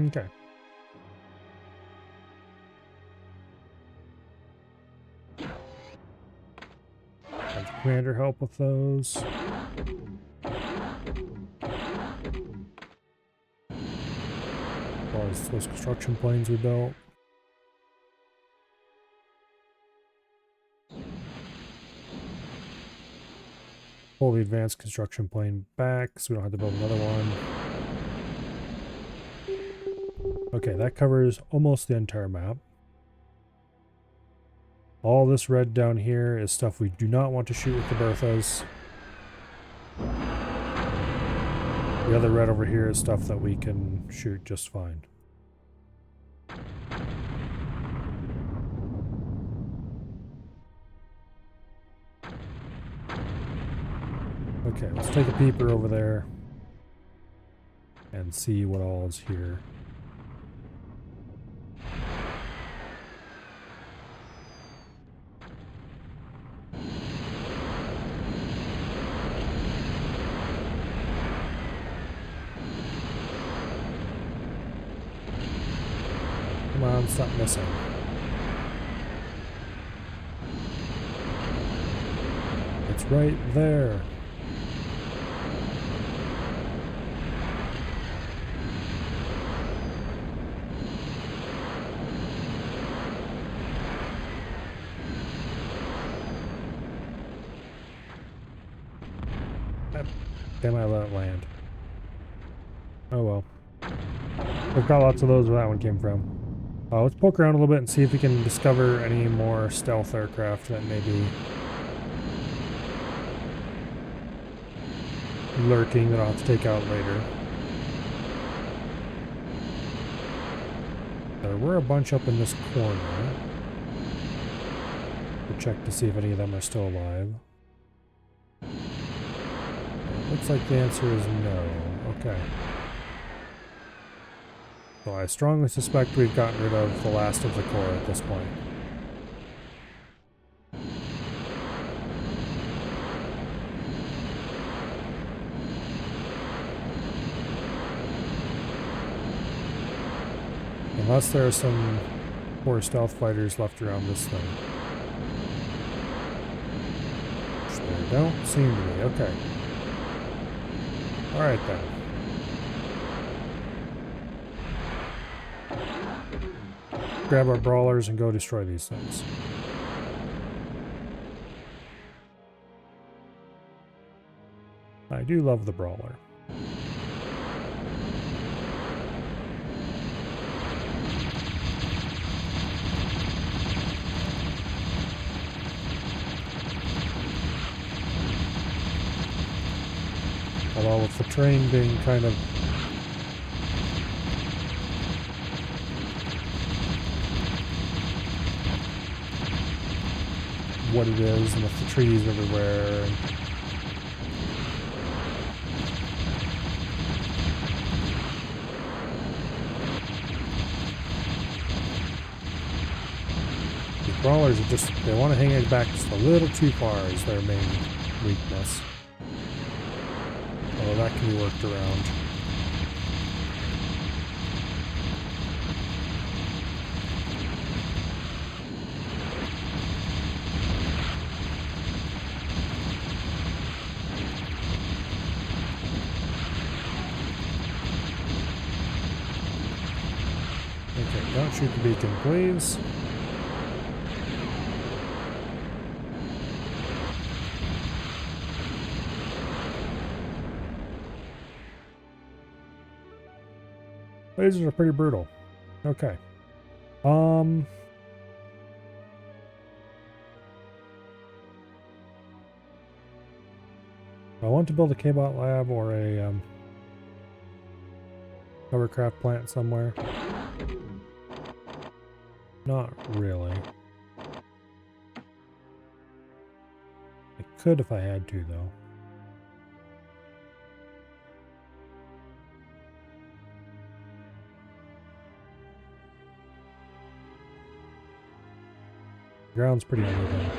Okay. Have the commander help with those. As well as those construction planes we built. Pull the advanced construction plane back so we don't have to build another one. Okay, that covers almost the entire map. All this red down here is stuff we do not want to shoot with the Berthas. The other red over here is stuff that we can shoot just fine. Okay, let's take a peeper over there and see what all is here. Come on, stop missing. It's right there. Damn, I let it land. Oh well. We've got lots of those where that one came from. Let's poke around a little bit and see if we can discover any more stealth aircraft that may be lurking that I'll have to take out later. There were a bunch up in this corner. We'll check to see if any of them are still alive. It looks like the answer is no. Okay. So I strongly suspect we've gotten rid of the last of the core at this point. Unless there are some poor stealth fighters left around this thing. Which there don't seem to be. Okay. Alright then. Grab our brawlers and go destroy these things. I do love the brawler. Although with the terrain being kind of what it is, and with the trees everywhere. And these brawlers are just, they want to hang it back just a little too far is their main weakness. Although that can be worked around. Okay, don't shoot the beacon, please. Lasers are pretty brutal. Okay. I want to build a K-bot lab or a hovercraft plant somewhere. Not really. I could if I had to, though. The ground's pretty uneven.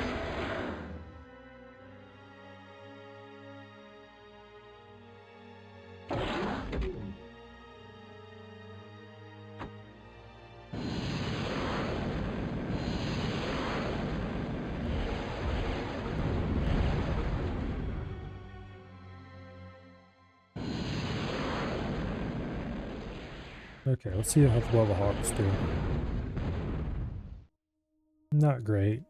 Okay, let's see how well the Hawks do. Not great.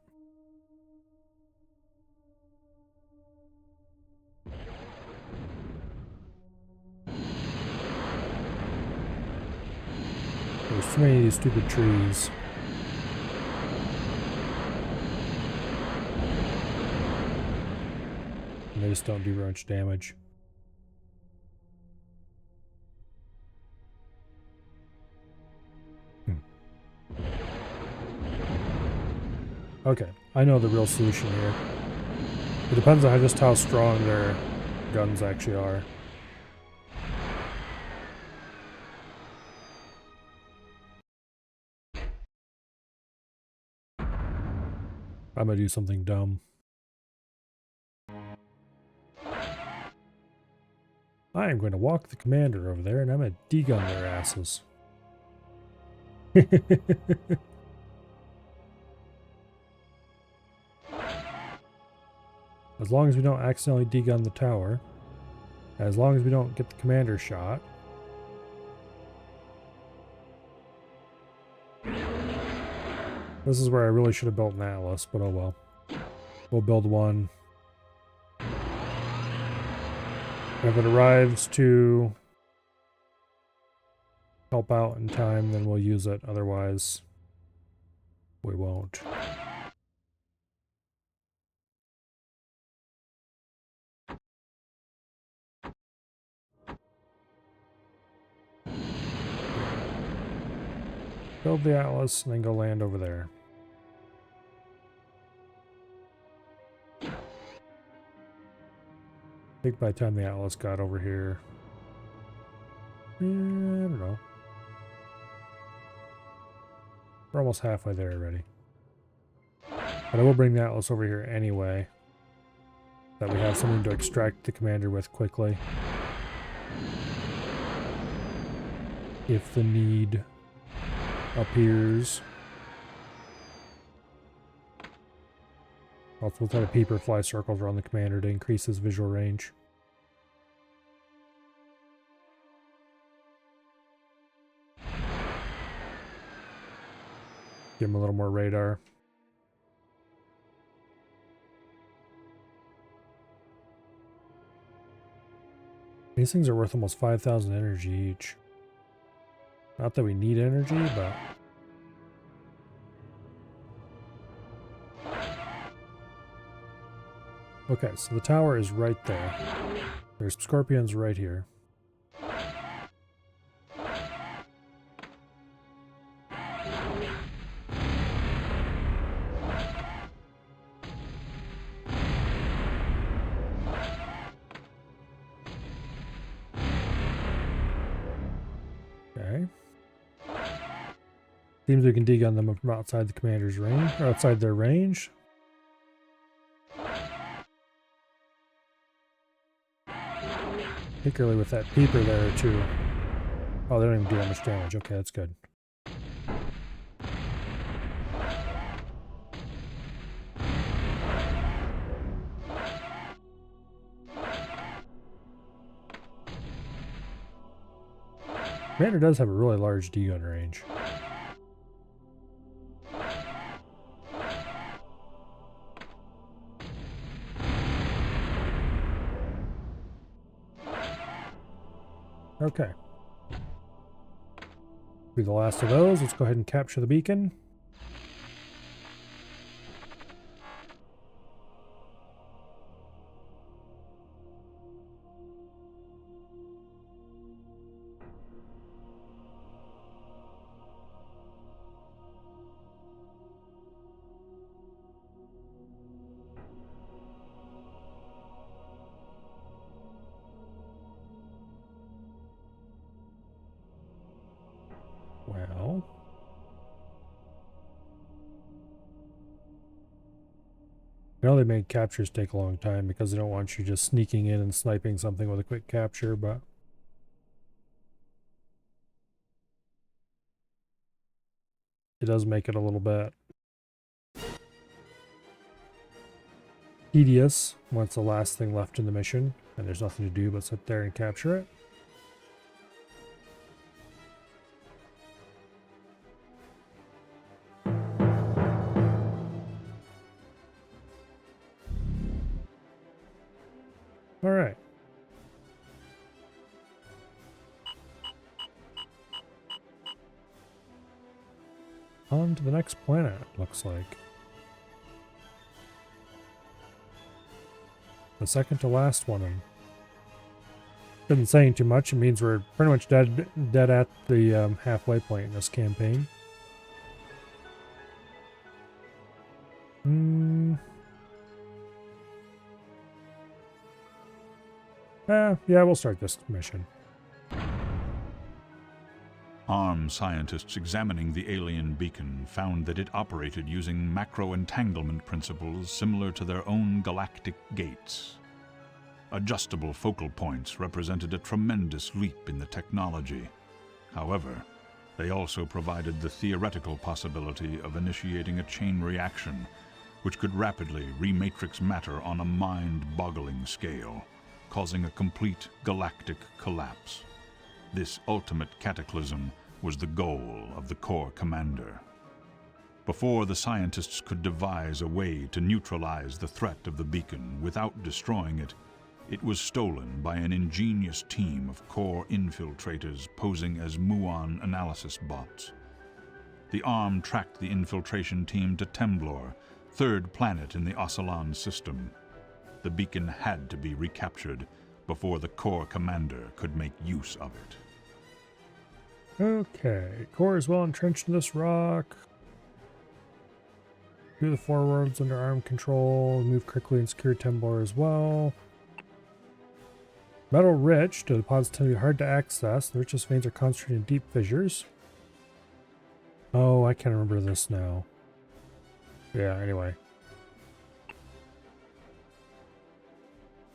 There's too many of these stupid trees. And they just don't do very much damage. Okay, I know the real solution here. It depends on just how strong their guns actually are. I'm gonna do something dumb. I am going to walk the commander over there and I'm gonna degun their asses. As long as we don't accidentally degun the tower. As long as we don't get the commander shot. This is where I really should have built an Atlas, but oh well. We'll build one. If it arrives to help out in time, then we'll use it. Otherwise, we won't. Build the Atlas and then go land over there. I think by the time the Atlas got over here, I don't know. We're almost halfway there already. But I will bring the Atlas over here anyway. That we have something to extract the commander with quickly. If the need appears. Also, we'll try to peep or fly circles around the commander to increase his visual range. Give him a little more radar. These things are worth almost 5,000 energy each. Not that we need energy, but... Okay, so the tower is right there. There's scorpions right here. Okay. Seems we can dig on them from outside the commander's range, or outside their range. Particularly with that peeper there too. Oh, they don't even do that much damage. Okay, that's good. Commander does have a really large D-gun range. Okay. Be the last of those. Let's go ahead and capture the beacon. Well, I know they made captures take a long time because they don't want you just sneaking in and sniping something with a quick capture, but it does make it a little bit tedious when it's the last thing left in the mission and there's nothing to do but sit there and capture it. All right. On to the next planet, looks like. The second to last one. And isn't saying too much. It means we're pretty much dead at the halfway point in this campaign. Yeah, we'll start this mission. Armed scientists examining the alien beacon found that it operated using macro-entanglement principles similar to their own galactic gates. Adjustable focal points represented a tremendous leap in the technology. However, they also provided the theoretical possibility of initiating a chain reaction, which could rapidly rematrix matter on a mind-boggling scale, causing a complete galactic collapse. This ultimate cataclysm was the goal of the Corps commander. Before the scientists could devise a way to neutralize the threat of the beacon without destroying it, It was stolen by an ingenious team of core infiltrators posing as Muon analysis bots. The arm tracked the infiltration team to Temblor, third planet in the Ocelan system. The beacon had to be recaptured before the core commander could make use of it. Okay, core is well entrenched in this rock. Do the forwards under arm control. Move quickly and secure Temblor as well. Metal rich, the deposits tend to be hard to access. The richest veins are concentrated in deep fissures. Oh, I can't remember this now. Yeah, anyway.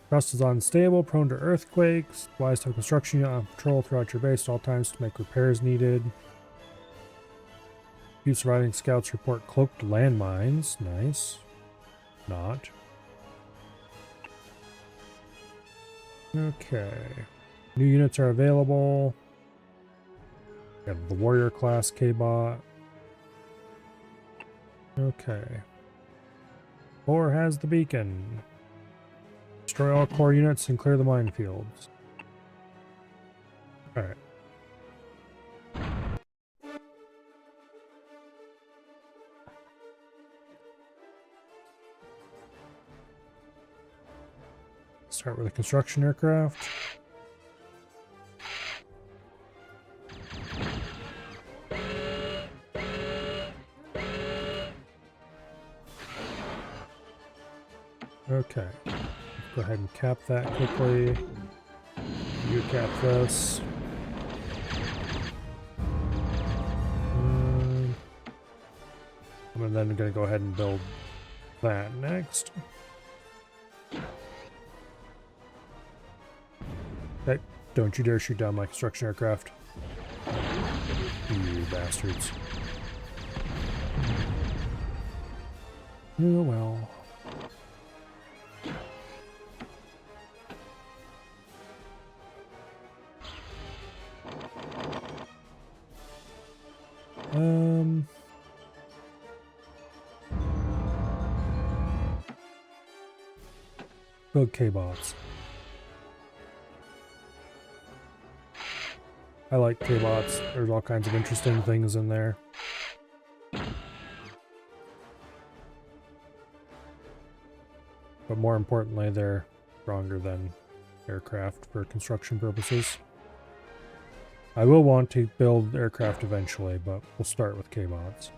Crust is unstable, prone to earthquakes. Wise to have construction unit on patrol throughout your base at all times to make repairs needed. Few surviving scouts report cloaked landmines. Nice. Not. Okay. New units are available. We have the warrior class K-bot. Okay. Core has the beacon. Destroy all core units and clear the minefields. Alright. Start with a construction aircraft. Okay. Go ahead and cap that quickly. You cap this. And then I'm going to go ahead and build that next. Okay, don't you dare shoot down my construction aircraft. You bastards. Oh well. Build K-bots. I like K-bots. There's all kinds of interesting things in there. But more importantly, they're stronger than aircraft for construction purposes. I will want to build aircraft eventually, but we'll start with K-bots.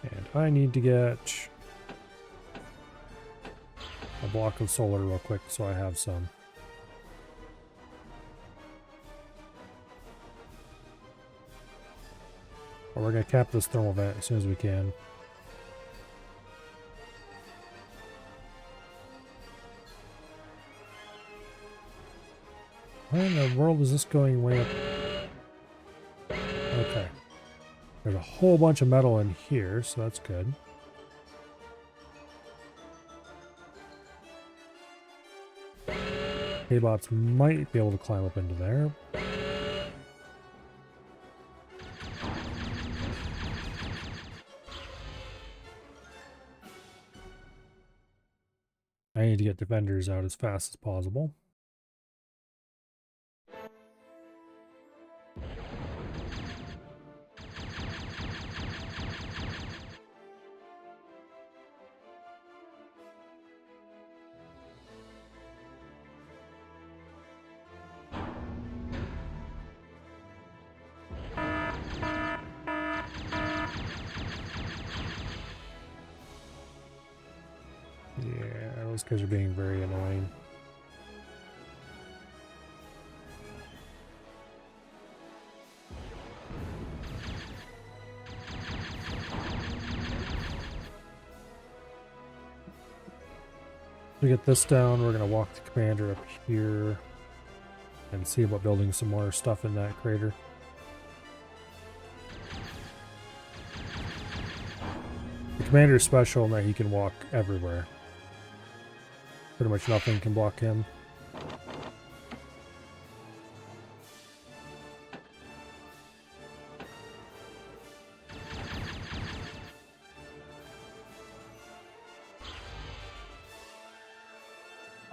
And I need to get a block of solar real quick so I have some. Or we're going to cap this thermal vent as soon as we can. Why in the world is this going way up? Okay. There's a whole bunch of metal in here, so that's good. K-bots might be able to climb up into there. I need to get defenders out as fast as possible. Yeah, those guys are being very annoying. To get this down, we're going to walk the commander up here and see about building some more stuff in that crater. The commander is special in that he can walk everywhere. Pretty much nothing can block him.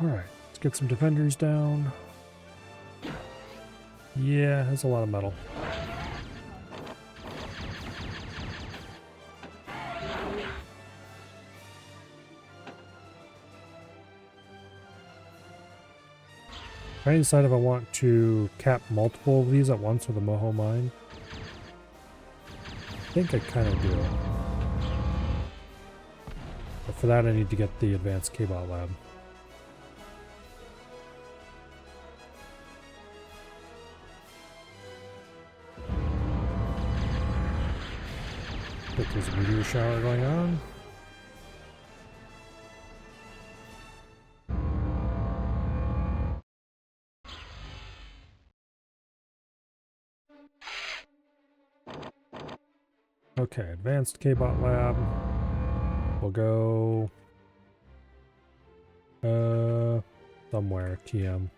Alright, let's get some defenders down. Yeah, that's a lot of metal. I decide if I want to cap multiple of these at once with a Moho mine. I think I kind of do. But for that I need to get the advanced K-Bot lab. But there's a meteor shower going on. Okay, advanced K-Bot lab. We'll go somewhere, TM.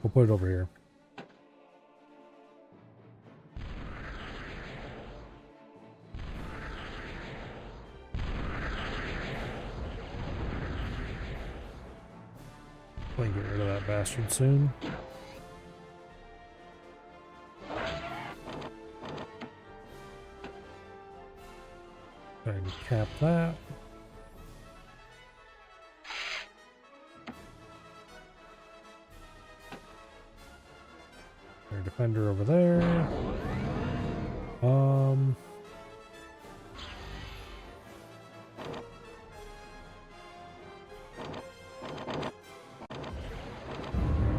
We'll put it over here. We can get rid of that bastard soon. Go ahead and cap that. Our defender over there.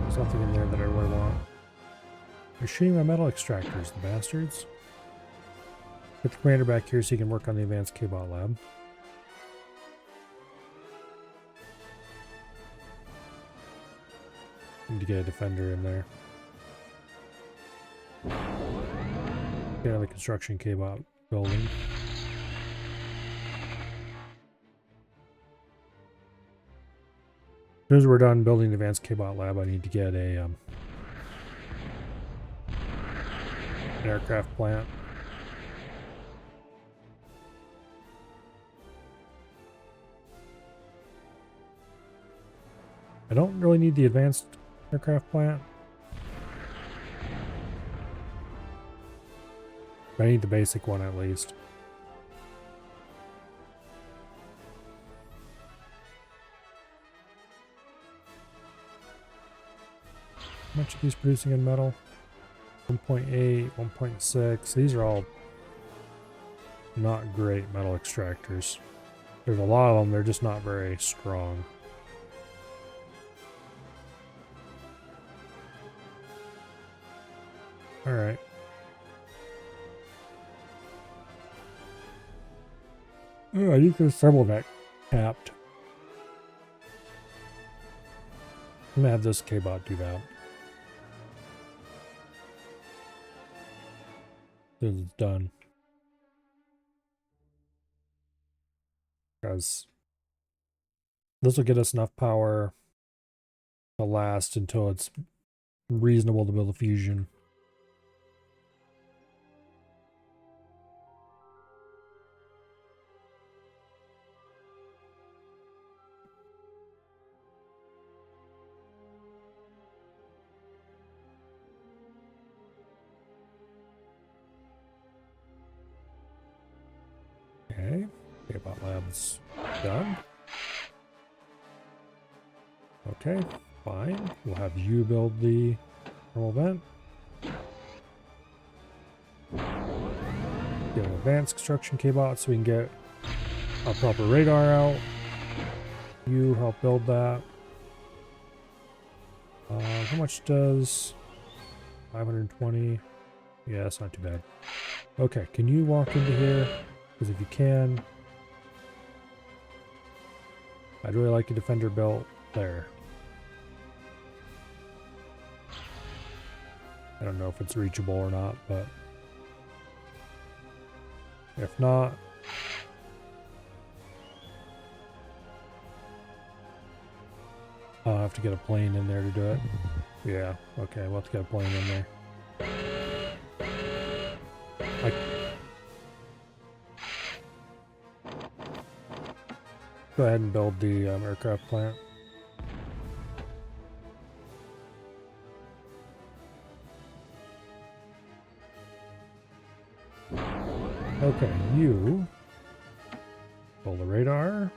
There's nothing in there that I really want. They're shooting my metal extractors, the bastards. Get the commander back here so he can work on the advanced K-Bot lab. Need to get a defender in there. Get another construction K-Bot building. As soon as we're done building the advanced K-Bot lab, I need to get a an aircraft plant. I don't really need the advanced aircraft plant. But I need the basic one at least. How much are these producing in metal? 1.8, 1.6. These are all not great metal extractors. There's a lot of them, they're just not very strong. Alright. Oh, I need to assemble that capped. I'm gonna have this K-Bot do that. This is done. Because this will get us enough power to last until it's reasonable to build a fusion. Okay, K-Bot lab's done. Okay, fine. We'll have you build the thermal vent. Get an advanced construction K-Bot so we can get a proper radar out. You help build that. How much does 520? Yeah, that's not too bad. Okay, can you walk into here? Because if you can, I'd really like a defender built there. I don't know if it's reachable or not, but if not, I'll have to get a plane in there to do it. Yeah, okay, we'll have to get a plane in there. Go ahead and build the aircraft plant. Okay, you pull the radar.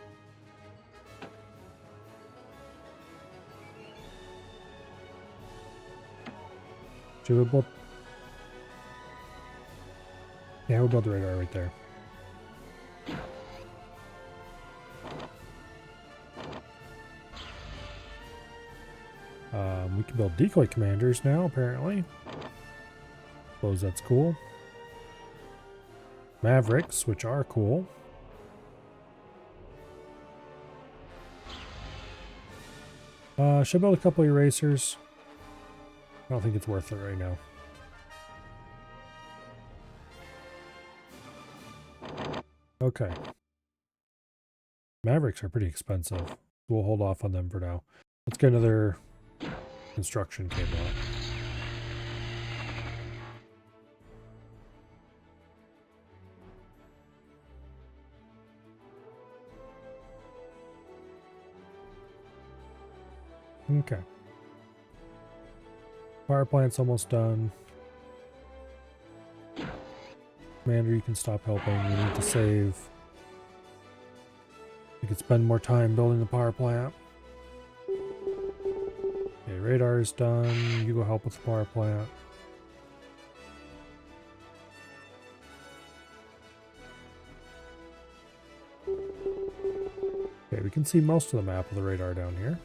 Should we build? Yeah, we'll build the radar right there. We can build decoy commanders now, apparently. Suppose that's cool. Mavericks, which are cool. Should I build a couple erasers? I don't think it's worth it right now. Okay. Mavericks are pretty expensive. We'll hold off on them for now. Let's get another construction cable out. Okay. Power plant's almost done. Commander, you can stop helping. We need to save. We could spend more time building the power plant. Okay, radar is done. You go help with the power plant. Okay, we can see most of the map of the radar down here.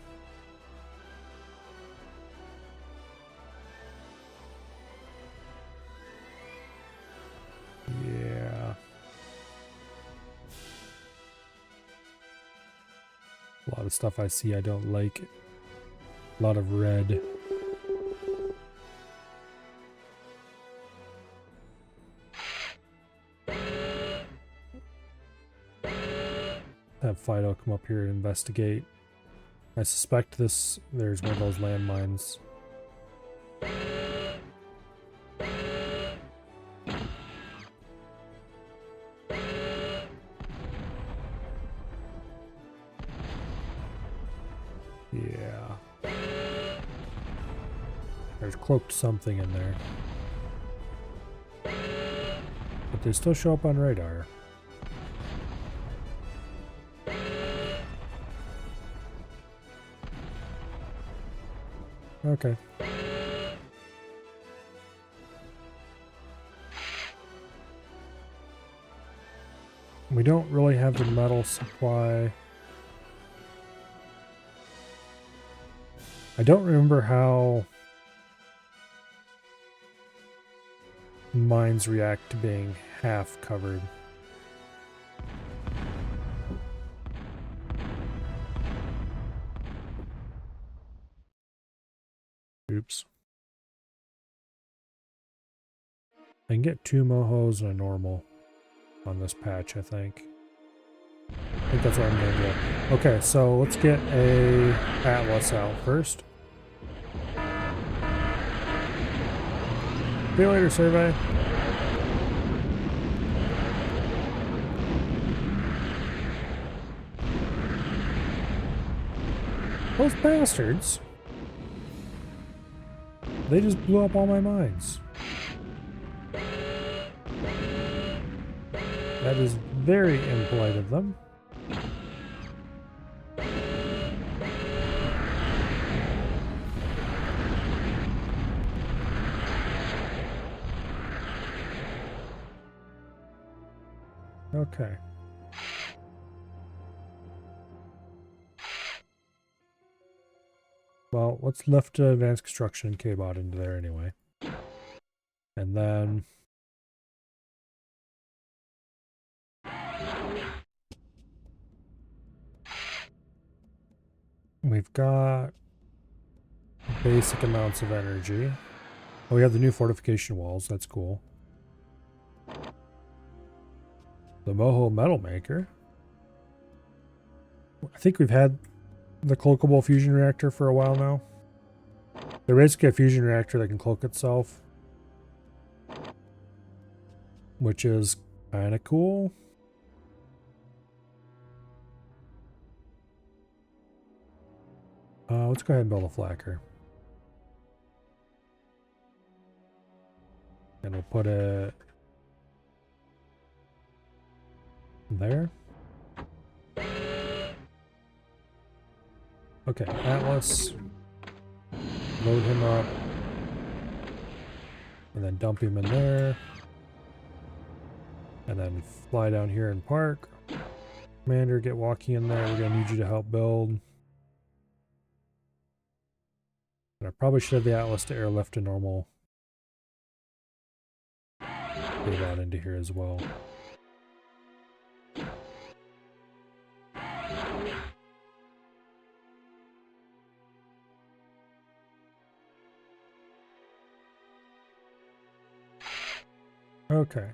Yeah. A lot of stuff I see I don't like. A lot of red. Have Fido come up here and investigate. I suspect there's one of those landmines. Yeah. There's cloaked something in there. But they still show up on radar. Okay. We don't really have the metal supply. I don't remember how mines react to being half covered. Oops. I can get 2 mohos and a normal on this patch, I think. I think that's what I'm gonna do. Okay, so let's get a Atlas out first. See you later, survey. Those bastards. They just blew up all my mines. That is very impolite of them. Okay. Well, let's lift advanced construction and K-bot into there anyway. And then we've got basic amounts of energy. Oh, we have the new fortification walls. That's cool. The Moho Metal Maker. I think we've had the cloakable fusion reactor for a while now. They're basically a fusion reactor that can cloak itself, which is kind of cool. Let's go ahead and build a flacker. And we'll put it him there. Okay, Atlas. Load him up. And then dump him in there. And then fly down here and park. Commander, get walking in there. We're going to need you to help build. And I probably should have the Atlas to airlift a normal. Get that into here as well. Okay.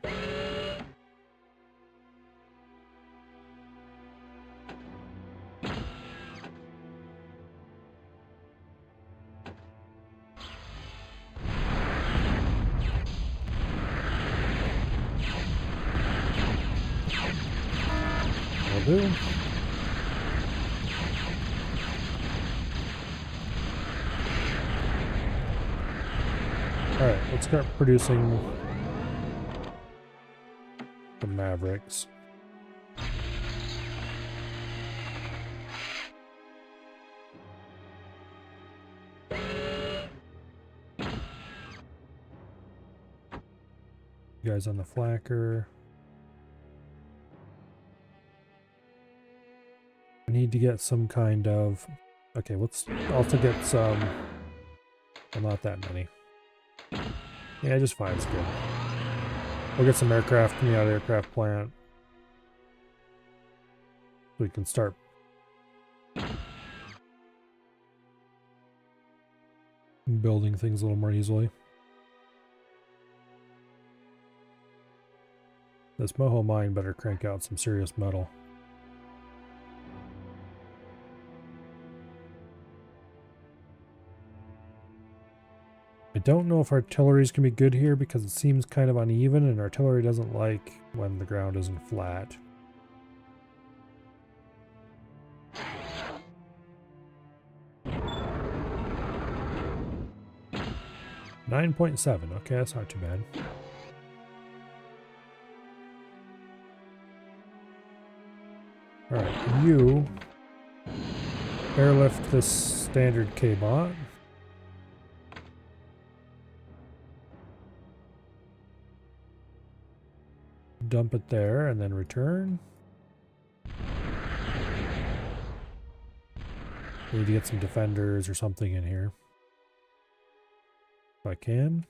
Will do. Alright, let's start producing the Mavericks. You guys on the Flacker. I need to get some kind of... Okay, let's also get some... Well, not that many. Yeah, just 5's good. We'll get some aircraft from the aircraft plant. So we can start building things a little more easily. This Moho mine better crank out some serious metal. I don't know if artillery is going to be good here because it seems kind of uneven and artillery doesn't like when the ground isn't flat. $9.7. Okay, that's not too bad. Alright, you airlift this standard K-bot. Dump it there and then return. We need to get some defenders or something in here. If I can.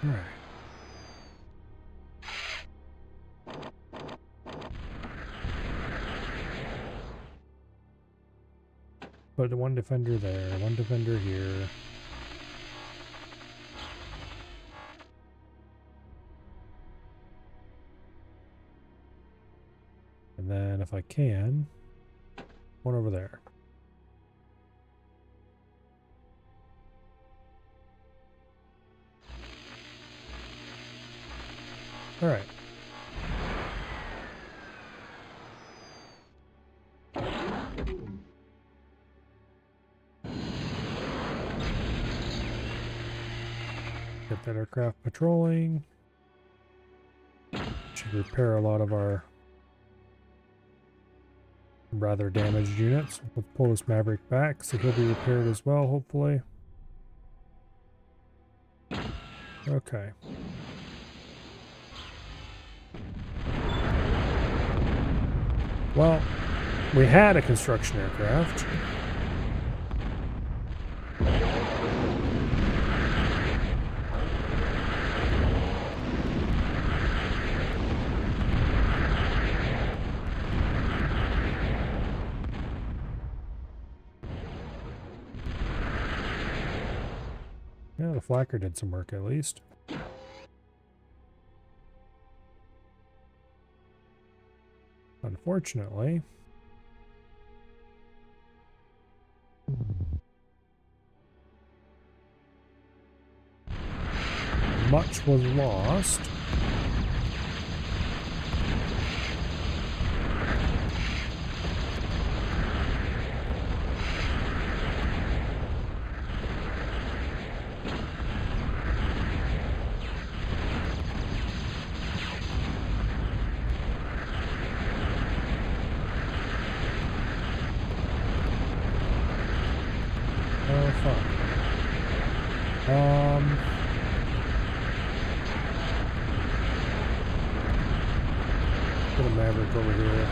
Alright. Put one defender there, one defender here. And then if I can, one over there. All right. Get that aircraft patrolling. Should repair a lot of our rather damaged units. Let's pull this Maverick back so he'll be repaired as well, hopefully. Okay. Well, we had a construction aircraft. Yeah, the Flacker did some work at least. Unfortunately, much was lost. Put a Maverick over here.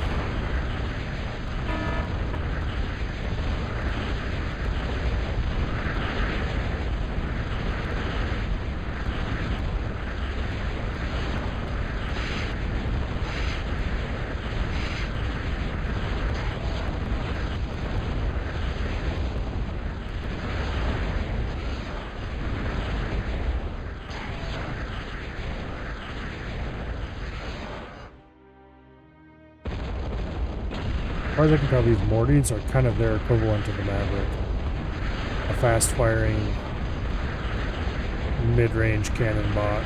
As far as I can tell, these Mortys are kind of their equivalent to the Maverick. A fast-firing, mid-range cannon bot.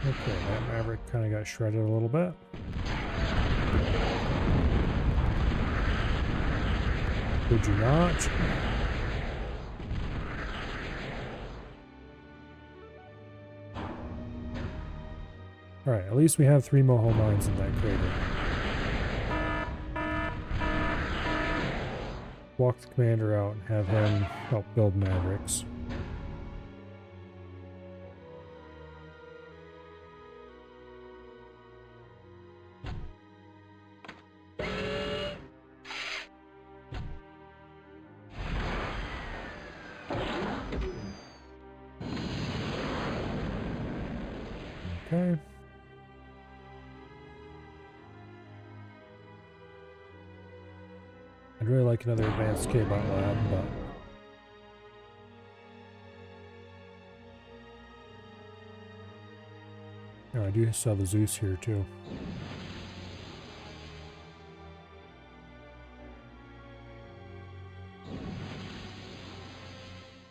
Okay, that Maverick kind of got shredded a little bit. Did you not? Alright, at least we have 3 Moho mines in that crater. Walk the commander out and have him help build Mavericks. Okay. I'd really like another advanced K-bot lab, but oh, I do still have the Zeus here too.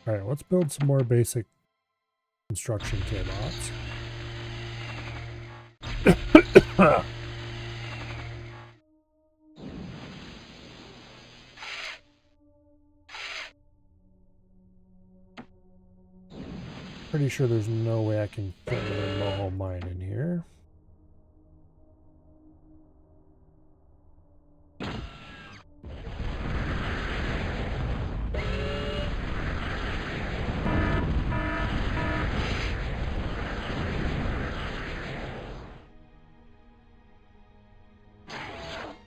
Alright, let's build some more basic construction K-bots. Pretty sure there's no way I can fit another Moho mine in here.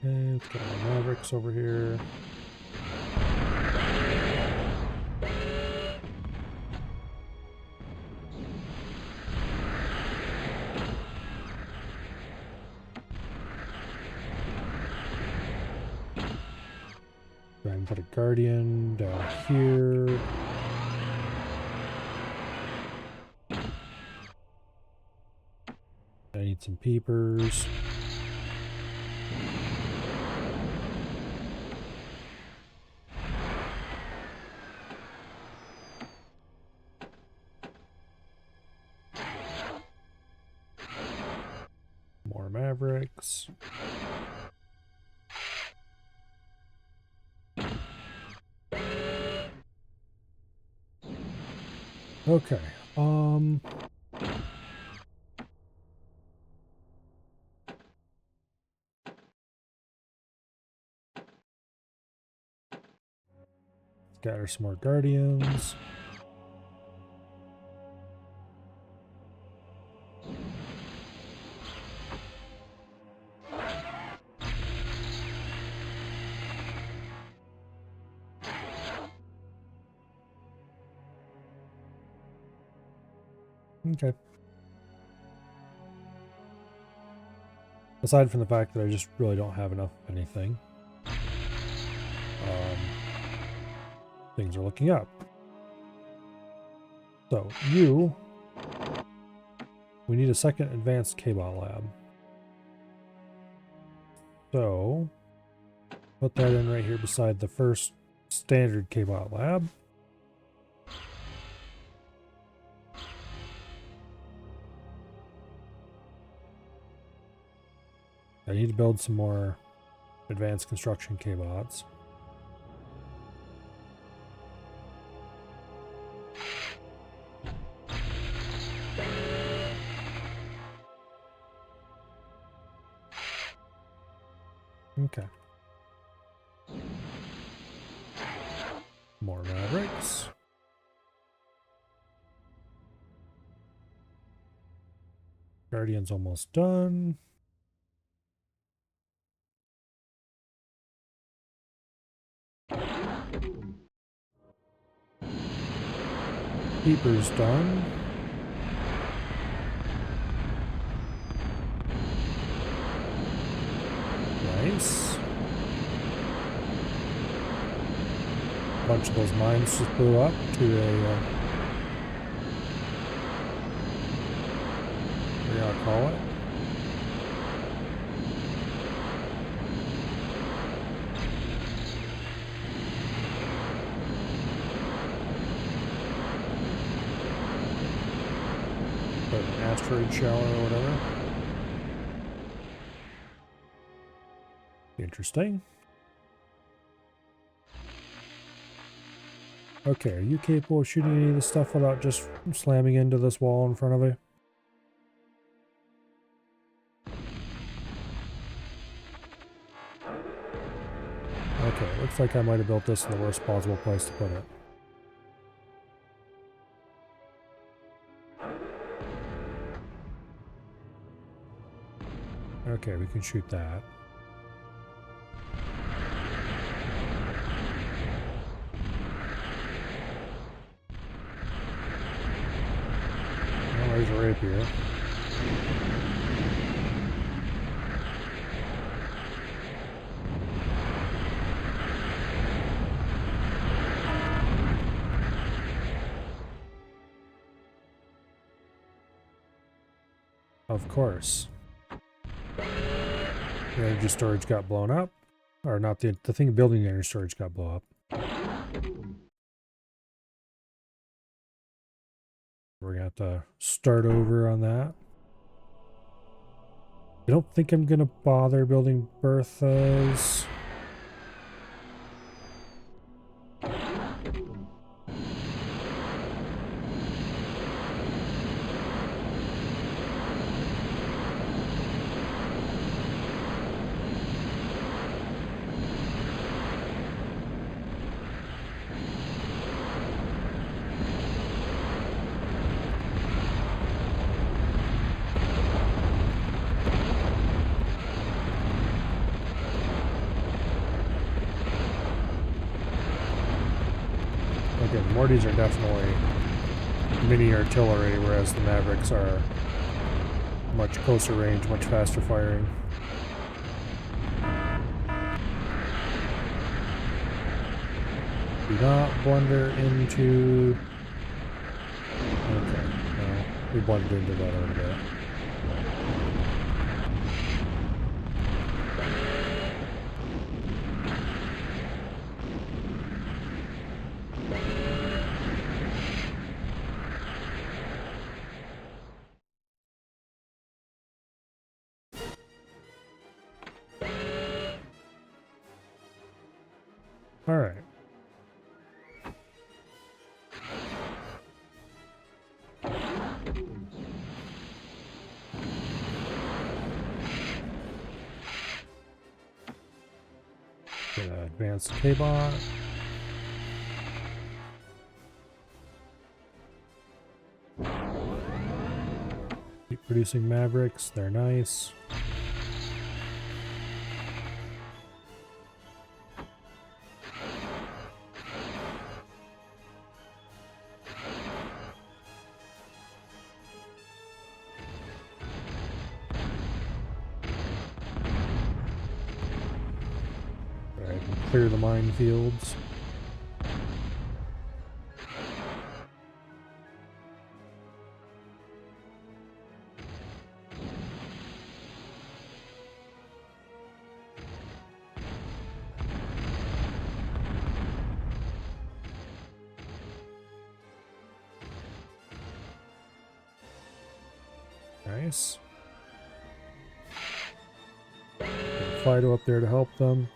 And let's get our Mavericks over here. Go ahead and put a Guardian down here. I need some peepers. More Mavericks. Okay. Scatter some more Guardians. Okay. Aside from the fact that I just really don't have enough of anything, things are looking up. So, we need a second advanced K-bot lab. So, put that in right here beside the first standard K-bot lab. I need to build some more advanced construction K-bots. Okay. More Mavericks. Guardian's almost done. Keeper's done. Nice. A bunch of those mines just blew up to a, what do y'all call it? An asteroid shower or whatever. Interesting. Okay, are you capable of shooting any of this stuff without just slamming into this wall in front of you? Okay, looks like I might have built this in the worst possible place to put it. Okay, we can shoot that. Well, there's a rapier. Of course. The energy storage got blown up. Or not, the thing building the energy storage got blown up. We're gonna have to start over on that. I don't think I'm gonna bother building Berthas. Okay, the Mortys are definitely mini artillery, whereas the Mavericks are much closer range, much faster firing. Do not blunder into... Okay, no, we blundered into that a little bit. All right. Gonna advance K-bot. Keep producing Mavericks, they're nice. Clear the minefields. Nice. Fido up there to help them.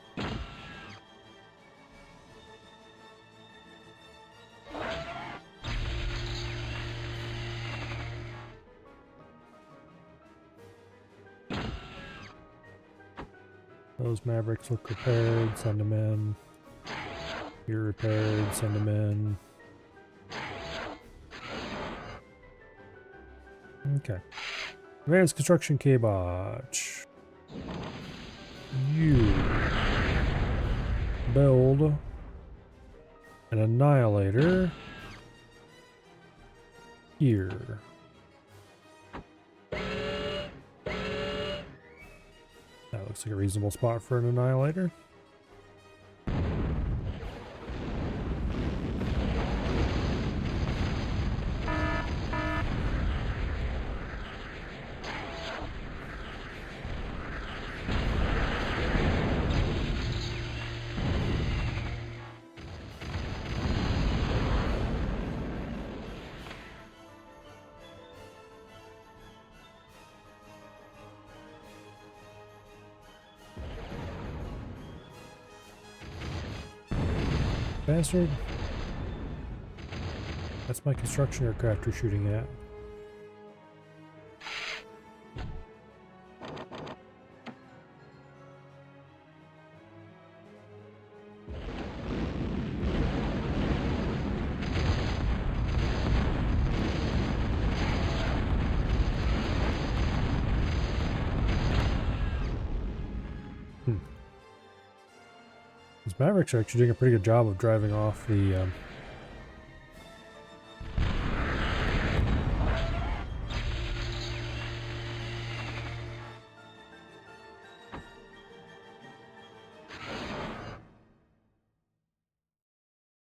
Those Mavericks look repaired, send them in. You're repaired, send them in. Okay. Advanced construction K-Botch. You build an Annihilator here. That looks like a reasonable spot for an Annihilator. Bastard. That's my construction aircraft you're shooting at. These Mavericks are actually doing a pretty good job of driving off the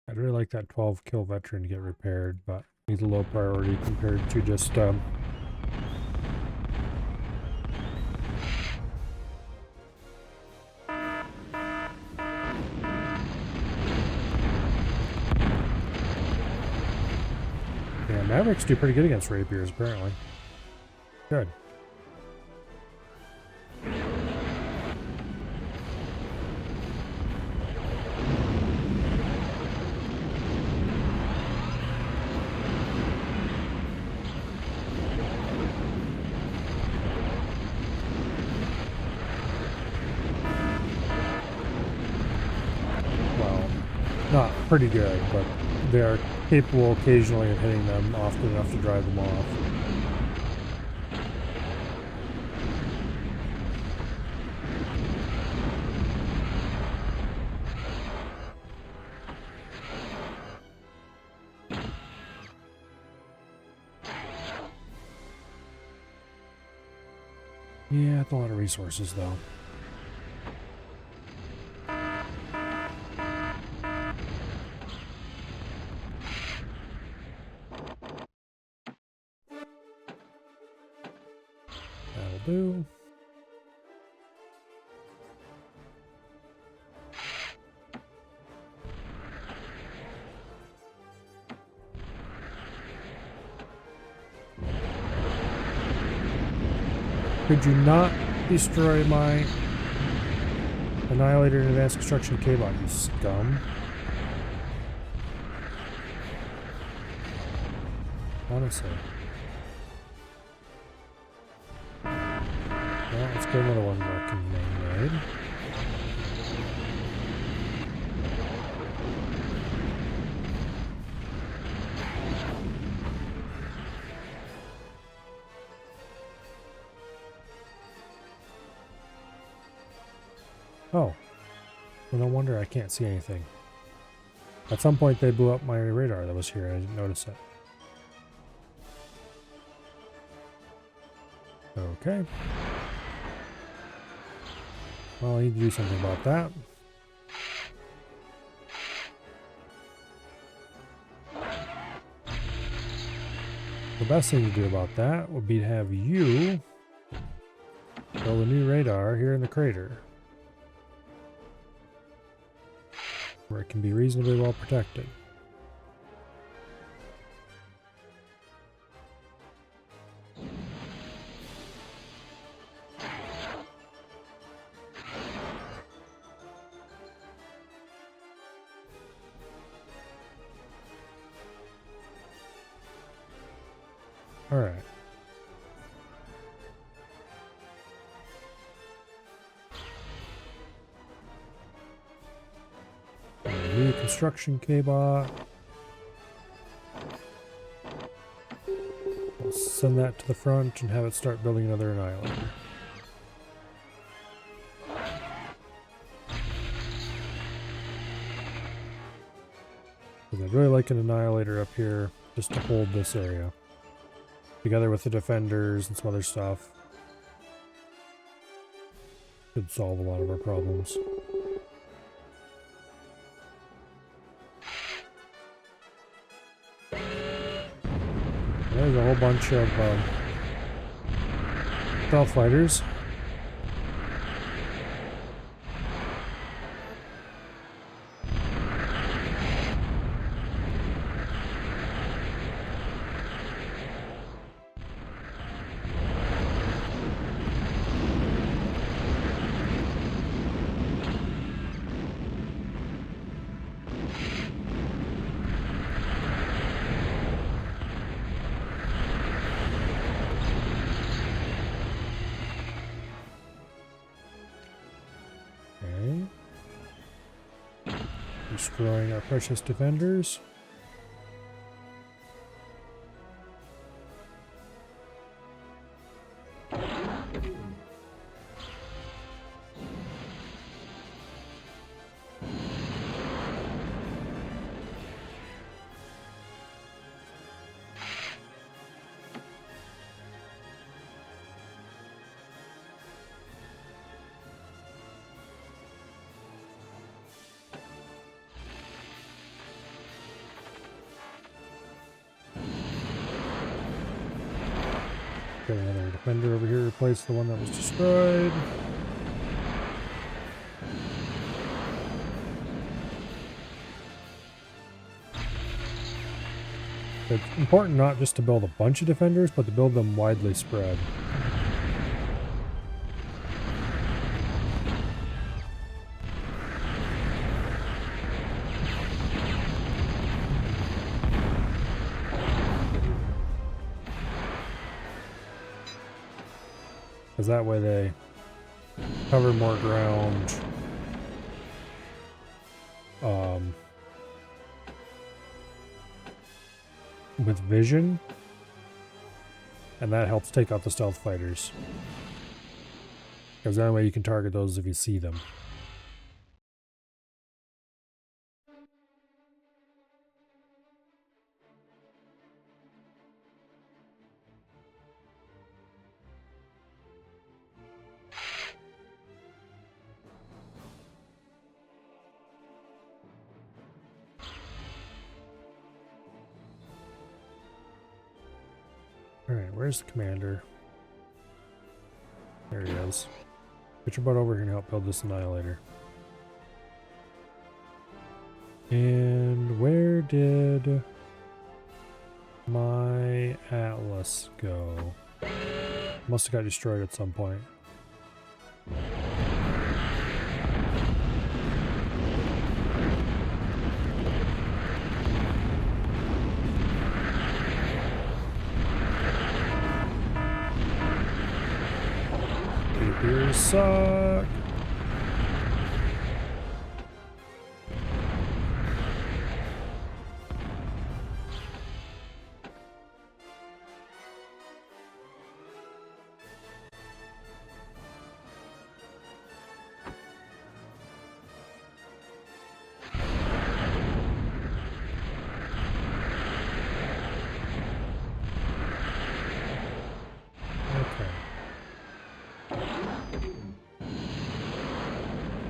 I'd really like that 12 kill veteran to get repaired, but he's a low priority compared to just yeah, Mavericks do pretty good against rapiers, apparently. Good. Well, not pretty good, but they are capable occasionally of hitting them often enough to drive them off. Yeah, it's a lot of resources though. That'll do. Could you not destroy my Annihilator and Advanced Construction K-Bot, you scum? Honestly. Well, let's get another one working made. Oh. Well, no wonder I can't see anything. At some point they blew up my radar that was here. I didn't notice it. Okay. Well, I need to do something about that. The best thing to do about that would be to have you build a new radar here in the crater, where it can be reasonably well protected. All right. new construction K-bot. We'll send that to the front and have it start building another Annihilator. Because I'd really like an Annihilator up here just to hold this area. Together with the defenders and some other stuff. Could solve a lot of our problems. There's a whole bunch of stealth fighters. Destroying our precious defenders. Got another defender over here to replace the one that was destroyed. It's important not just to build a bunch of defenders, but to build them widely spread. Because that way they cover more ground. With vision. And that helps take out the stealth fighters. Because that way you can target those if you see them. Alright, where's the commander? There he is. Get your butt over here and help build this Annihilator. And where did my Atlas go? Must have got destroyed at some point. Beers suck.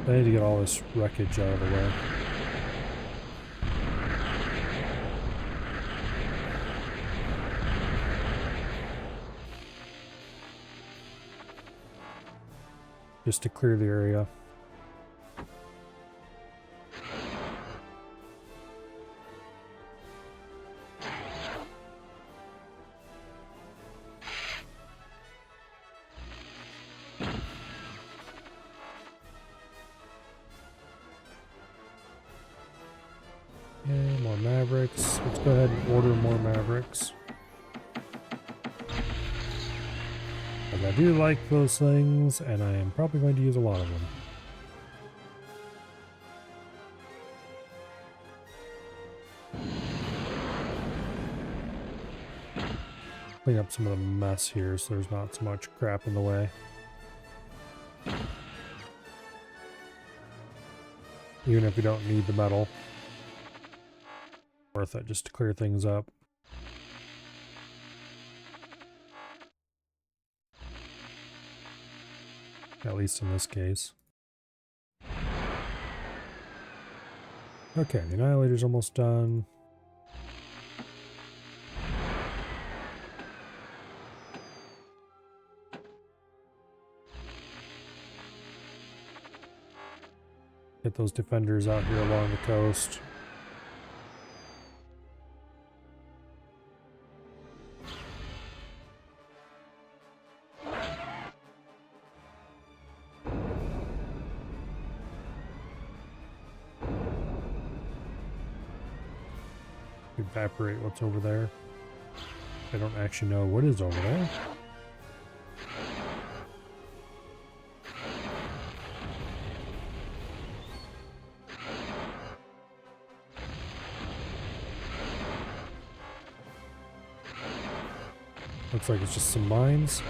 I need to get all this wreckage out of the way. Just to clear the area. And more Mavericks. Let's go ahead and order more Mavericks. Because I do like those things, and I am probably going to use a lot of them. clean up some of the mess here so there's not so much crap in the way. Even if you don't need the metal. Worth it just to clear things up. At least in this case. Okay, the Annihilator's almost done. Get those defenders out here along the coast. Evaporate what's over there. I don't actually know what is over there. Looks like it's just some mines.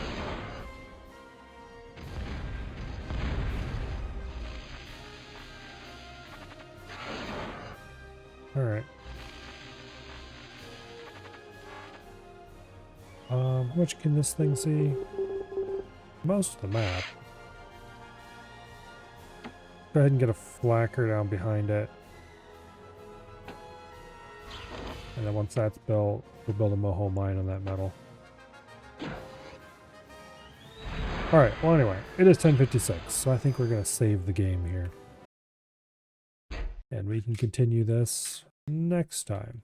Alright. How much can this thing see? Most of the map. Go ahead and get a flacker down behind it. And then once that's built, we'll build a moho mine on that metal. Alright, well anyway, it is 10:56, so I think we're going to save the game here. And we can continue this next time.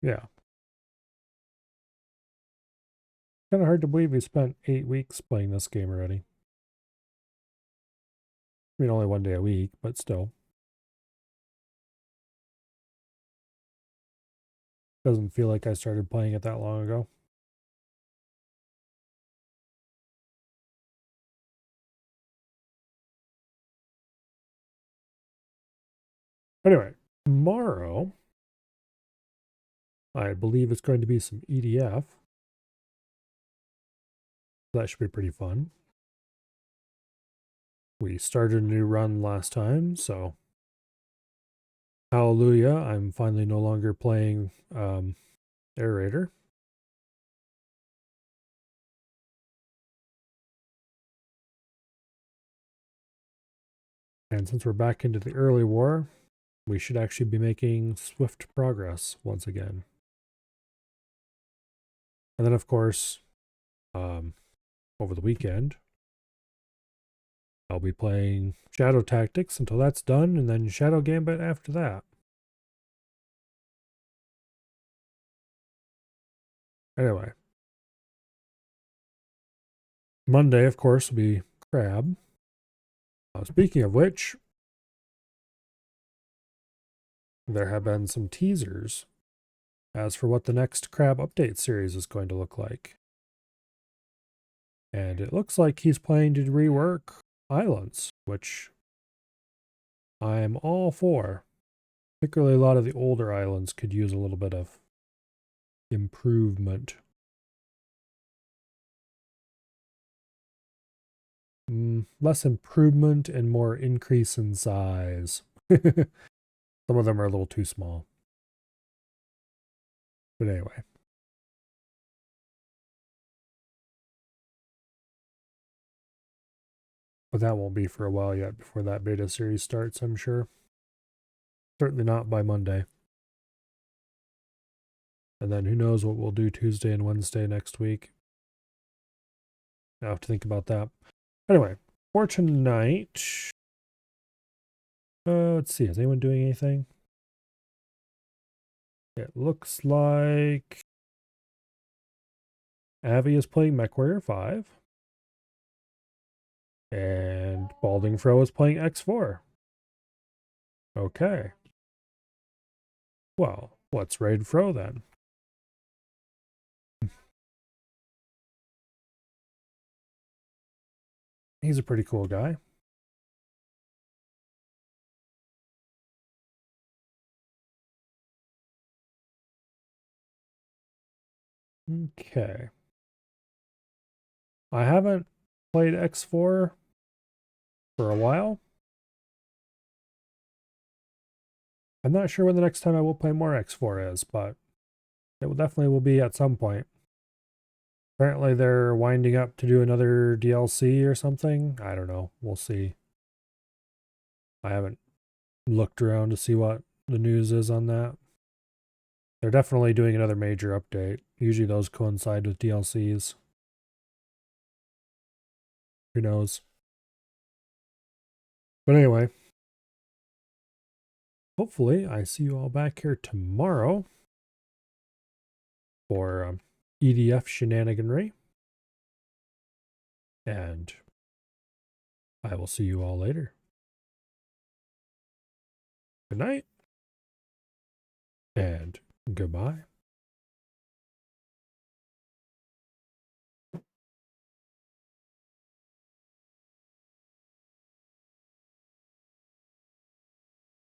Yeah. Kind of hard to believe we spent 8 weeks playing this game already. I mean, only 1 day a week, but still. Doesn't feel like I started playing it that long ago. Anyway, tomorrow, I believe it's going to be some EDF. That should be pretty fun. We started a new run last time, so hallelujah, I'm finally no longer playing Air Raider. And since we're back into the early war, we should actually be making swift progress once again. And then, of course, over the weekend, I'll be playing Shadow Tactics until that's done, and then Shadow Gambit after that. Anyway. Monday, of course, will be Crab. Speaking of which, there have been some teasers as for what the next Crab update series is going to look like. And it looks like he's planning to rework islands, which I'm all for. Particularly a lot of the older islands could use a little bit of improvement. Less improvement and more increase in size. Some of them are a little too small. But anyway. But that won't be for a while yet before that beta series starts, I'm sure. Certainly not by Monday. And then who knows what we'll do Tuesday and Wednesday next week. I have to think about that. Anyway, for tonight, let's see, is anyone doing anything? It looks like Avi is playing MechWarrior 5. And Balding Fro is playing X4. Okay. Well, let's raid Fro then. He's a pretty cool guy. Okay. I haven't played X4 for a while. I'm not sure when the next time I will play more X4 is, but it will definitely be at some point. Apparently they're winding up to do another DLC or something. I don't know. We'll see. I haven't looked around to see what the news is on that. They're definitely doing another major update. Usually those coincide with DLCs. Who knows? But anyway, hopefully I see you all back here tomorrow for EDF shenaniganry. And I will see you all later. Good night and goodbye.